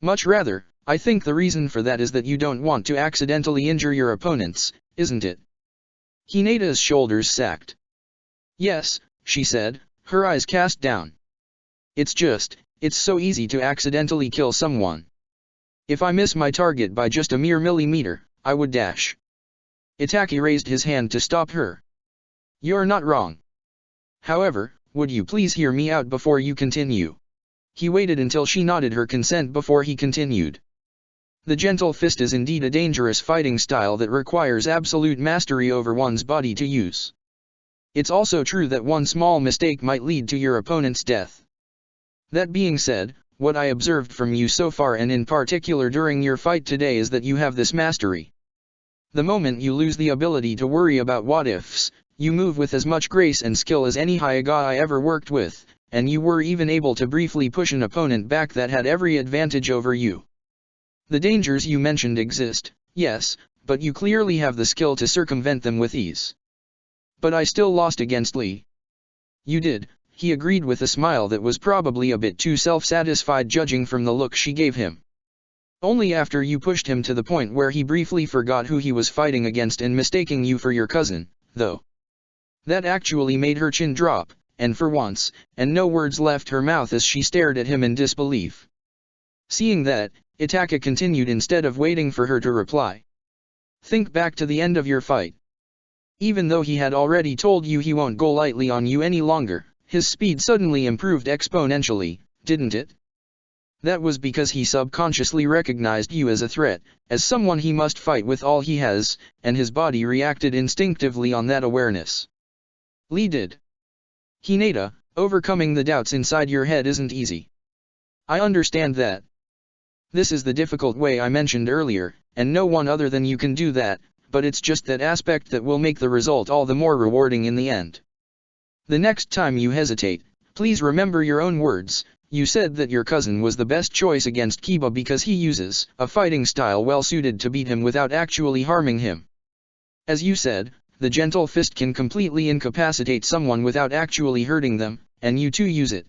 Much rather, I think the reason for that is that you don't want to accidentally injure your opponents, isn't it? Hinata's shoulders sagged. Yes, she said, her eyes cast down. It's so easy to accidentally kill someone. If I miss my target by just a mere millimeter, I would dash. Itake raised his hand to stop her. You're not wrong. However, would you please hear me out before you continue? He waited until she nodded her consent before he continued. The gentle fist is indeed a dangerous fighting style that requires absolute mastery over one's body to use. It's also true that one small mistake might lead to your opponent's death. That being said, what I observed from you so far and in particular during your fight today is that you have this mastery. The moment you lose the ability to worry about what-ifs, you move with as much grace and skill as any Hyuga I ever worked with, and you were even able to briefly push an opponent back that had every advantage over you. The dangers you mentioned exist, yes, but you clearly have the skill to circumvent them with ease. But I still lost against Lee. You did, he agreed with a smile that was probably a bit too self-satisfied judging from the look she gave him. Only after you pushed him to the point where he briefly forgot who he was fighting against and mistaking you for your cousin, though. That actually made her chin drop, and for once, and no words left her mouth as she stared at him in disbelief. Seeing that, Itake continued instead of waiting for her to reply. Think back to the end of your fight. Even though he had already told you he won't go lightly on you any longer, his speed suddenly improved exponentially, didn't it? That was because he subconsciously recognized you as a threat, as someone he must fight with all he has, and his body reacted instinctively on that awareness. Lee did. Hinata, overcoming the doubts inside your head isn't easy. I understand that. This is the difficult way I mentioned earlier, and no one other than you can do that, but it's just that aspect that will make the result all the more rewarding in the end. The next time you hesitate, please remember your own words. You said that your cousin was the best choice against Kiba because he uses a fighting style well suited to beat him without actually harming him. As you said, the gentle fist can completely incapacitate someone without actually hurting them, and you too use it.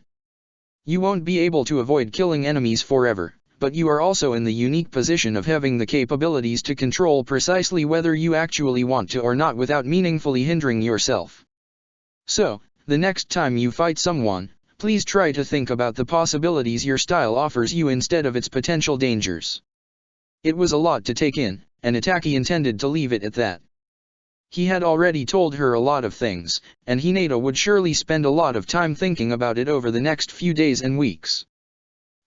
You won't be able to avoid killing enemies forever, but you are also in the unique position of having the capabilities to control precisely whether you actually want to or not without meaningfully hindering yourself. So, the next time you fight someone, please try to think about the possibilities your style offers you instead of its potential dangers. It was a lot to take in, and Itake intended to leave it at that. He had already told her a lot of things, and Hinata would surely spend a lot of time thinking about it over the next few days and weeks.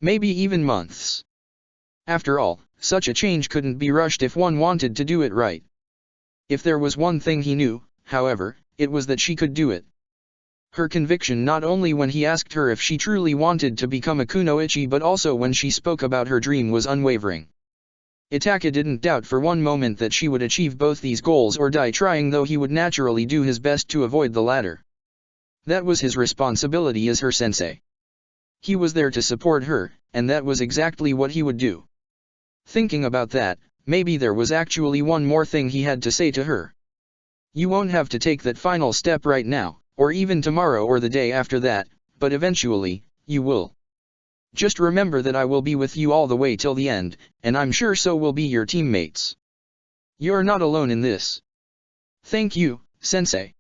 Maybe even months. After all, such a change couldn't be rushed if one wanted to do it right. If there was one thing he knew, however, it was that she could do it. Her conviction not only when he asked her if she truly wanted to become a kunoichi but also when she spoke about her dream was unwavering. Itake didn't doubt for one moment that she would achieve both these goals or die trying, though he would naturally do his best to avoid the latter. That was his responsibility as her sensei. He was there to support her, and that was exactly what he would do. Thinking about that, maybe there was actually one more thing he had to say to her. You won't have to take that final step right now, or even tomorrow or the day after that, but eventually, you will. Just remember that I will be with you all the way till the end, and I'm sure so will be your teammates. You're not alone in this. Thank you, sensei.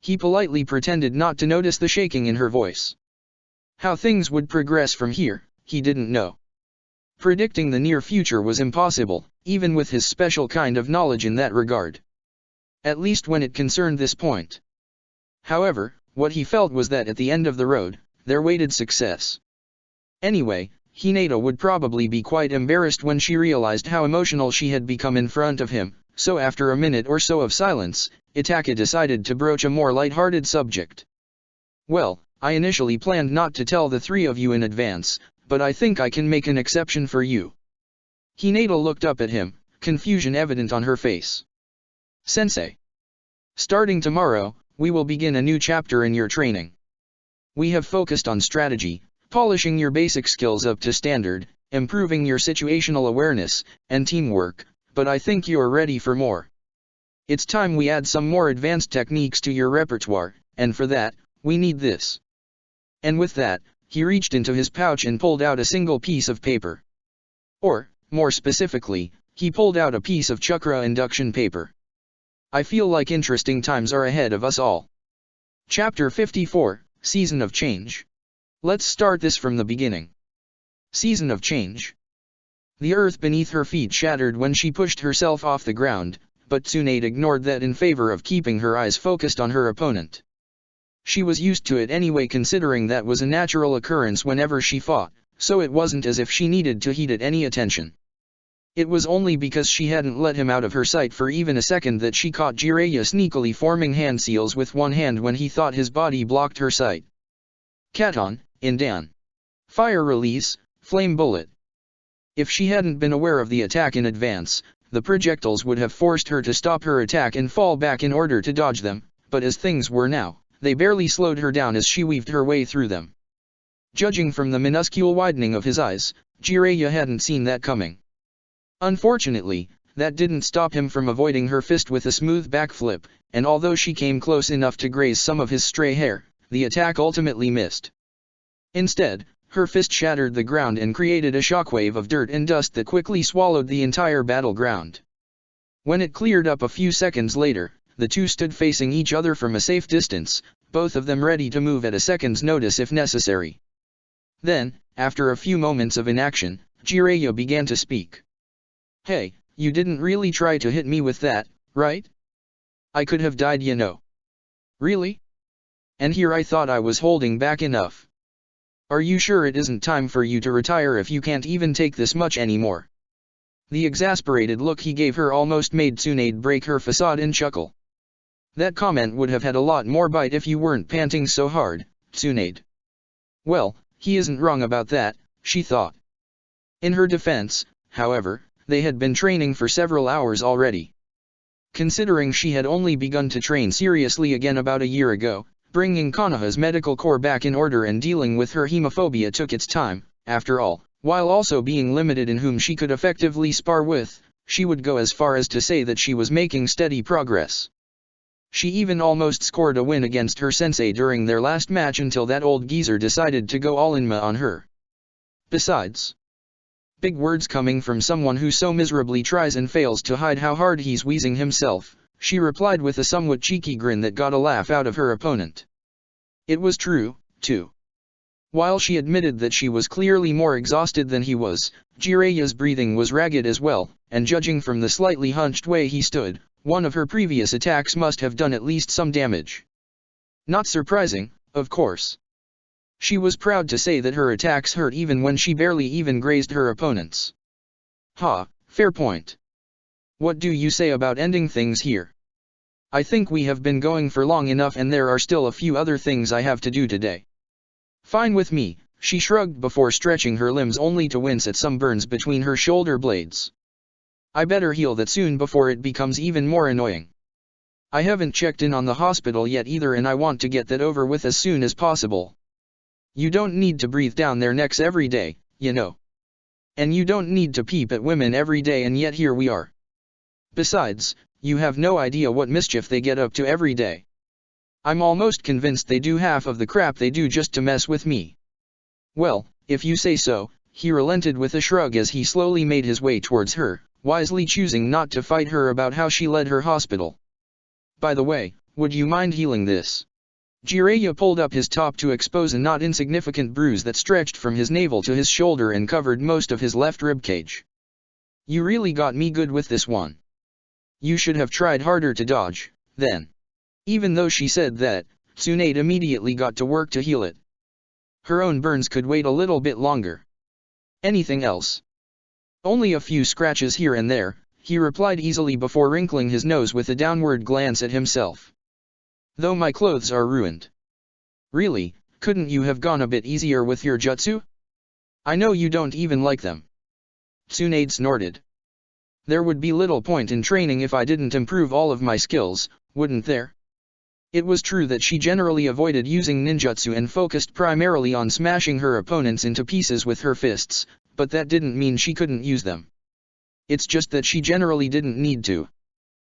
He politely pretended not to notice the shaking in her voice. How things would progress from here, he didn't know. Predicting the near future was impossible, even with his special kind of knowledge in that regard. At least when it concerned this point. However, what he felt was that at the end of the road, there waited success. Anyway, Hinata would probably be quite embarrassed when she realized how emotional she had become in front of him, so after a minute or so of silence, Itake decided to broach a more light-hearted subject. Well, I initially planned not to tell the three of you in advance, but I think I can make an exception for you. Hinata looked up at him, confusion evident on her face. Sensei. Starting tomorrow, we will begin a new chapter in your training. We have focused on strategy, polishing your basic skills up to standard, improving your situational awareness, and teamwork, but I think you are ready for more. It's time we add some more advanced techniques to your repertoire, and for that, we need this. And with that, he reached into his pouch and pulled out a single piece of paper. Or, more specifically, he pulled out a piece of chakra induction paper. I feel like interesting times are ahead of us all. Chapter 54, Season of Change. Let's start this from the beginning. Season of Change. The earth beneath her feet shattered when she pushed herself off the ground, but Tsunade ignored that in favor of keeping her eyes focused on her opponent. She was used to it anyway, considering that was a natural occurrence whenever she fought, so it wasn't as if she needed to heed it any attention. It was only because she hadn't let him out of her sight for even a second that she caught Jiraiya sneakily forming hand seals with one hand when he thought his body blocked her sight. Katon, Indan. Fire release, flame bullet. If she hadn't been aware of the attack in advance, the projectiles would have forced her to stop her attack and fall back in order to dodge them, but as things were now, they barely slowed her down as she weaved her way through them. Judging from the minuscule widening of his eyes, Jiraiya hadn't seen that coming. Unfortunately, that didn't stop him from avoiding her fist with a smooth backflip, and although she came close enough to graze some of his stray hair, the attack ultimately missed. Instead, her fist shattered the ground and created a shockwave of dirt and dust that quickly swallowed the entire battleground. When it cleared up a few seconds later, the two stood facing each other from a safe distance, both of them ready to move at a second's notice if necessary. Then, after a few moments of inaction, Jiraiya began to speak. "Hey, you didn't really try to hit me with that, right? I could have died, you know." "Really? And here I thought I was holding back enough. Are you sure it isn't time for you to retire if you can't even take this much anymore?" The exasperated look he gave her almost made Tsunade break her facade and chuckle. "That comment would have had a lot more bite if you weren't panting so hard, Tsunade." Well, he isn't wrong about that, she thought. In her defense, however, they had been training for several hours already. Considering she had only begun to train seriously again about a year ago, bringing Konoha's medical corps back in order and dealing with her hemophobia took its time. After all, while also being limited in whom she could effectively spar with, she would go as far as to say that she was making steady progress. She even almost scored a win against her sensei during their last match until that old geezer decided to go all-in on her. Besides, big words coming from someone who so miserably tries and fails to hide how hard he's wheezing himself, she replied with a somewhat cheeky grin that got a laugh out of her opponent. It was true, too. While she admitted that she was clearly more exhausted than he was, Jiraiya's breathing was ragged as well, and judging from the slightly hunched way he stood, one of her previous attacks must have done at least some damage. Not surprising, of course. She was proud to say that her attacks hurt even when she barely even grazed her opponents. Fair point. What do you say about ending things here? I think we have been going for long enough and there are still a few other things I have to do today. Fine with me, she shrugged before stretching her limbs only to wince at some burns between her shoulder blades. I better heal that soon before it becomes even more annoying. I haven't checked in on the hospital yet either and I want to get that over with as soon as possible. You don't need to breathe down their necks every day, you know. And you don't need to peep at women every day and yet here we are. Besides, you have no idea what mischief they get up to every day. I'm almost convinced they do half of the crap they do just to mess with me. Well, if you say so, he relented with a shrug as he slowly made his way towards her, wisely choosing not to fight her about how she led her hospital. By the way, would you mind healing this? Jiraiya pulled up his top to expose a not insignificant bruise that stretched from his navel to his shoulder and covered most of his left ribcage. You really got me good with this one. You should have tried harder to dodge, then. Even though she said that, Tsunade immediately got to work to heal it. Her own burns could wait a little bit longer. Anything else? Only a few scratches here and there, he replied easily before wrinkling his nose with a downward glance at himself. Though my clothes are ruined. Really, couldn't you have gone a bit easier with your jutsu? I know you don't even like them. Tsunade snorted. There would be little point in training if I didn't improve all of my skills, wouldn't there? It was true that she generally avoided using ninjutsu and focused primarily on smashing her opponents into pieces with her fists, but that didn't mean she couldn't use them. It's just that she generally didn't need to.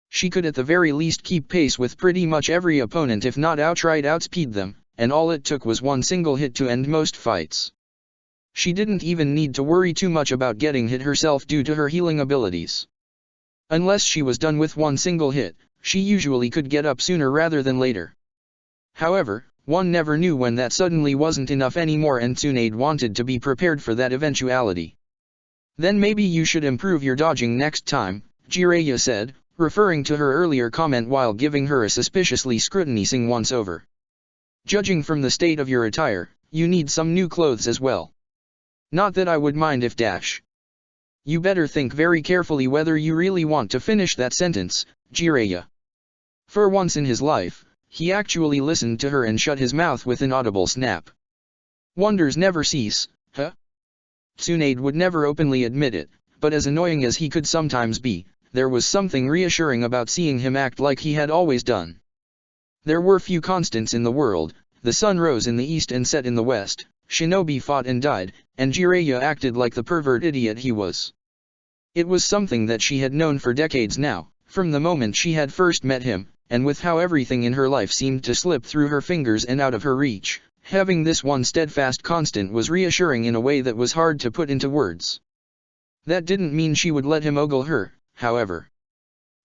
She could at the very least keep pace with pretty much every opponent if not outright outspeed them, and all it took was one single hit to end most fights. She didn't even need to worry too much about getting hit herself due to her healing abilities. Unless she was done with one single hit, she usually could get up sooner rather than later. However, one never knew when that suddenly wasn't enough anymore and Tsunade wanted to be prepared for that eventuality. Then maybe you should improve your dodging next time, Jiraiya said, referring to her earlier comment while giving her a suspiciously scrutinizing once-over. Judging from the state of your attire, you need some new clothes as well. Not that I would mind if dash. You better think very carefully whether you really want to finish that sentence, Jiraiya. For once in his life, he actually listened to her and shut his mouth with an audible snap. Wonders never cease, huh? Tsunade would never openly admit it, but as annoying as he could sometimes be, there was something reassuring about seeing him act like he had always done. There were few constants in the world, the sun rose in the east and set in the west, shinobi fought and died, and Jiraiya acted like the pervert idiot he was. It was something that she had known for decades now, from the moment she had first met him, and with how everything in her life seemed to slip through her fingers and out of her reach, having this one steadfast constant was reassuring in a way that was hard to put into words. That didn't mean she would let him ogle her, however.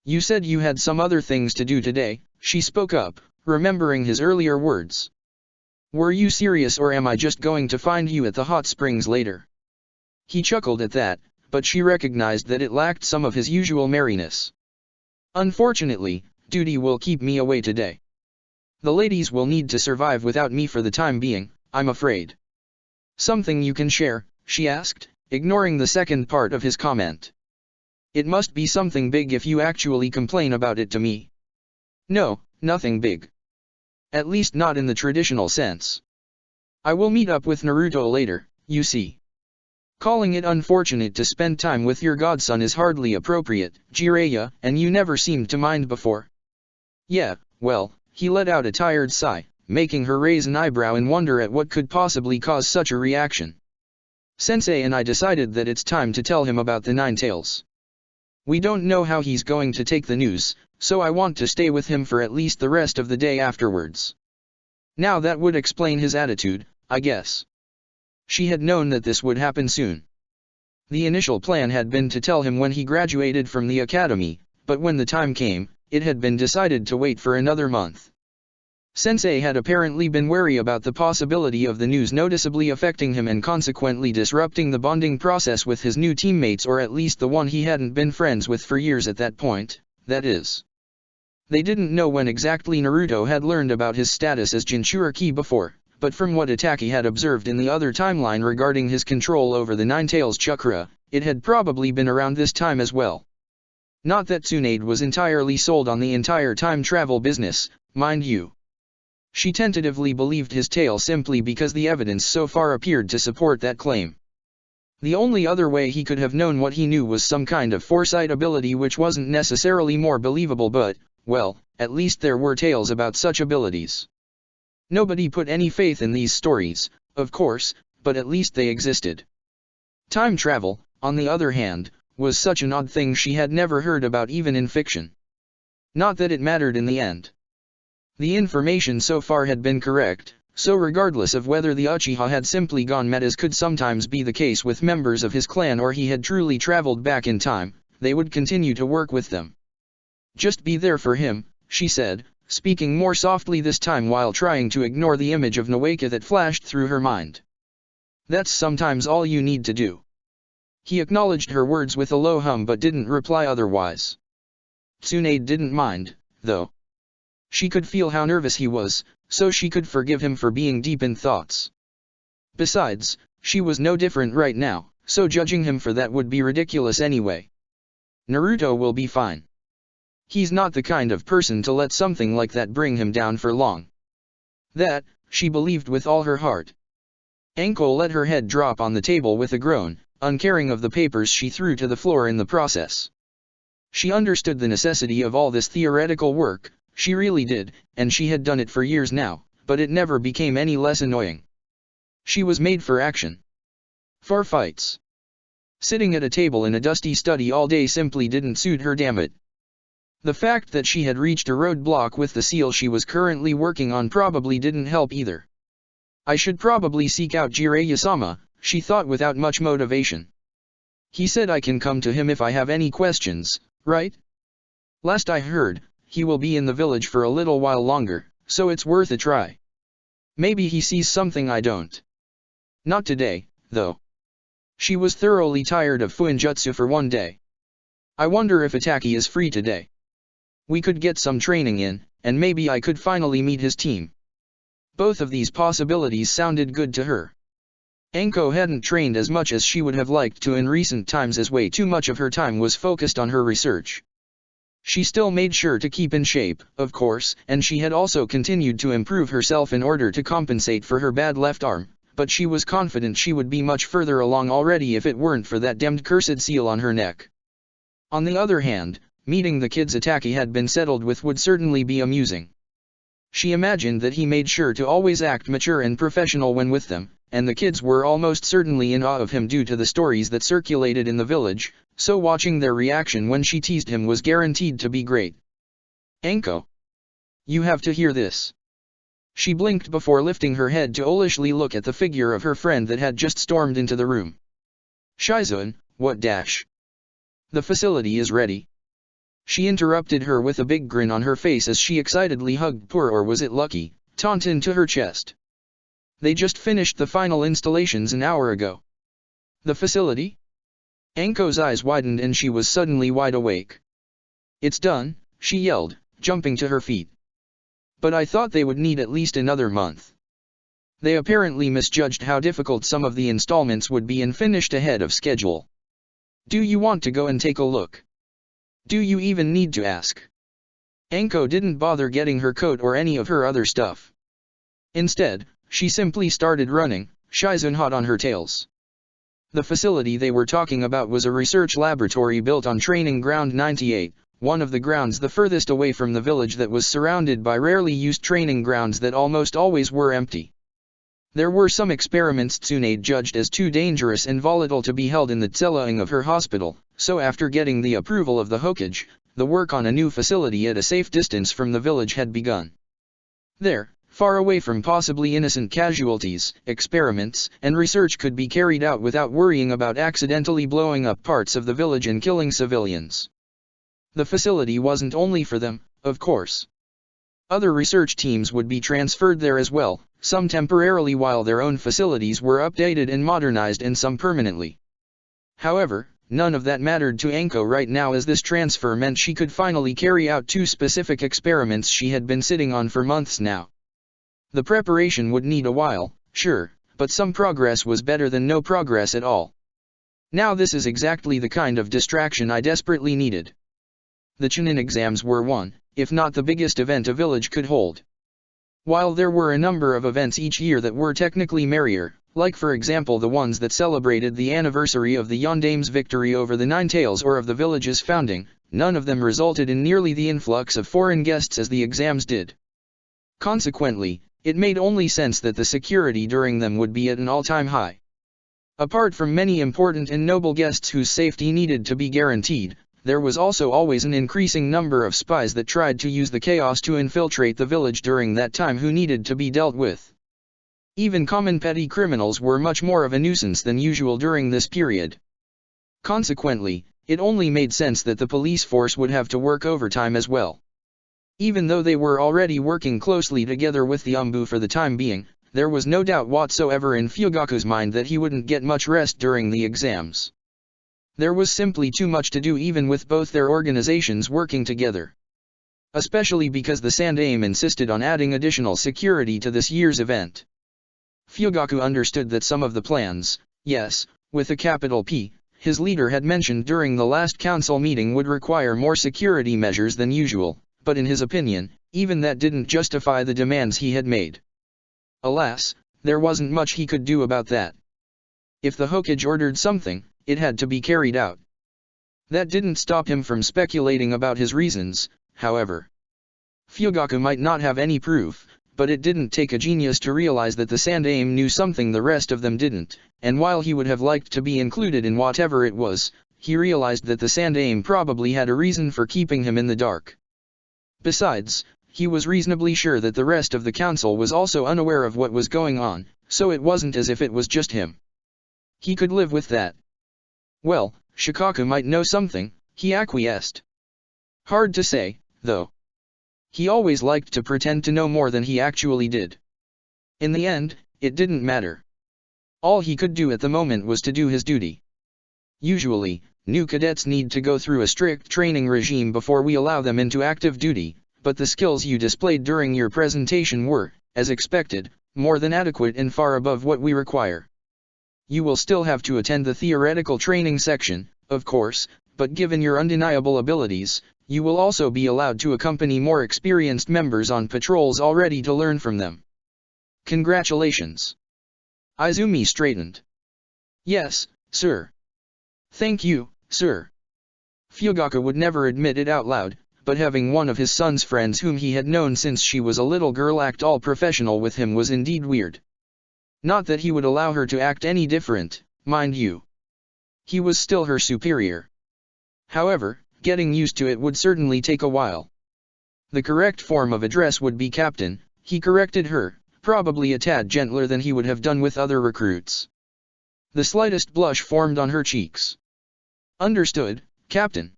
You said you had some other things to do today, she spoke up, remembering his earlier words. Were you serious or am I just going to find you at the hot springs later? He chuckled at that, but she recognized that it lacked some of his usual merriness. Unfortunately, duty will keep me away today. The ladies will need to survive without me for the time being, I'm afraid. Something you can share, she asked, ignoring the second part of his comment. It must be something big if you actually complain about it to me. No, nothing big. At least not in the traditional sense. I will meet up with Naruto later, you see. Calling it unfortunate to spend time with your godson is hardly appropriate, Jiraiya, and you never seemed to mind before. Yeah, well, he let out a tired sigh, making her raise an eyebrow in wonder at what could possibly cause such a reaction. Sensei and I decided that it's time to tell him about the Nine Tails. We don't know how he's going to take the news, so I want to stay with him for at least the rest of the day afterwards. Now that would explain his attitude, I guess. She had known that this would happen soon. The initial plan had been to tell him when he graduated from the academy, but when the time came, it had been decided to wait for another month. Sensei had apparently been wary about the possibility of the news noticeably affecting him and consequently disrupting the bonding process with his new teammates, or at least the one he hadn't been friends with for years at that point, that is. They didn't know when exactly Naruto had learned about his status as Jinchuriki before, but from what Itachi had observed in the other timeline regarding his control over the Nine Tails chakra, it had probably been around this time as well. Not that Tsunade was entirely sold on the entire time travel business, mind you. She tentatively believed his tale simply because the evidence so far appeared to support that claim. The only other way he could have known what he knew was some kind of foresight ability, which wasn't necessarily more believable, but, well, at least there were tales about such abilities. Nobody put any faith in these stories, of course, but at least they existed. Time travel, on the other hand, was such an odd thing she had never heard about even in fiction. Not that it mattered in the end. The information so far had been correct, so regardless of whether the Uchiha had simply gone mad, as could sometimes be the case with members of his clan, or he had truly traveled back in time, they would continue to work with them. Just be there for him, she said, speaking more softly this time while trying to ignore the image of Noeka that flashed through her mind. That's sometimes all you need to do. He acknowledged her words with a low hum but didn't reply otherwise. Tsunade didn't mind, though. She could feel how nervous he was, so she could forgive him for being deep in thoughts. Besides, she was no different right now, so judging him for that would be ridiculous anyway. Naruto will be fine. He's not the kind of person to let something like that bring him down for long. That, she believed with all her heart. Anko let her head drop on the table with a groan, uncaring of the papers she threw to the floor in the process. She understood the necessity of all this theoretical work, she really did, and she had done it for years now, but it never became any less annoying. She was made for action. For fights. Sitting at a table in a dusty study all day simply didn't suit her, damn it. The fact that she had reached a roadblock with the seal she was currently working on probably didn't help either. I should probably seek out Jiraiya-sama, she thought without much motivation. He said I can come to him if I have any questions, right? Last I heard, he will be in the village for a little while longer, so it's worth a try. Maybe he sees something I don't. Not today, though. She was thoroughly tired of Fuinjutsu for one day. I wonder if Itaki is free today. We could get some training in, and maybe I could finally meet his team. Both of these possibilities sounded good to her. Anko hadn't trained as much as she would have liked to in recent times, as way too much of her time was focused on her research. She still made sure to keep in shape, of course, and she had also continued to improve herself in order to compensate for her bad left arm, but she was confident she would be much further along already if it weren't for that damned cursed seal on her neck. On the other hand, meeting the kids Itaki had been settled with would certainly be amusing. She imagined that he made sure to always act mature and professional when with them, and the kids were almost certainly in awe of him due to the stories that circulated in the village, so watching their reaction when she teased him was guaranteed to be great. Anko, you have to hear this. She blinked before lifting her head to owlishly look at the figure of her friend that had just stormed into the room. Shizuan, what dash? The facility is ready. She interrupted her with a big grin on her face as she excitedly hugged poor, or was it Lucky, Tauntaun to her chest. They just finished the final installations an hour ago. The facility? Anko's eyes widened and she was suddenly wide awake. It's done, she yelled, jumping to her feet. But I thought they would need at least another month. They apparently misjudged how difficult some of the installments would be and finished ahead of schedule. Do you want to go and take a look? Do you even need to ask? Anko didn't bother getting her coat or any of her other stuff. Instead, she simply started running, Shizuan hot on her tails. The facility they were talking about was a research laboratory built on Training Ground 98, one of the grounds the furthest away from the village that was surrounded by rarely used training grounds that almost always were empty. There were some experiments Tsunade judged as too dangerous and volatile to be held in the Tsellaing of her hospital, so after getting the approval of the Hokage, the work on a new facility at a safe distance from the village had begun. There, far away from possibly innocent casualties, experiments and research could be carried out without worrying about accidentally blowing up parts of the village and killing civilians. The facility wasn't only for them, of course. Other research teams would be transferred there as well, some temporarily while their own facilities were updated and modernized, and some permanently. However, none of that mattered to Anko right now, as this transfer meant she could finally carry out two specific experiments she had been sitting on for months now. The preparation would need a while, sure, but some progress was better than no progress at all. Now this is exactly the kind of distraction I desperately needed. The Chunin exams were one, if not the biggest event a village could hold. While there were a number of events each year that were technically merrier, like for example the ones that celebrated the anniversary of the Yondame's victory over the Nine Tails or of the village's founding, none of them resulted in nearly the influx of foreign guests as the exams did. Consequently, it made only sense that the security during them would be at an all-time high. Apart from many important and noble guests whose safety needed to be guaranteed, there was also always an increasing number of spies that tried to use the chaos to infiltrate the village during that time who needed to be dealt with. Even common petty criminals were much more of a nuisance than usual during this period. Consequently, it only made sense that the police force would have to work overtime as well. Even though they were already working closely together with the Umbu for the time being, there was no doubt whatsoever in Fugaku's mind that he wouldn't get much rest during the exams. There was simply too much to do even with both their organizations working together. Especially because the Sandaime insisted on adding additional security to this year's event. Fugaku understood that some of the plans, yes, with a capital P, his leader had mentioned during the last council meeting would require more security measures than usual, but in his opinion, even that didn't justify the demands he had made. Alas, there wasn't much he could do about that. If the Hokage ordered something, it had to be carried out. That didn't stop him from speculating about his reasons, however. Fugaku might not have any proof, but it didn't take a genius to realize that the Sandaime knew something the rest of them didn't, and while he would have liked to be included in whatever it was, he realized that the Sandaime probably had a reason for keeping him in the dark. Besides, he was reasonably sure that the rest of the council was also unaware of what was going on, so it wasn't as if it was just him. He could live with that. Well, Shikaku might know something, he acquiesced. Hard to say, though. He always liked to pretend to know more than he actually did. In the end, it didn't matter. All he could do at the moment was to do his duty. Usually, new cadets need to go through a strict training regime before we allow them into active duty, but the skills you displayed during your presentation were, as expected, more than adequate and far above what we require. You will still have to attend the theoretical training section, of course, but given your undeniable abilities, you will also be allowed to accompany more experienced members on patrols all ready to learn from them. Congratulations. Izumi straightened. Yes, sir. Thank you, sir. Fugaku would never admit it out loud, but having one of his son's friends whom he had known since she was a little girl act all professional with him was indeed weird. Not that he would allow her to act any different, mind you. He was still her superior. However, getting used to it would certainly take a while. The correct form of address would be Captain, he corrected her, probably a tad gentler than he would have done with other recruits. The slightest blush formed on her cheeks. Understood, Captain.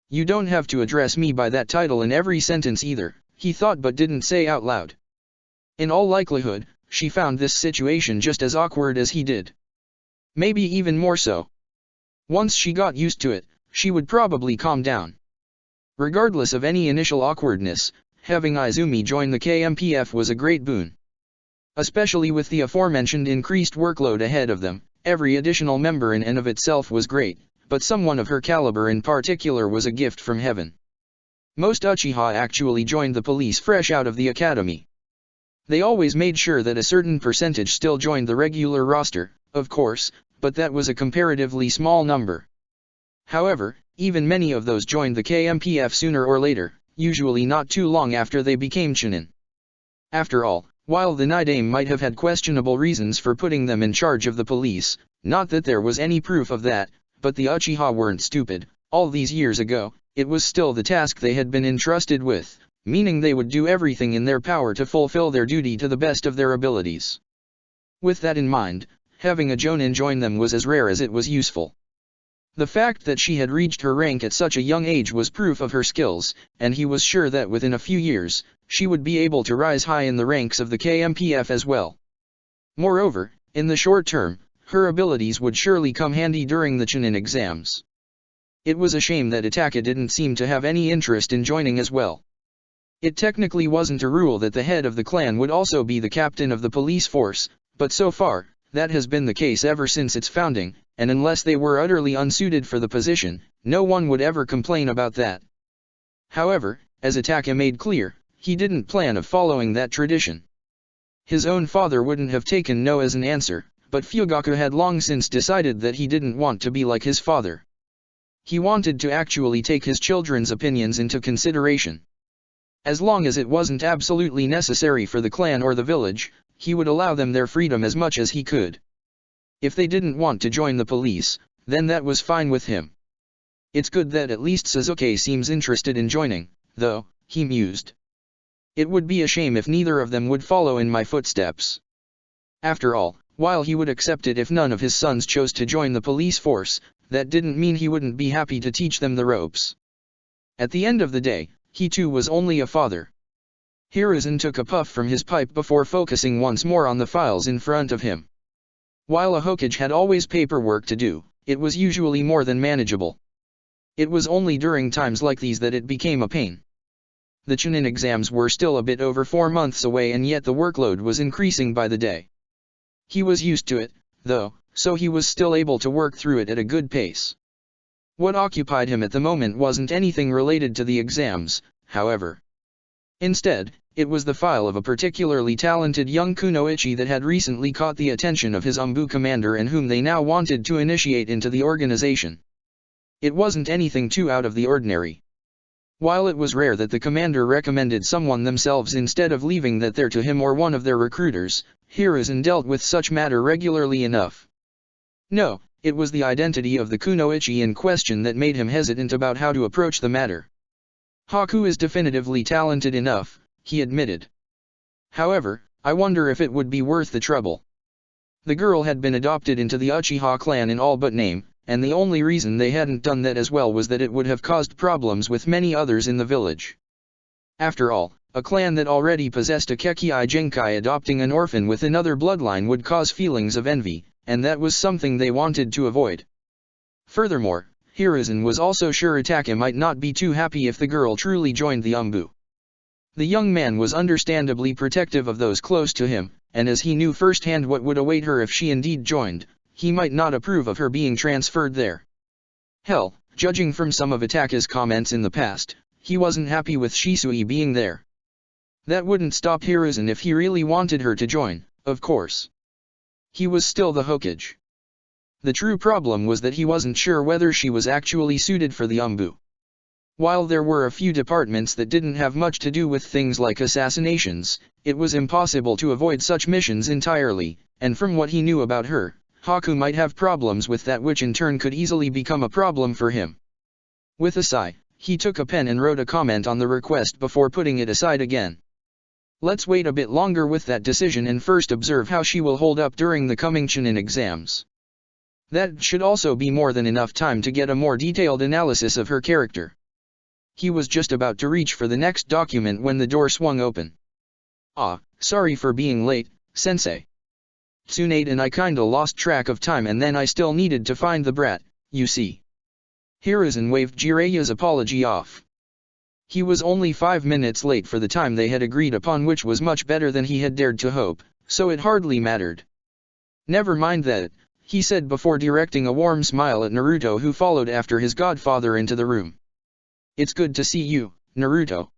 You don't have to address me by that title in every sentence either, he thought but didn't say out loud. In all likelihood, she found this situation just as awkward as he did. Maybe even more so. Once she got used to it, she would probably calm down. Regardless of any initial awkwardness, having Izumi join the KMPF was a great boon. Especially with the aforementioned increased workload ahead of them, every additional member in and of itself was great, but someone of her caliber in particular was a gift from heaven. Most Uchiha actually joined the police fresh out of the academy. They always made sure that a certain percentage still joined the regular roster, of course, but that was a comparatively small number. However, even many of those joined the KMPF sooner or later, usually not too long after they became Chunin. After all, while the Nidaime might have had questionable reasons for putting them in charge of the police, not that there was any proof of that, but the Uchiha weren't stupid. All these years ago, it was still the task they had been entrusted with, meaning they would do everything in their power to fulfill their duty to the best of their abilities. With that in mind, having a Jonin join them was as rare as it was useful. The fact that she had reached her rank at such a young age was proof of her skills, and he was sure that within a few years, she would be able to rise high in the ranks of the KMPF as well. Moreover, in the short term, her abilities would surely come handy during the Chunin exams. It was a shame that Itaka didn't seem to have any interest in joining as well. It technically wasn't a rule that the head of the clan would also be the captain of the police force, but so far, that has been the case ever since its founding, and unless they were utterly unsuited for the position, no one would ever complain about that. However, as Itaka made clear, he didn't plan of following that tradition. His own father wouldn't have taken no as an answer, but Fugaku had long since decided that he didn't want to be like his father. He wanted to actually take his children's opinions into consideration. As long as it wasn't absolutely necessary for the clan or the village, he would allow them their freedom as much as he could. If they didn't want to join the police, then that was fine with him. It's good that at least Sasuke seems interested in joining, though, he mused. It would be a shame if neither of them would follow in my footsteps. After all, while he would accept it if none of his sons chose to join the police force, that didn't mean he wouldn't be happy to teach them the ropes. At the end of the day, he too was only a father. Hiruzen took a puff from his pipe before focusing once more on the files in front of him. While a Hokage had always paperwork to do, it was usually more than manageable. It was only during times like these that it became a pain. The Chunin exams were still a bit over 4 months away, and yet the workload was increasing by the day. He was used to it, though, so he was still able to work through it at a good pace. What occupied him at the moment wasn't anything related to the exams, however. Instead, it was the file of a particularly talented young kunoichi that had recently caught the attention of his Umbu commander and whom they now wanted to initiate into the organization. It wasn't anything too out of the ordinary. While it was rare that the commander recommended someone themselves instead of leaving that there to him or one of their recruiters, Hiruzen dealt with such matter regularly enough. No, it was the identity of the kunoichi in question that made him hesitant about how to approach the matter. Haku is definitively talented enough, he admitted. However, I wonder if it would be worth the trouble. The girl had been adopted into the Uchiha clan in all but name, and the only reason they hadn't done that as well was that it would have caused problems with many others in the village. After all, a clan that already possessed a Kekkei Genkai. Adopting an orphan with another bloodline would cause feelings of envy, and that was something they wanted to avoid. Furthermore, Hiruzen was also sure Itachi might not be too happy if the girl truly joined the Umbu. The young man was understandably protective of those close to him, and as he knew firsthand what would await her if she indeed joined, he might not approve of her being transferred there. Hell, judging from some of Itachi's comments in the past, he wasn't happy with Shisui being there. That wouldn't stop Hiruzen if he really wanted her to join, of course. He was still the Hokage. The true problem was that he wasn't sure whether she was actually suited for the Umbu. While there were a few departments that didn't have much to do with things like assassinations, it was impossible to avoid such missions entirely, and from what he knew about her, Haku might have problems with that, which in turn could easily become a problem for him. With a sigh, he took a pen and wrote a comment on the request before putting it aside again. Let's wait a bit longer with that decision and first observe how she will hold up during the coming Chunin exams. That should also be more than enough time to get a more detailed analysis of her character. He was just about to reach for the next document when the door swung open. "Ah, sorry for being late, sensei. Tsunade and I kinda lost track of time and then I still needed to find the brat, you see." Hiruzen waved Jiraiya's apology off. He was only 5 minutes late for the time they had agreed upon, which was much better than he had dared to hope, so it hardly mattered. "Never mind that," he said before directing a warm smile at Naruto, who followed after his godfather into the room. "It's good to see you, Naruto.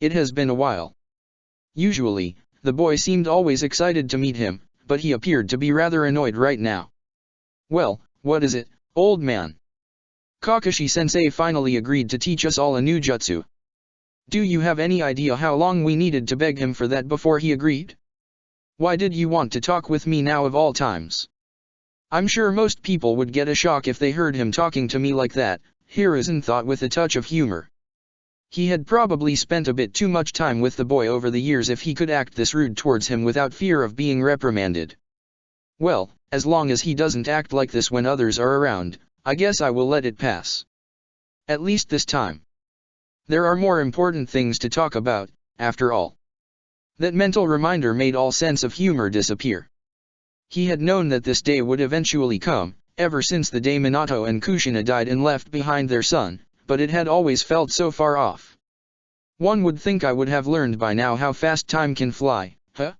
It has been a while." Usually, the boy seemed always excited to meet him, but he appeared to be rather annoyed right now. "Well, what is it, old man?" "Kakashi-sensei finally agreed to teach us all a new jutsu. Do you have any idea how long we needed to beg him for that before he agreed? Why did you want to talk with me now of all times?" I'm sure most people would get a shock if they heard him talking to me like that, Hiruzen thought with a touch of humor. He had probably spent a bit too much time with the boy over the years if he could act this rude towards him without fear of being reprimanded. "Well, as long as he doesn't act like this when others are around, I guess I will let it pass. At least this time. There are more important things to talk about, after all." That mental reminder made all sense of humor disappear. He had known that this day would eventually come, ever since the day Minato and Kushina died and left behind their son, but it had always felt so far off. One would think I would have learned by now how fast time can fly, huh?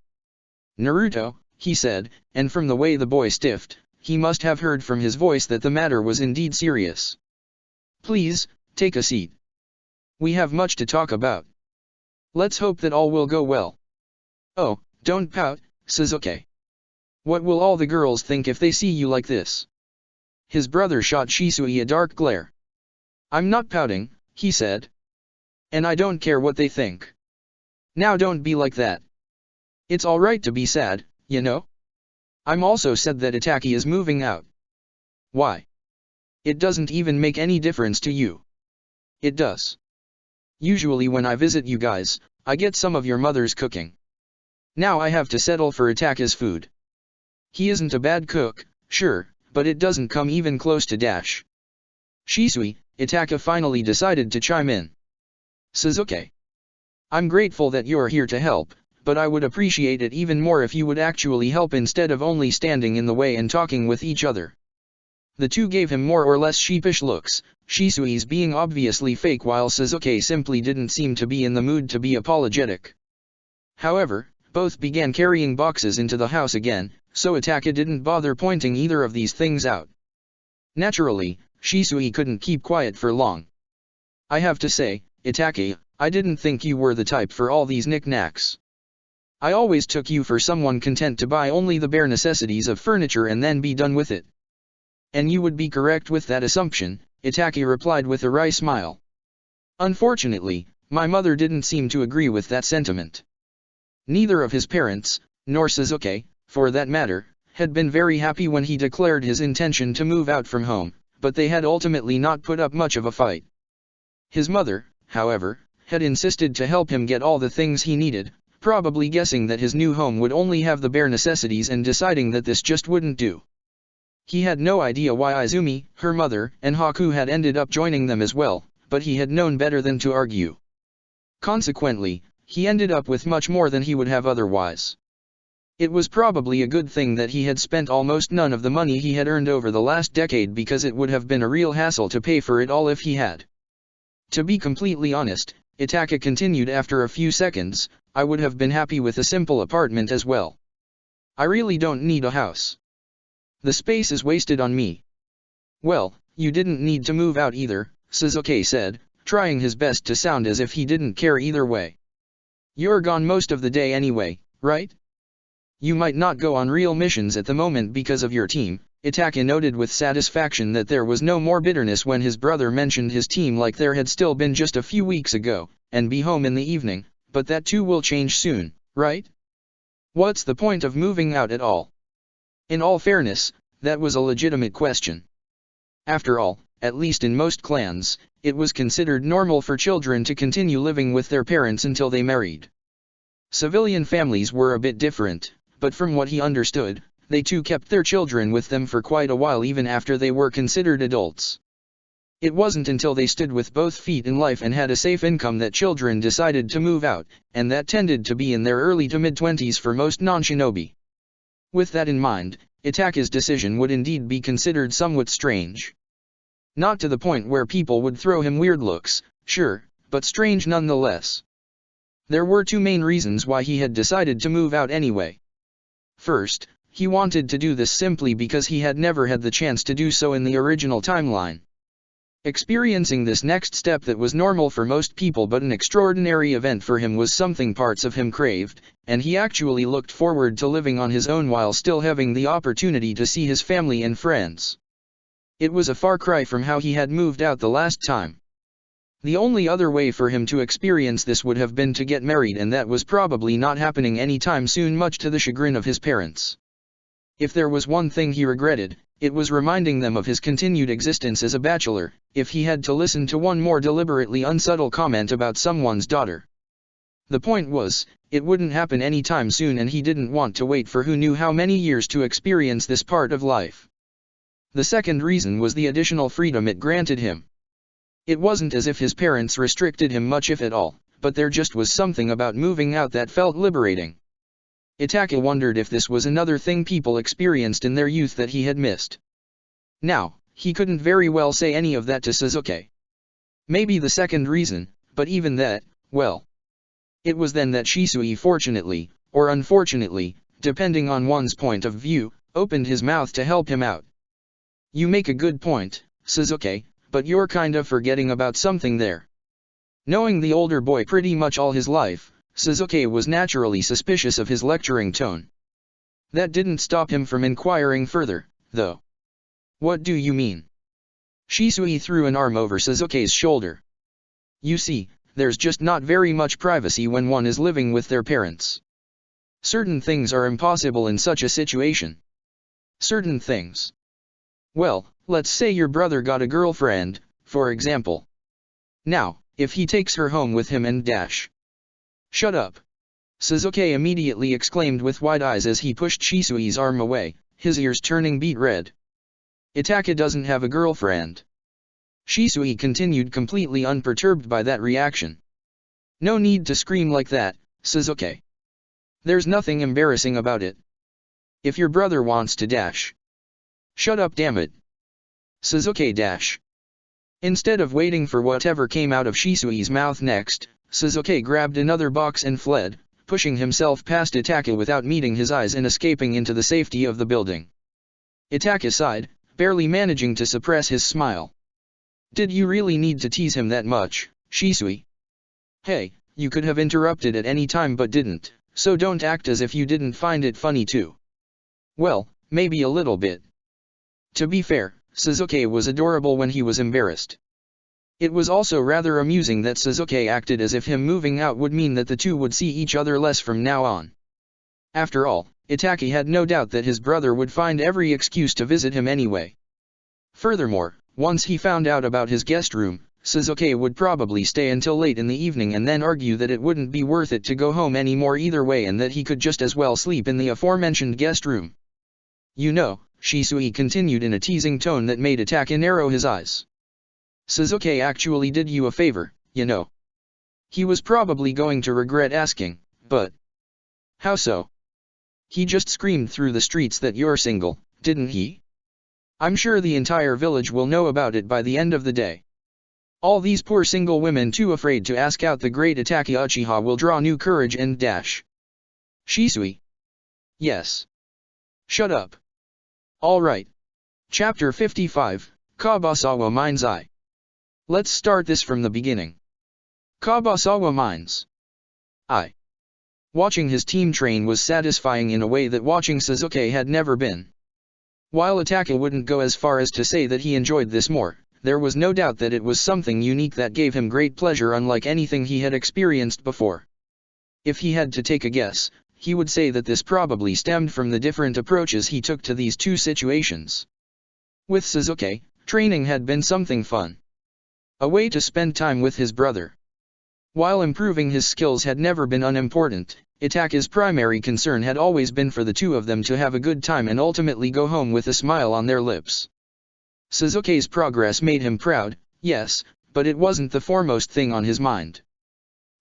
"Naruto," he said, and from the way the boy stiffed, he must have heard from his voice that the matter was indeed serious. "Please, take a seat. We have much to talk about. Let's hope that all will go well." "Oh, don't pout, Sasuke. What will all the girls think if they see you like this?" His brother shot Shisui a dark glare. "I'm not pouting," he said. "And I don't care what they think. Now don't be like that. It's alright to be sad, you know? I'm also sad that Itachi is moving out." "Why? It doesn't even make any difference to you." "It does. Usually when I visit you guys, I get some of your mother's cooking. Now I have to settle for Itachi's food. He isn't a bad cook, sure, but it doesn't come even close to Dash." "Shisui," Itachi finally decided to chime in. "Sasuke. I'm grateful that you're here to help, but I would appreciate it even more if you would actually help instead of only standing in the way and talking with each other." The two gave him more or less sheepish looks, Shisui's being obviously fake while Sasuke simply didn't seem to be in the mood to be apologetic. However, both began carrying boxes into the house again, so Itachi didn't bother pointing either of these things out. Naturally, Shisui couldn't keep quiet for long. "I have to say, Itachi, I didn't think you were the type for all these knickknacks. I always took you for someone content to buy only the bare necessities of furniture and then be done with it." "And you would be correct with that assumption," Itachi replied with a wry smile. "Unfortunately, my mother didn't seem to agree with that sentiment. Neither of his parents, nor Sasuke, for that matter, had been very happy when he declared his intention to move out from home, but they had ultimately not put up much of a fight. His mother, however, had insisted to help him get all the things he needed, probably guessing that his new home would only have the bare necessities and deciding that this just wouldn't do. He had no idea why Izumi, her mother, and Haku had ended up joining them as well, but he had known better than to argue. Consequently, he ended up with much more than he would have otherwise. It was probably a good thing that he had spent almost none of the money he had earned over the last decade, because it would have been a real hassle to pay for it all if he had. To be completely honest, Itaka continued after a few seconds, I would have been happy with a simple apartment as well. I really don't need a house. The space is wasted on me. Well, you didn't need to move out either, Sasuke said, trying his best to sound as if he didn't care either way. You're gone most of the day anyway, right? You might not go on real missions at the moment because of your team. Itaka noted with satisfaction that there was no more bitterness when his brother mentioned his team like there had still been just a few weeks ago, and be home in the evening, but that too will change soon, right? What's the point of moving out at all? In all fairness, that was a legitimate question. After all, at least in most clans, it was considered normal for children to continue living with their parents until they married. Civilian families were a bit different, but from what he understood, they too kept their children with them for quite a while even after they were considered adults. It wasn't until they stood with both feet in life and had a safe income that children decided to move out, and that tended to be in their early to mid-20s for most non-shinobi. With that in mind, Itaka's decision would indeed be considered somewhat strange. Not to the point where people would throw him weird looks, sure, but strange nonetheless. There were two main reasons why he had decided to move out anyway. First, he wanted to do this simply because he had never had the chance to do so in the original timeline. Experiencing this next step that was normal for most people but an extraordinary event for him was something parts of him craved, and he actually looked forward to living on his own while still having the opportunity to see his family and friends. It was a far cry from how he had moved out the last time. The only other way for him to experience this would have been to get married, and that was probably not happening anytime soon, much to the chagrin of his parents. If there was one thing he regretted, it was reminding them of his continued existence as a bachelor, if he had to listen to one more deliberately unsubtle comment about someone's daughter. The point was, it wouldn't happen anytime soon, and he didn't want to wait for who knew how many years to experience this part of life. The second reason was the additional freedom it granted him. It wasn't as if his parents restricted him much, if at all, but there just was something about moving out that felt liberating. Itaka wondered if this was another thing people experienced in their youth that he had missed. Now, he couldn't very well say any of that to Sasuke. Maybe the second reason, but even that, well. It was then that Shisui fortunately, or unfortunately, depending on one's point of view, opened his mouth to help him out. You make a good point, Sasuke, but you're kind of forgetting about something there. Knowing the older boy pretty much all his life, Sasuke was naturally suspicious of his lecturing tone. That didn't stop him from inquiring further, though. What do you mean? Shisui threw an arm over Sasuke's shoulder. You see, there's just not very much privacy when one is living with their parents. Certain things are impossible in such a situation. Certain things. Well, let's say your brother got a girlfriend, for example. Now, if he takes her home with him and dash. Shut up! Sasuke immediately exclaimed with wide eyes as he pushed Shisui's arm away, his ears turning beet red. Itaka doesn't have a girlfriend. Shisui continued, completely unperturbed by that reaction. No need to scream like that, Sasuke. There's nothing embarrassing about it. If your brother wants to dash. Shut up, damn it. Sasuke dash. Instead of waiting for whatever came out of Shisui's mouth next, Sasuke grabbed another box and fled, pushing himself past Itaka without meeting his eyes and escaping into the safety of the building. Itaka sighed, barely managing to suppress his smile. Did you really need to tease him that much, Shisui? Hey, you could have interrupted at any time but didn't, so don't act as if you didn't find it funny too. Well, maybe a little bit. To be fair, Sasuke was adorable when he was embarrassed. It was also rather amusing that Sasuke acted as if him moving out would mean that the two would see each other less from now on. After all, Itaka had no doubt that his brother would find every excuse to visit him anyway. Furthermore, once he found out about his guest room, Sasuke would probably stay until late in the evening and then argue that it wouldn't be worth it to go home anymore either way, and that he could just as well sleep in the aforementioned guest room. You know, Shisui continued in a teasing tone that made Itaka narrow his eyes. Sasuke actually did you a favor, you know. He was probably going to regret asking, but how so? He just screamed through the streets that you're single, didn't he? I'm sure the entire village will know about it by the end of the day. All these poor single women too afraid to ask out the great Itachi Uchiha will draw new courage and dash. Shisui. Yes. Shut up. Alright. Chapter 55, Kabasawa Mines I. Let's start this from the beginning. Kabasawa Mines I. Watching his team train was satisfying in a way that watching Sasuke had never been. While Itachi wouldn't go as far as to say that he enjoyed this more, there was no doubt that it was something unique that gave him great pleasure unlike anything he had experienced before. If he had to take a guess, he would say that this probably stemmed from the different approaches he took to these two situations. With Sasuke, training had been something fun. A way to spend time with his brother. While improving his skills had never been unimportant, Itachi's primary concern had always been for the two of them to have a good time and ultimately go home with a smile on their lips. Sasuke's progress made him proud, yes, but it wasn't the foremost thing on his mind.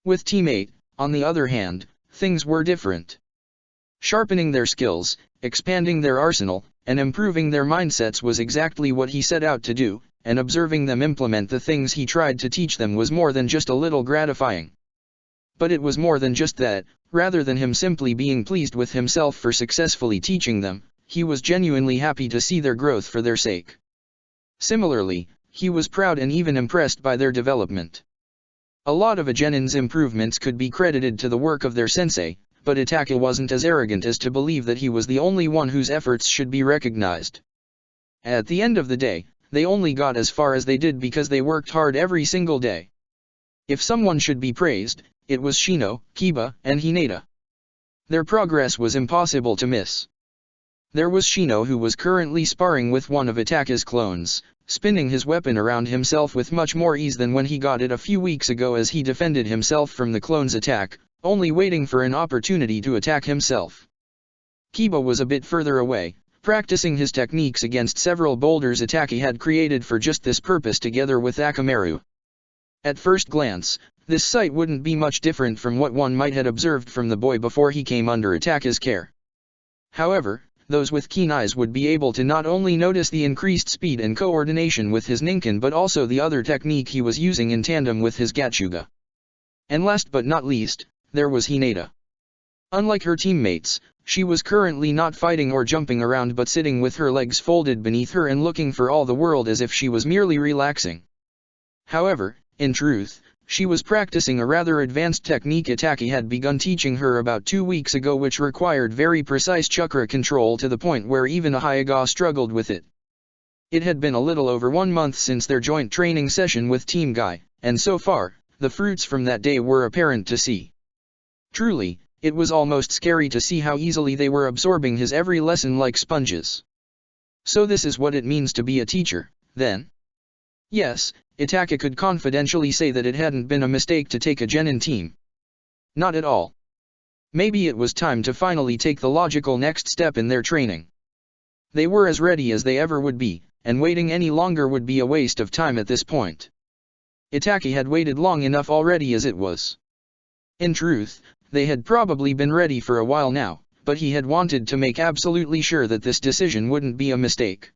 With Team 8, on the other hand, things were different. Sharpening their skills, expanding their arsenal, and improving their mindsets was exactly what he set out to do, and observing them implement the things he tried to teach them was more than just a little gratifying. But it was more than just that. Rather than him simply being pleased with himself for successfully teaching them, he was genuinely happy to see their growth for their sake. Similarly, he was proud and even impressed by their development. A lot of a genin's improvements could be credited to the work of their sensei, but Itachi wasn't as arrogant as to believe that he was the only one whose efforts should be recognized. At the end of the day, they only got as far as they did because they worked hard every single day. If someone should be praised, it was Shino, Kiba, and Hinata. Their progress was impossible to miss. There was Shino, who was currently sparring with one of Itachi's clones, spinning his weapon around himself with much more ease than when he got it a few weeks ago as he defended himself from the clone's attack, only waiting for an opportunity to attack himself. Kiba was a bit further away, practicing his techniques against several boulders Itachi had created for just this purpose together with Akamaru. At first glance, this sight wouldn't be much different from what one might have observed from the boy before he came under Itachi's care. However, those with keen eyes would be able to not only notice the increased speed and coordination with his Ninken but also the other technique he was using in tandem with his Gatsuga. And last but not least, there was Hinata. Unlike her teammates, she was currently not fighting or jumping around but sitting with her legs folded beneath her and looking for all the world as if she was merely relaxing. However, in truth, she was practicing a rather advanced technique Itachi had begun teaching her about 2 weeks ago, which required very precise chakra control to the point where even a Hyuga struggled with it. It had been a little over 1 month since their joint training session with Team Guy, and so far, the fruits from that day were apparent to see. Truly, it was almost scary to see how easily they were absorbing his every lesson like sponges. So this is what it means to be a teacher, then? Yes, Itachi could confidentially say that it hadn't been a mistake to take a genin team. Not at all. Maybe it was time to finally take the logical next step in their training. They were as ready as they ever would be, and waiting any longer would be a waste of time at this point. Itachi had waited long enough already as it was. In truth, they had probably been ready for a while now, but he had wanted to make absolutely sure that this decision wouldn't be a mistake.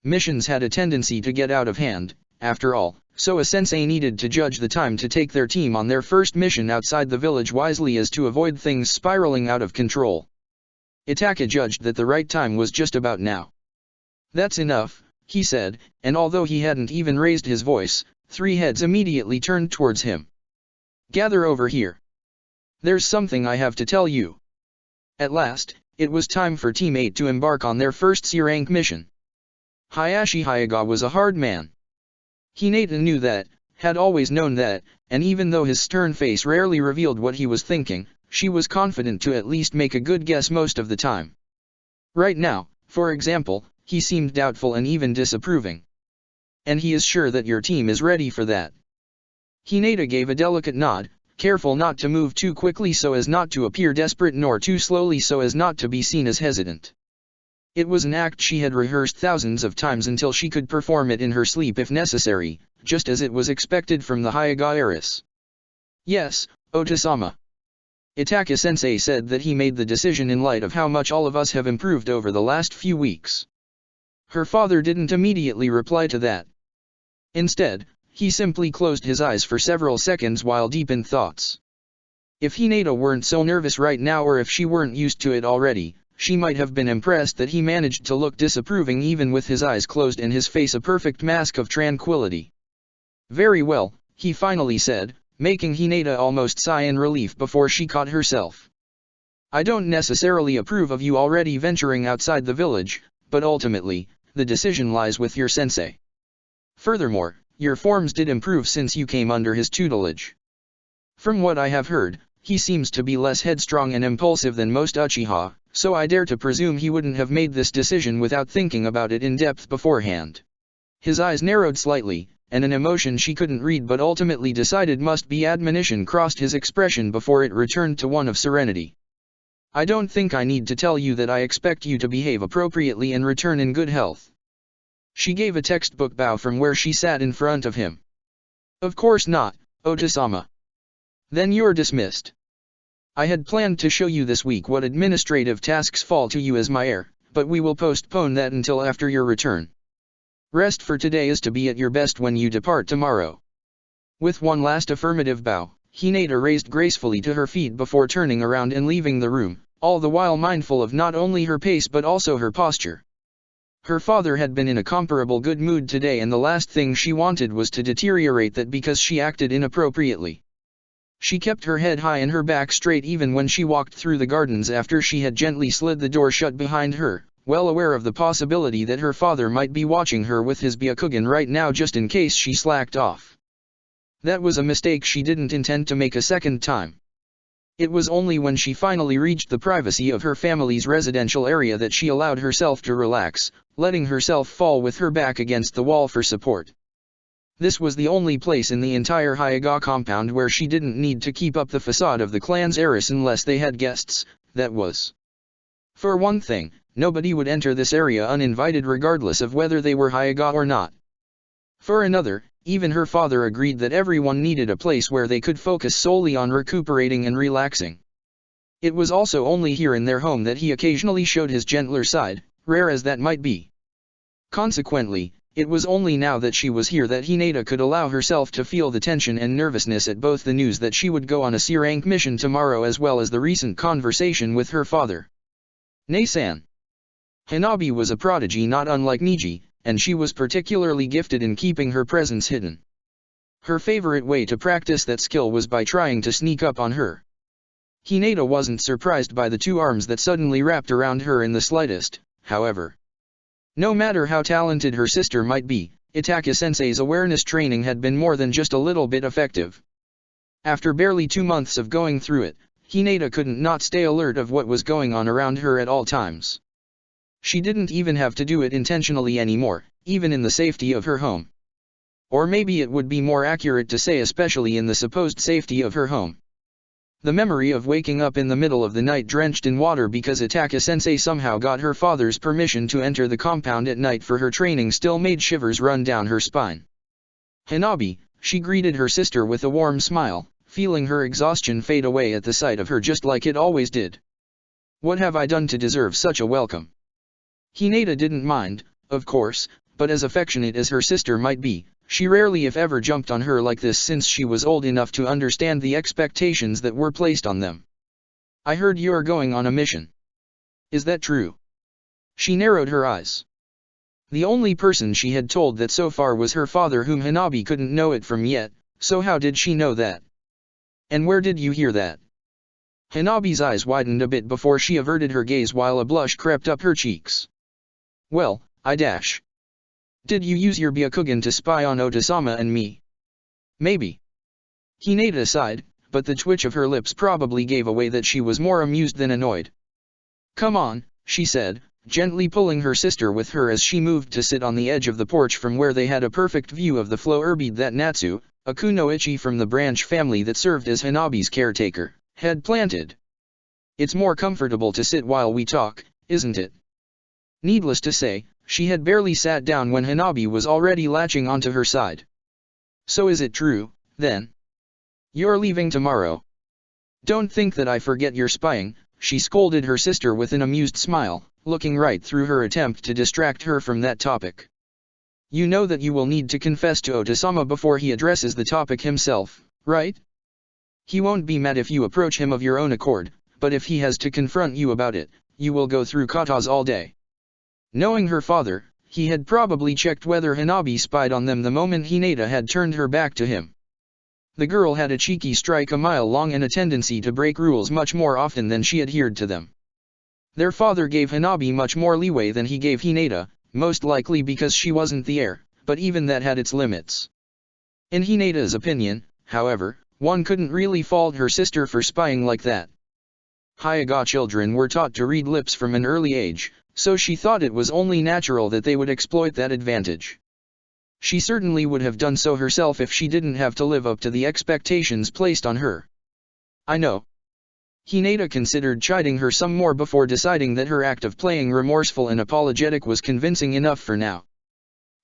Missions had a tendency to get out of hand, after all, so a sensei needed to judge the time to take their team on their first mission outside the village wisely as to avoid things spiraling out of control. Itachi judged that the right time was just about now. That's enough, he said, and although he hadn't even raised his voice, 3 heads immediately turned towards him. Gather over here. There's something I have to tell you. At last, it was time for Team 8 to embark on their first C-rank mission. Hayashi Hyuga was a hard man. Hinata knew that, had always known that, and even though his stern face rarely revealed what he was thinking, she was confident to at least make a good guess most of the time. Right now, for example, he seemed doubtful and even disapproving. And he is sure that your team is ready for that. Hinata gave a delicate nod, careful not to move too quickly so as not to appear desperate nor too slowly so as not to be seen as hesitant. It was an act she had rehearsed thousands of times until she could perform it in her sleep if necessary, just as it was expected from the Hyuga heiress. Yes, Otasama. Itaka-sensei said that he made the decision in light of how much all of us have improved over the last few weeks. Her father didn't immediately reply to that. Instead, he simply closed his eyes for several seconds while deep in thoughts. If Hinata weren't so nervous right now, or if she weren't used to it already, she might have been impressed that he managed to look disapproving even with his eyes closed and his face a perfect mask of tranquility. Very well, he finally said, making Hinata almost sigh in relief before she caught herself. I don't necessarily approve of you already venturing outside the village, but ultimately, the decision lies with your sensei. Furthermore, your forms did improve since you came under his tutelage. From what I have heard, he seems to be less headstrong and impulsive than most Uchiha, so I dare to presume he wouldn't have made this decision without thinking about it in depth beforehand. His eyes narrowed slightly, and an emotion she couldn't read but ultimately decided must be admonition crossed his expression before it returned to one of serenity. I don't think I need to tell you that I expect you to behave appropriately and return in good health. She gave a textbook bow from where she sat in front of him. Of course not, Otasama. Then you're dismissed. I had planned to show you this week what administrative tasks fall to you as my heir, but we will postpone that until after your return. Rest for today is to be at your best when you depart tomorrow. With one last affirmative bow, Hinata raised gracefully to her feet before turning around and leaving the room, all the while mindful of not only her pace but also her posture. Her father had been in a comparable good mood today, and the last thing she wanted was to deteriorate that because she acted inappropriately. She kept her head high and her back straight even when she walked through the gardens after she had gently slid the door shut behind her, well aware of the possibility that her father might be watching her with his Byakugan right now just in case she slacked off. That was a mistake she didn't intend to make a second time. It was only when she finally reached the privacy of her family's residential area that she allowed herself to relax, letting herself fall with her back against the wall for support. This was the only place in the entire Hyuga compound where she didn't need to keep up the facade of the clan's heiress unless they had guests, that was. For one thing, nobody would enter this area uninvited regardless of whether they were Hyuga or not. For another, even her father agreed that everyone needed a place where they could focus solely on recuperating and relaxing. It was also only here in their home that he occasionally showed his gentler side, rare as that might be. Consequently, it was only now that she was here that Hinata could allow herself to feel the tension and nervousness at both the news that she would go on a C-rank mission tomorrow as well as the recent conversation with her father. Nei-san. Hanabi was a prodigy not unlike Niji, and she was particularly gifted in keeping her presence hidden. Her favorite way to practice that skill was by trying to sneak up on her. Hinata wasn't surprised by the two arms that suddenly wrapped around her in the slightest, however. No matter how talented her sister might be, Itaka-sensei's awareness training had been more than just a little bit effective. After barely 2 months of going through it, Hinata couldn't not stay alert of what was going on around her at all times. She didn't even have to do it intentionally anymore, even in the safety of her home. Or maybe it would be more accurate to say especially in the supposed safety of her home. The memory of waking up in the middle of the night drenched in water because Itaka-sensei somehow got her father's permission to enter the compound at night for her training still made shivers run down her spine. Hanabi, she greeted her sister with a warm smile, feeling her exhaustion fade away at the sight of her just like it always did. What have I done to deserve such a welcome? Hinata didn't mind, of course, but as affectionate as her sister might be, she rarely if ever jumped on her like this since she was old enough to understand the expectations that were placed on them. I heard you're going on a mission. Is that true? She narrowed her eyes. The only person she had told that so far was her father, whom Hanabi couldn't know it from yet, so how did she know that? And where did you hear that? Hanabi's eyes widened a bit before she averted her gaze while a blush crept up her cheeks. Well, Did you use your Byakugan to spy on Otasama and me? Maybe. Hinata sighed, but the twitch of her lips probably gave away that she was more amused than annoyed. Come on, she said, gently pulling her sister with her as she moved to sit on the edge of the porch from where they had a perfect view of the flow herbid that Natsu, a kunoichi from the branch family that served as Hanabi's caretaker, had planted. It's more comfortable to sit while we talk, isn't it? Needless to say, she had barely sat down when Hanabi was already latching onto her side. So is it true, then? You're leaving tomorrow. Don't think that I forget your spying, she scolded her sister with an amused smile, looking right through her attempt to distract her from that topic. You know that you will need to confess to Otasama before he addresses the topic himself, right? He won't be mad if you approach him of your own accord, but if he has to confront you about it, you will go through katas all day. Knowing her father, he had probably checked whether Hanabi spied on them the moment Hinata had turned her back to him. The girl had a cheeky strike a mile long and a tendency to break rules much more often than she adhered to them. Their father gave Hanabi much more leeway than he gave Hinata, most likely because she wasn't the heir, but even that had its limits. In Hinata's opinion, however, one couldn't really fault her sister for spying like that. Hyuga children were taught to read lips from an early age, so she thought it was only natural that they would exploit that advantage. She certainly would have done so herself if she didn't have to live up to the expectations placed on her. I know. Hinata considered chiding her some more before deciding that her act of playing remorseful and apologetic was convincing enough for now.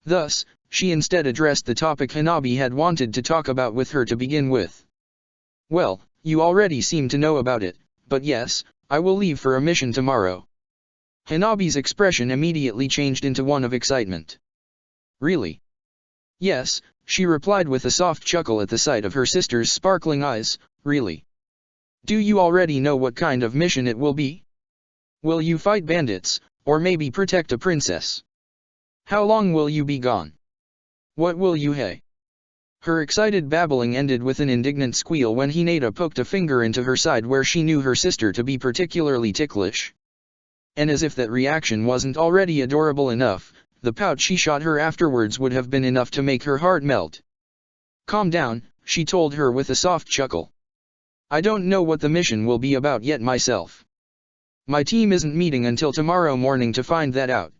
Thus, she instead addressed the topic Hanabi had wanted to talk about with her to begin with. Well, you already seem to know about it, but yes, I will leave for a mission tomorrow. Hanabi's expression immediately changed into one of excitement. Really? Yes, she replied with a soft chuckle at the sight of her sister's sparkling eyes, really. Do you already know what kind of mission it will be? Will you fight bandits, or maybe protect a princess? How long will you be gone? What will you hay? Her excited babbling ended with an indignant squeal when Hinata poked a finger into her side where she knew her sister to be particularly ticklish. And as if that reaction wasn't already adorable enough, the pout she shot her afterwards would have been enough to make her heart melt. Calm down, she told her with a soft chuckle. I don't know what the mission will be about yet myself. My team isn't meeting until tomorrow morning to find that out.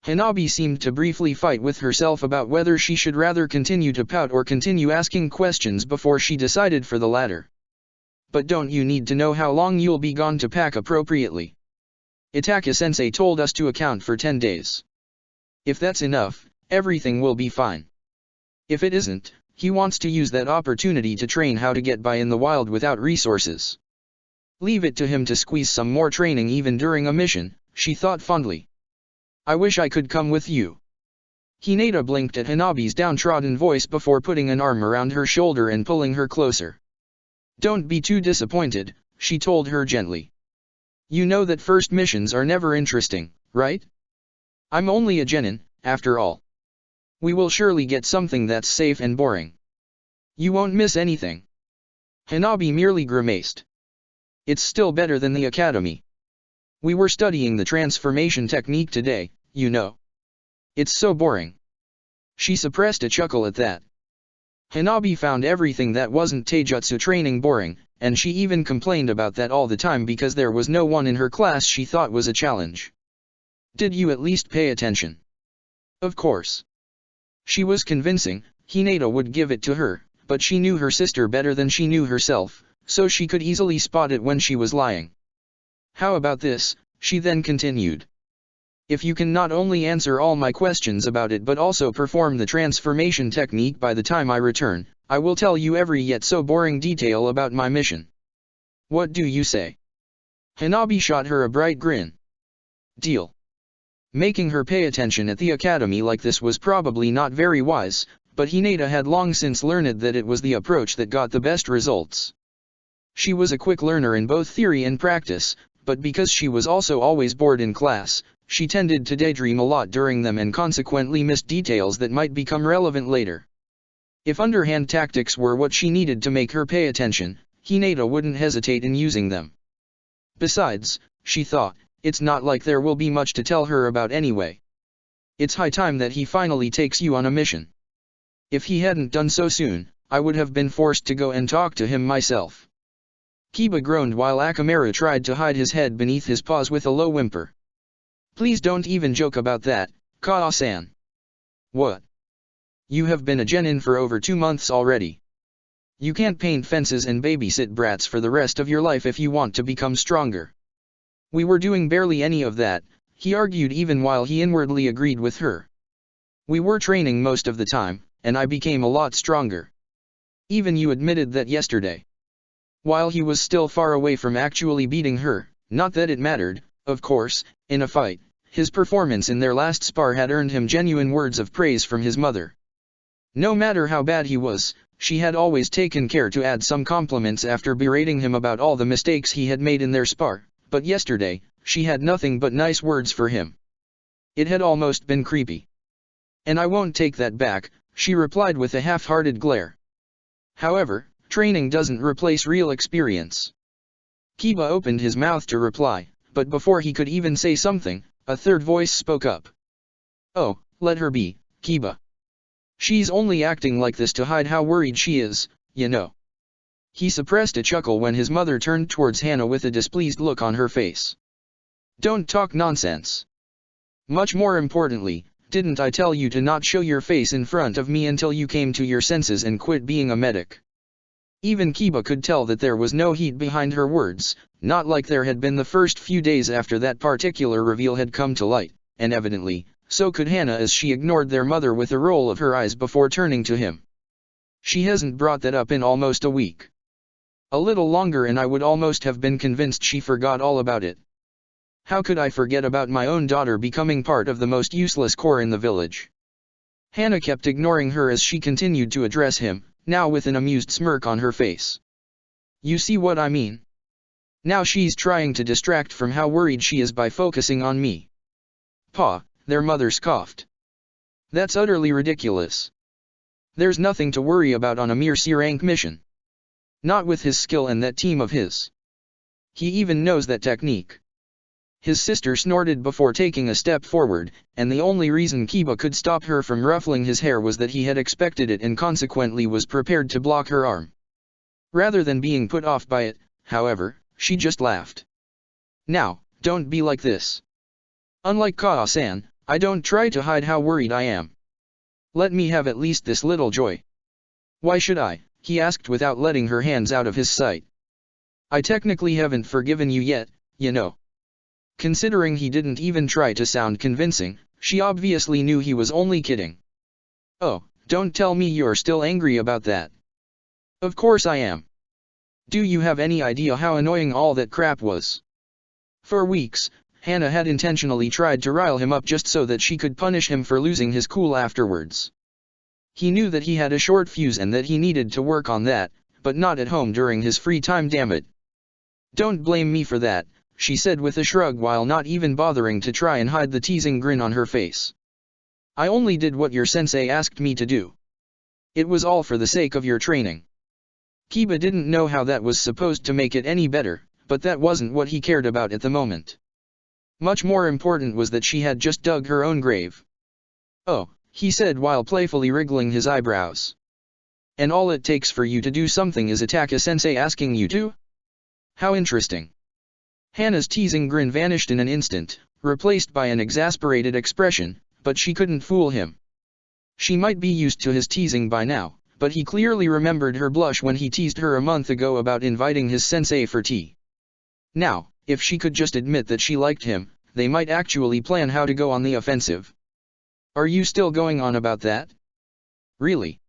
Hanabi seemed to briefly fight with herself about whether she should rather continue to pout or continue asking questions before she decided for the latter. But don't you need to know how long you'll be gone to pack appropriately? Itaka-sensei told us to account for 10 days. If that's enough, everything will be fine. If it isn't, he wants to use that opportunity to train how to get by in the wild without resources. Leave it to him to squeeze some more training even during a mission, she thought fondly. I wish I could come with you. Hinata blinked at Hanabi's downtrodden voice before putting an arm around her shoulder and pulling her closer. Don't be too disappointed, she told her gently. You know that first missions are never interesting, right? I'm only a genin, after all. We will surely get something that's safe and boring. You won't miss anything. Hanabi merely grimaced. It's still better than the academy. We were studying the transformation technique today, you know. It's so boring. She suppressed a chuckle at that. Hanabi found everything that wasn't taijutsu training boring, and she even complained about that all the time because there was no one in her class she thought was a challenge. Did you at least pay attention? Of course. She was convincing, Hinata would give it to her, but she knew her sister better than she knew herself, so she could easily spot it when she was lying. How about this, she then continued. If you can not only answer all my questions about it but also perform the transformation technique by the time I return, I will tell you every yet so boring detail about my mission. What do you say? Hanabi shot her a bright grin. Deal. Making her pay attention at the academy like this was probably not very wise, but Hinata had long since learned that it was the approach that got the best results. She was a quick learner in both theory and practice, but because she was also always bored in class, she tended to daydream a lot during them and consequently missed details that might become relevant later. If underhand tactics were what she needed to make her pay attention, Hinata wouldn't hesitate in using them. Besides, she thought, it's not like there will be much to tell her about anyway. It's high time that he finally takes you on a mission. If he hadn't done so soon, I would have been forced to go and talk to him myself. Kiba groaned while Akamaru tried to hide his head beneath his paws with a low whimper. Please don't even joke about that, Kaa-san. What? You have been a genin for over 2 months already. You can't paint fences and babysit brats for the rest of your life if you want to become stronger. We were doing barely any of that, he argued even while he inwardly agreed with her. We were training most of the time, and I became a lot stronger. Even you admitted that yesterday. While he was still far away from actually beating her, not that it mattered, of course, in a fight, his performance in their last spar had earned him genuine words of praise from his mother. No matter how bad he was, she had always taken care to add some compliments after berating him about all the mistakes he had made in their spar, but yesterday, she had nothing but nice words for him. It had almost been creepy. And I won't take that back, she replied with a half-hearted glare. However, training doesn't replace real experience. Kiba opened his mouth to reply, but before he could even say something, a third voice spoke up. Oh, let her be, Kiba. She's only acting like this to hide how worried she is, you know. He suppressed a chuckle when his mother turned towards Hana with a displeased look on her face. Don't talk nonsense. Much more importantly, didn't I tell you to not show your face in front of me until you came to your senses and quit being a medic? Even Kiba could tell that there was no heat behind her words, not like there had been the first few days after that particular reveal had come to light, and evidently, so could Hana as she ignored their mother with a roll of her eyes before turning to him. She hasn't brought that up in almost a week. A little longer and I would almost have been convinced she forgot all about it. How could I forget about my own daughter becoming part of the most useless core in the village? Hana kept ignoring her as she continued to address him, now with an amused smirk on her face. You see what I mean? Now she's trying to distract from how worried she is by focusing on me. Pa, their mother scoffed. That's utterly ridiculous. There's nothing to worry about on a mere C-rank mission. Not with his skill and that team of his. He even knows that technique. His sister snorted before taking a step forward, and the only reason Kiba could stop her from ruffling his hair was that he had expected it and consequently was prepared to block her arm. Rather than being put off by it, however, she just laughed. Now, don't be like this. Unlike Kaa-san, I don't try to hide how worried I am. Let me have at least this little joy. Why should I? He asked without letting her hands out of his sight. I technically haven't forgiven you yet, you know. Considering he didn't even try to sound convincing, she obviously knew he was only kidding. Oh, don't tell me you're still angry about that. Of course I am. Do you have any idea how annoying all that crap was? For weeks, Hana had intentionally tried to rile him up just so that she could punish him for losing his cool afterwards. He knew that he had a short fuse and that he needed to work on that, but not at home during his free time, damn it. Don't blame me for that, she said with a shrug while not even bothering to try and hide the teasing grin on her face. I only did what your sensei asked me to do. It was all for the sake of your training. Kiba didn't know how that was supposed to make it any better, but that wasn't what he cared about at the moment. Much more important was that she had just dug her own grave. Oh, he said while playfully wriggling his eyebrows. And all it takes for you to do something is attack a sensei asking you to? How interesting. Hana's teasing grin vanished in an instant, replaced by an exasperated expression, but she couldn't fool him. She might be used to his teasing by now, but he clearly remembered her blush when he teased her a month ago about inviting his sensei for tea. Now, if she could just admit that she liked him, they might actually plan how to go on the offensive. Are you still going on about that? Really?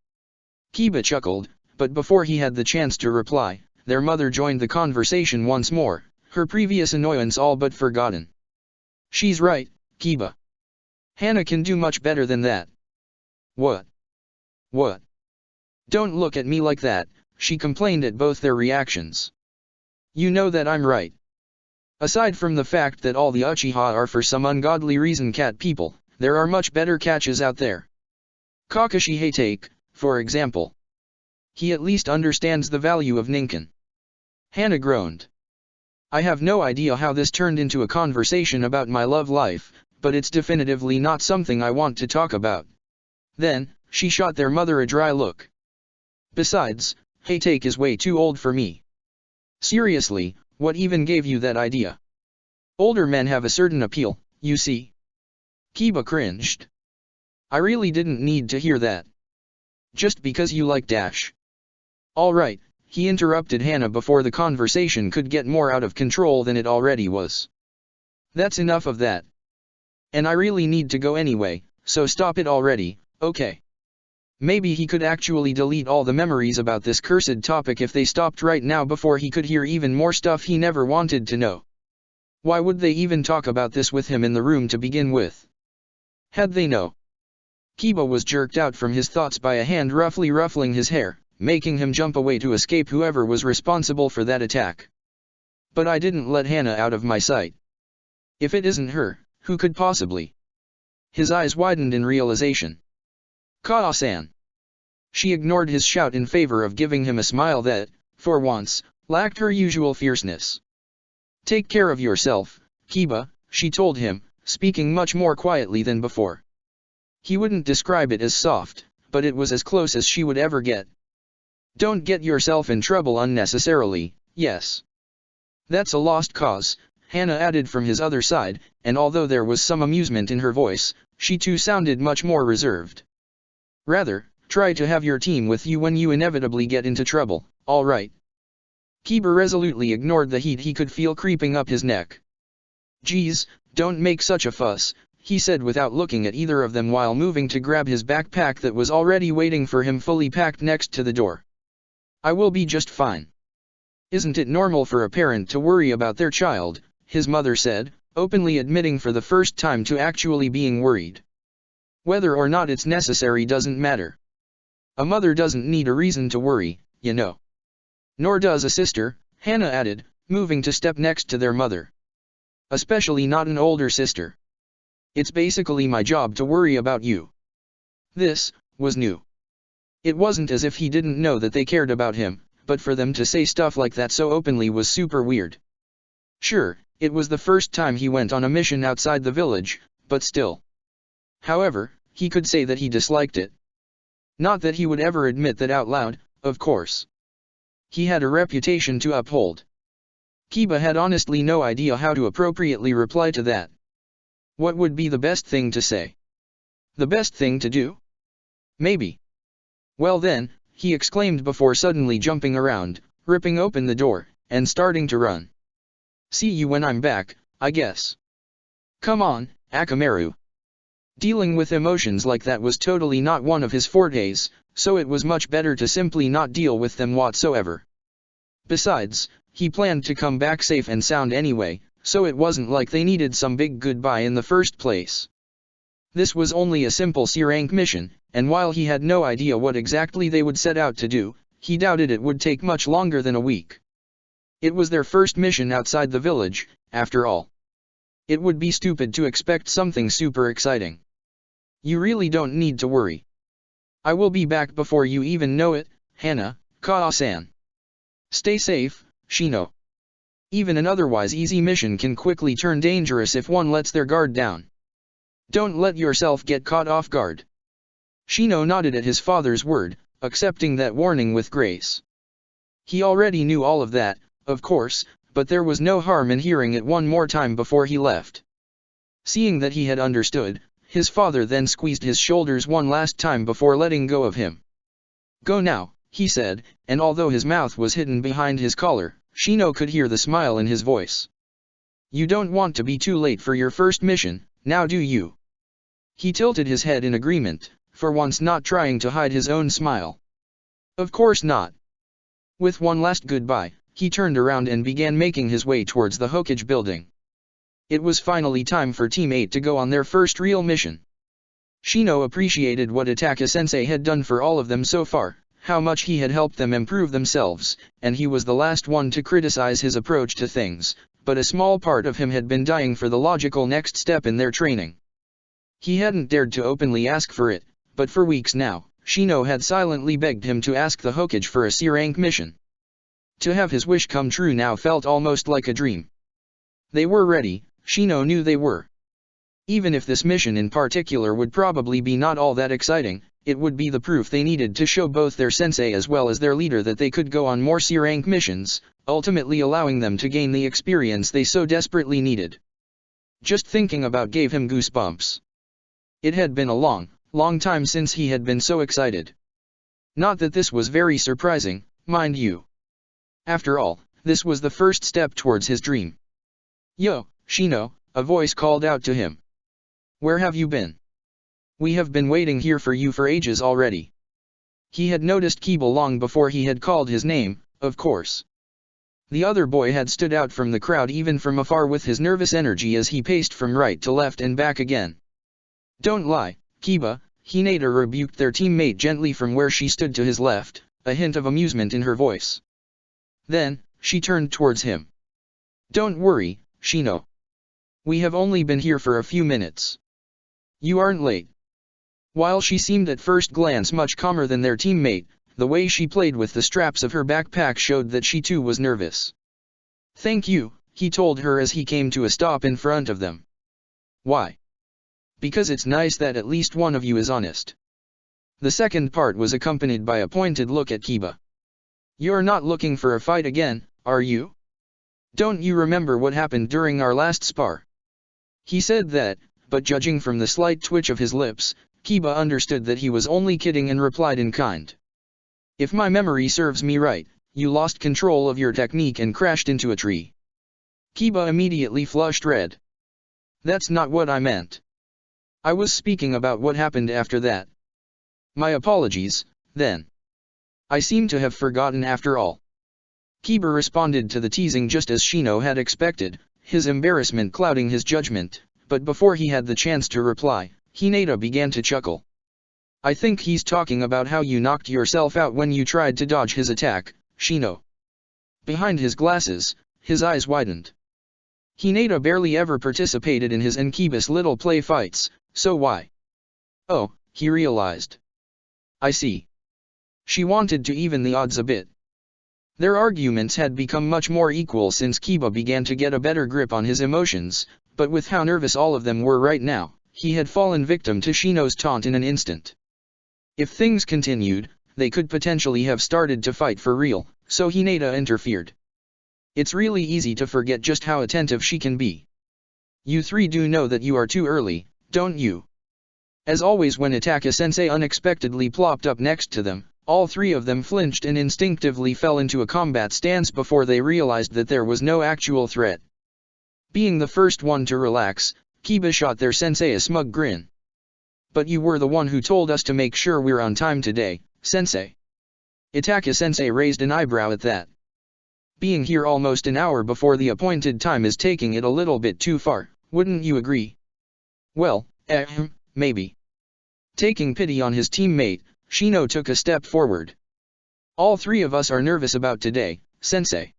Kiba chuckled, but before he had the chance to reply, their mother joined the conversation once more, her previous annoyance all but forgotten. She's right, Kiba. Hana can do much better than that. What? What? Don't look at me like that, she complained at both their reactions. You know that I'm right. Aside from the fact that all the Uchiha are for some ungodly reason cat people, there are much better catches out there. Kakashi Hatake, for example. He at least understands the value of Ninken. Hana groaned. I have no idea how this turned into a conversation about my love life, but it's definitively not something I want to talk about. Then, she shot their mother a dry look. Besides, Hatake is way too old for me. Seriously, what even gave you that idea? Older men have a certain appeal, you see. Kiba cringed. I really didn't need to hear that. Just because you like Dash. Alright, he interrupted Hana before the conversation could get more out of control than it already was. That's enough of that. And I really need to go anyway, so stop it already, okay? Maybe he could actually delete all the memories about this cursed topic if they stopped right now before he could hear even more stuff he never wanted to know. Why would they even talk about this with him in the room to begin with? Had they know? Kiba was jerked out from his thoughts by a hand roughly ruffling his hair, making him jump away to escape whoever was responsible for that attack. But I didn't let Hana out of my sight. If it isn't her, who could possibly? His eyes widened in realization. Kaa-san. She ignored his shout in favor of giving him a smile that, for once, lacked her usual fierceness. Take care of yourself, Kiba, she told him, speaking much more quietly than before. He wouldn't describe it as soft, but it was as close as she would ever get. Don't get yourself in trouble unnecessarily, yes. That's a lost cause, Hana added from his other side, and although there was some amusement in her voice, she too sounded much more reserved. Rather, try to have your team with you when you inevitably get into trouble, all right? Kiba resolutely ignored the heat he could feel creeping up his neck. Geez, don't make such a fuss, he said without looking at either of them while moving to grab his backpack that was already waiting for him fully packed next to the door. I will be just fine. Isn't it normal for a parent to worry about their child, his mother said, openly admitting for the first time to actually being worried. Whether or not it's necessary doesn't matter. A mother doesn't need a reason to worry, you know. Nor does a sister, Hana added, moving to step next to their mother. Especially not an older sister. It's basically my job to worry about you. This was new. It wasn't as if he didn't know that they cared about him, but for them to say stuff like that so openly was super weird. Sure, it was the first time he went on a mission outside the village, but still. However, he could say that he disliked it. Not that he would ever admit that out loud, of course. He had a reputation to uphold. Kiba had honestly no idea how to appropriately reply to that. What would be the best thing to say? The best thing to do? Maybe. Well then, he exclaimed before suddenly jumping around, ripping open the door, and starting to run. See you when I'm back, I guess. Come on, Akamaru. Dealing with emotions like that was totally not one of his fortes, so it was much better to simply not deal with them whatsoever. Besides, he planned to come back safe and sound anyway, so it wasn't like they needed some big goodbye in the first place. This was only a simple C-rank mission, and while he had no idea what exactly they would set out to do, he doubted it would take much longer than a week. It was their first mission outside the village, after all. It would be stupid to expect something super exciting. You really don't need to worry. I will be back before you even know it, Hana, Kaa-san. Stay safe, Shino. Even an otherwise easy mission can quickly turn dangerous if one lets their guard down. Don't let yourself get caught off guard. Shino nodded at his father's word, accepting that warning with grace. He already knew all of that, of course, but there was no harm in hearing it one more time before he left. Seeing that he had understood, his father then squeezed his shoulders one last time before letting go of him. Go now, he said, and although his mouth was hidden behind his collar, Shino could hear the smile in his voice. You don't want to be too late for your first mission, now do you? He tilted his head in agreement, for once not trying to hide his own smile. Of course not. With one last goodbye, he turned around and began making his way towards the Hokage building. It was finally time for Team 8 to go on their first real mission. Shino appreciated what Ataka-sensei had done for all of them so far, how much he had helped them improve themselves, and he was the last one to criticize his approach to things, but a small part of him had been dying for the logical next step in their training. He hadn't dared to openly ask for it, but for weeks now, Shino had silently begged him to ask the Hokage for a C-rank mission. To have his wish come true now felt almost like a dream. They were ready, Shino knew they were. Even if this mission in particular would probably be not all that exciting, it would be the proof they needed to show both their sensei as well as their leader that they could go on more C-rank missions, ultimately allowing them to gain the experience they so desperately needed. Just thinking about gave him goosebumps. It had been a long time since he had been so excited. Not that this was very surprising, mind you. After all, this was the first step towards his dream. Yo, Shino, a voice called out to him. Where have you been? We have been waiting here for you for ages already. He had noticed Kiba long before he had called his name, of course. The other boy had stood out from the crowd even from afar with his nervous energy as he paced from right to left and back again. "Don't lie, Kiba," Hinata rebuked their teammate gently from where she stood to his left, a hint of amusement in her voice. Then, she turned towards him. "Don't worry, Shino. We have only been here for a few minutes. You aren't late." While she seemed at first glance much calmer than their teammate, the way she played with the straps of her backpack showed that she too was nervous. "Thank you," he told her as he came to a stop in front of them. "Why?" "Because it's nice that at least one of you is honest." The second part was accompanied by a pointed look at Kiba. "You're not looking for a fight again, are you? Don't you remember what happened during our last spar?" He said that, but judging from the slight twitch of his lips, Kiba understood that he was only kidding and replied in kind. "If my memory serves me right, you lost control of your technique and crashed into a tree." Kiba immediately flushed red. "That's not what I meant. I was speaking about what happened after that." "My apologies, then. I seem to have forgotten after all." Kiba responded to the teasing just as Shino had expected, his embarrassment clouding his judgment, but before he had the chance to reply, Hinata began to chuckle. "I think he's talking about how you knocked yourself out when you tried to dodge his attack, Shino." Behind his glasses, his eyes widened. Hinata barely ever participated in his and Kiba's little play fights, so why? Oh, he realized. I see. She wanted to even the odds a bit. Their arguments had become much more equal since Kiba began to get a better grip on his emotions, but with how nervous all of them were right now, he had fallen victim to Shino's taunt in an instant. If things continued, they could potentially have started to fight for real, so Hinata interfered. "It's really easy to forget just how attentive she can be. You three do know that you are too early, don't you?" As always when Itaka-sensei unexpectedly plopped up next to them, all three of them flinched and instinctively fell into a combat stance before they realized that there was no actual threat. Being the first one to relax, Kiba shot their sensei a smug grin. "But you were the one who told us to make sure we're on time today, sensei." Itaka-sensei raised an eyebrow at that. "Being here almost an hour before the appointed time is taking it a little bit too far, wouldn't you agree?" "Well, maybe." Taking pity on his teammate, Shino took a step forward. "All three of us are nervous about today, sensei.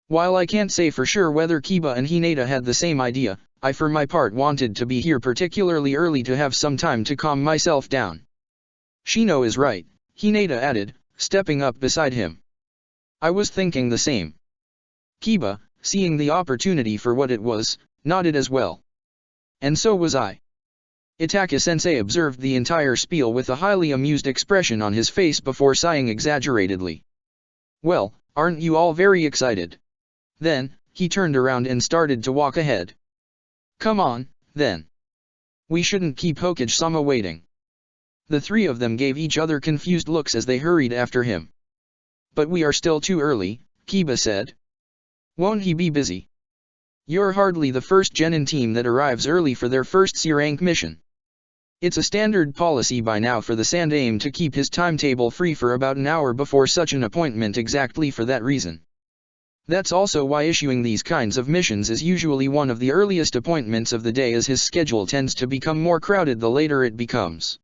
While I can't say for sure whether Kiba and Hinata had the same idea, I for my part wanted to be here particularly early to have some time to calm myself down." "Shino is right," Hinata added, stepping up beside him. "I was thinking the same." Kiba, seeing the opportunity for what it was, nodded as well. "And so was I." Itaka-sensei observed the entire spiel with a highly amused expression on his face before sighing exaggeratedly. "Well, aren't you all very excited?" Then, he turned around and started to walk ahead. "Come on, then. We shouldn't keep Hokage-sama waiting." The three of them gave each other confused looks as they hurried after him. "But we are still too early," Kiba said. "Won't he be busy? You're hardly the first Genin team that arrives early for their first C-rank mission. It's a standard policy by now for the Sandaime to keep his timetable free for about an hour before such an appointment exactly for that reason. That's also why issuing these kinds of missions is usually one of the earliest appointments of the day, as his schedule tends to become more crowded the later it becomes."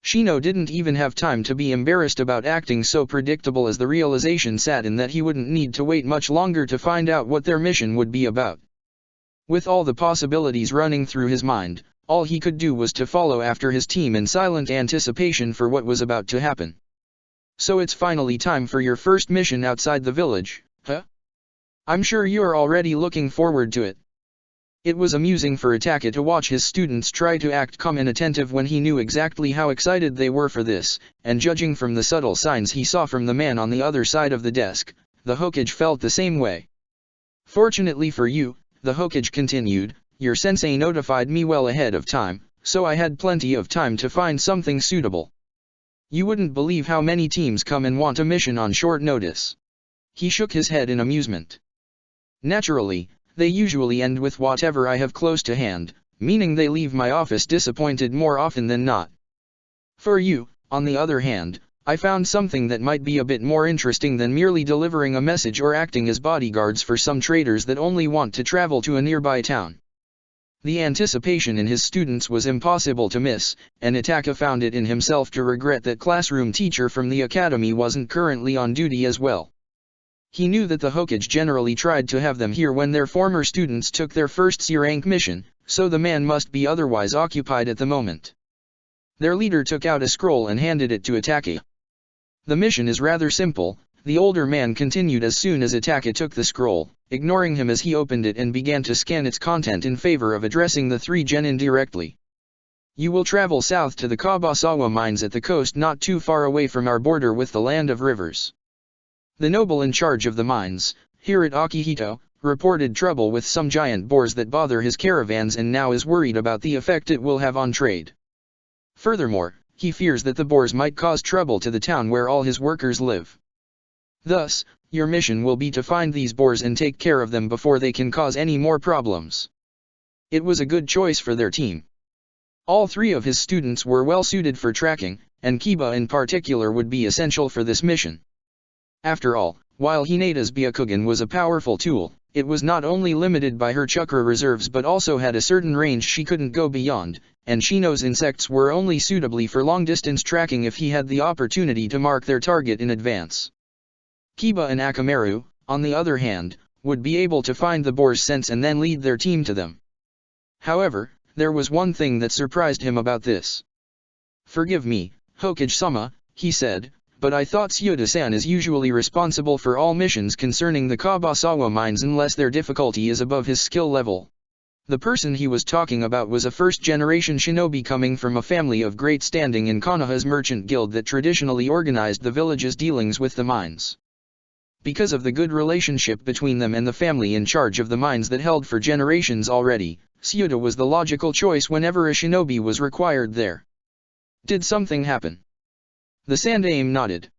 Shino didn't even have time to be embarrassed about acting so predictable as the realization sat in that he wouldn't need to wait much longer to find out what their mission would be about. With all the possibilities running through his mind, all he could do was to follow after his team in silent anticipation for what was about to happen. "So it's finally time for your first mission outside the village, huh? I'm sure you're already looking forward to it." It was amusing for Itaka to watch his students try to act calm and attentive when he knew exactly how excited they were for this, and judging from the subtle signs he saw from the man on the other side of the desk, the Hokage felt the same way. "Fortunately for you," the Hokage continued, "your sensei notified me well ahead of time, so I had plenty of time to find something suitable. You wouldn't believe how many teams come and want a mission on short notice." He shook his head in amusement. "Naturally, they usually end with whatever I have close to hand, meaning they leave my office disappointed more often than not. For you, on the other hand, I found something that might be a bit more interesting than merely delivering a message or acting as bodyguards for some traders that only want to travel to a nearby town. The anticipation in his students was impossible to miss, and Itaka found it in himself to regret that classroom teacher from the academy wasn't currently on duty as well. He knew that the Hokage generally tried to have them here when their former students took their first C-rank mission, so the man must be otherwise occupied at the moment. Their leader took out a scroll and handed it to Itaka. The mission is rather simple, the older man continued as soon as Itaka took the scroll, ignoring him as he opened it and began to scan its content in favor of addressing the three genin directly. You will travel south to the Kabasawa mines at the coast not too far away from our border with the land of rivers. The noble in charge of the mines, here at Akihito, reported trouble with some giant boars that bother his caravans and now is worried about the effect it will have on trade. Furthermore, he fears that the boars might cause trouble to the town where all his workers live. Thus, your mission will be to find these boars and take care of them before they can cause any more problems. It was a good choice for their team. All three of his students were well suited for tracking, and Kiba in particular would be essential for this mission. After all, while Hinata's Byakugan was a powerful tool, it was not only limited by her chakra reserves but also had a certain range she couldn't go beyond, and Shino's insects were only suitably for long-distance tracking if he had the opportunity to mark their target in advance. Kiba and Akamaru, on the other hand, would be able to find the boar's scents and then lead their team to them. However, there was one thing that surprised him about this. "Forgive me, Hokage-sama," he said, "but I thought Tsuyoda-san is usually responsible for all missions concerning the Kabasawa mines unless their difficulty is above his skill level." The person he was talking about was a first-generation shinobi coming from a family of great standing in Konoha's merchant guild that traditionally organized the village's dealings with the mines. Because of the good relationship between them and the family in charge of the mines that held for generations already, Tsuyoda was the logical choice whenever a shinobi was required there. Did something happen? The Sandaime nodded.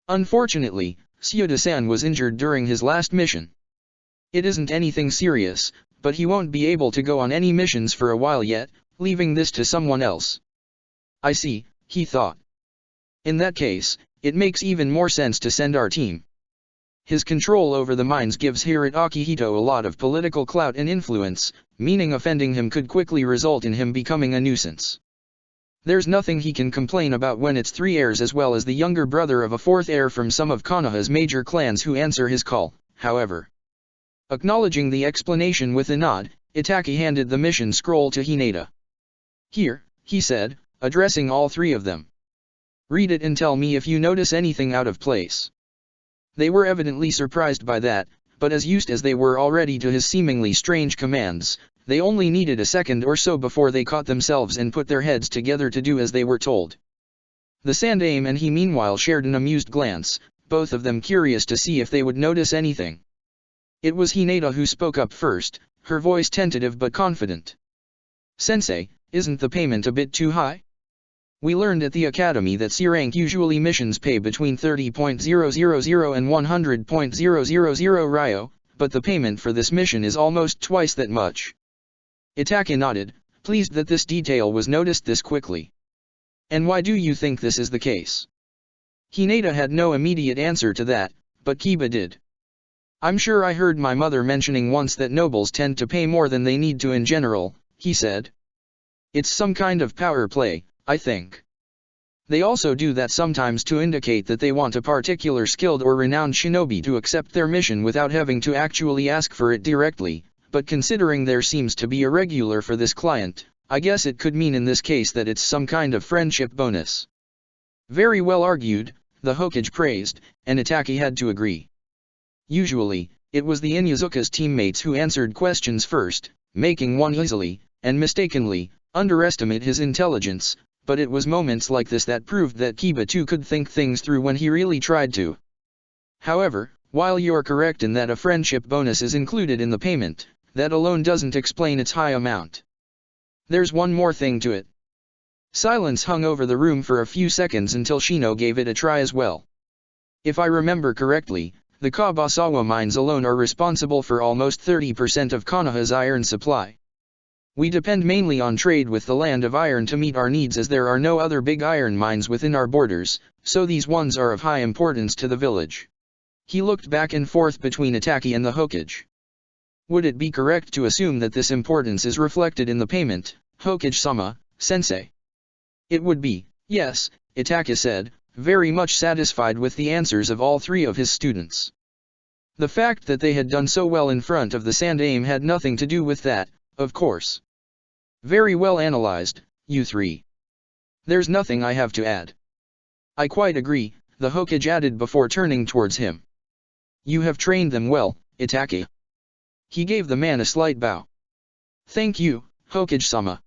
Unfortunately, Tsuyoda-san was injured during his last mission. It isn't anything serious, but he won't be able to go on any missions for a while yet, leaving this to someone else. I see, he thought. In that case, it makes even more sense to send our team. His control over the mines gives here at Akihito a lot of political clout and influence, meaning offending him could quickly result in him becoming a nuisance. There's nothing he can complain about when it's three heirs as well as the younger brother of a fourth heir from some of Konoha's major clans who answer his call, however. Acknowledging the explanation with a nod, Itaka handed the mission scroll to Hinata. "Here," he said, addressing all three of them. "Read it and tell me if you notice anything out of place." They were evidently surprised by that, but as used as they were already to his seemingly strange commands, they only needed a second or so before they caught themselves and put their heads together to do as they were told. The Sandaime and he meanwhile shared an amused glance, both of them curious to see if they would notice anything. It was Hinata who spoke up first, her voice tentative but confident. "Sensei, isn't the payment a bit too high? We learned at the academy that C-rank usually missions pay between 30.000 and 100.000 ryo, but the payment for this mission is almost twice that much." Itaka nodded, pleased that this detail was noticed this quickly. "And why do you think this is the case?" Hinata had no immediate answer to that, but Kiba did. "I'm sure I heard my mother mentioning once that nobles tend to pay more than they need to in general," he said. "It's some kind of power play, I think. They also do that sometimes to indicate that they want a particular skilled or renowned shinobi to accept their mission without having to actually ask for it directly, but considering there seems to be a regular for this client, I guess it could mean in this case that it's some kind of friendship bonus." "Very well argued," the Hokage praised, and Itaka had to agree. Usually, it was the Inuzuka's teammates who answered questions first, making one easily, and mistakenly, underestimate his intelligence, but it was moments like this that proved that Kiba too could think things through when he really tried to. However, while you're correct in that a friendship bonus is included in the payment, that alone doesn't explain its high amount. There's one more thing to it. Silence hung over the room for a few seconds until Shino gave it a try as well. "If I remember correctly, the Kabasawa mines alone are responsible for almost 30% of Konoha's iron supply. We depend mainly on trade with the land of iron to meet our needs, as there are no other big iron mines within our borders, so these ones are of high importance to the village. He looked back and forth between Itaki and the Hokage. Would it be correct to assume that this importance is reflected in the payment, Hokage-sama, sensei? It would be, yes, Itaki said, very much satisfied with the answers of all three of his students. The fact that they had done so well in front of the Sandaime had nothing to do with that, of course. Very well analyzed, you three. There's nothing I have to add. I quite agree, the Hokage added before turning towards him. You have trained them well, Itaki. He gave the man a slight bow. Thank you, Hokage-sama.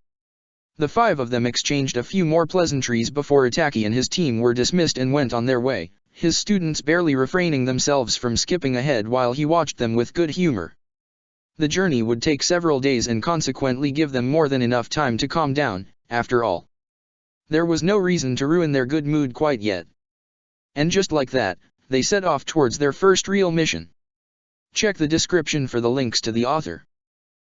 The five of them exchanged a few more pleasantries before Itaki and his team were dismissed and went on their way, his students barely refraining themselves from skipping ahead while he watched them with good humor. The journey would take several days and consequently give them more than enough time to calm down, after all. There was no reason to ruin their good mood quite yet. And just like that, they set off towards their first real mission. Check the description for the links to the author.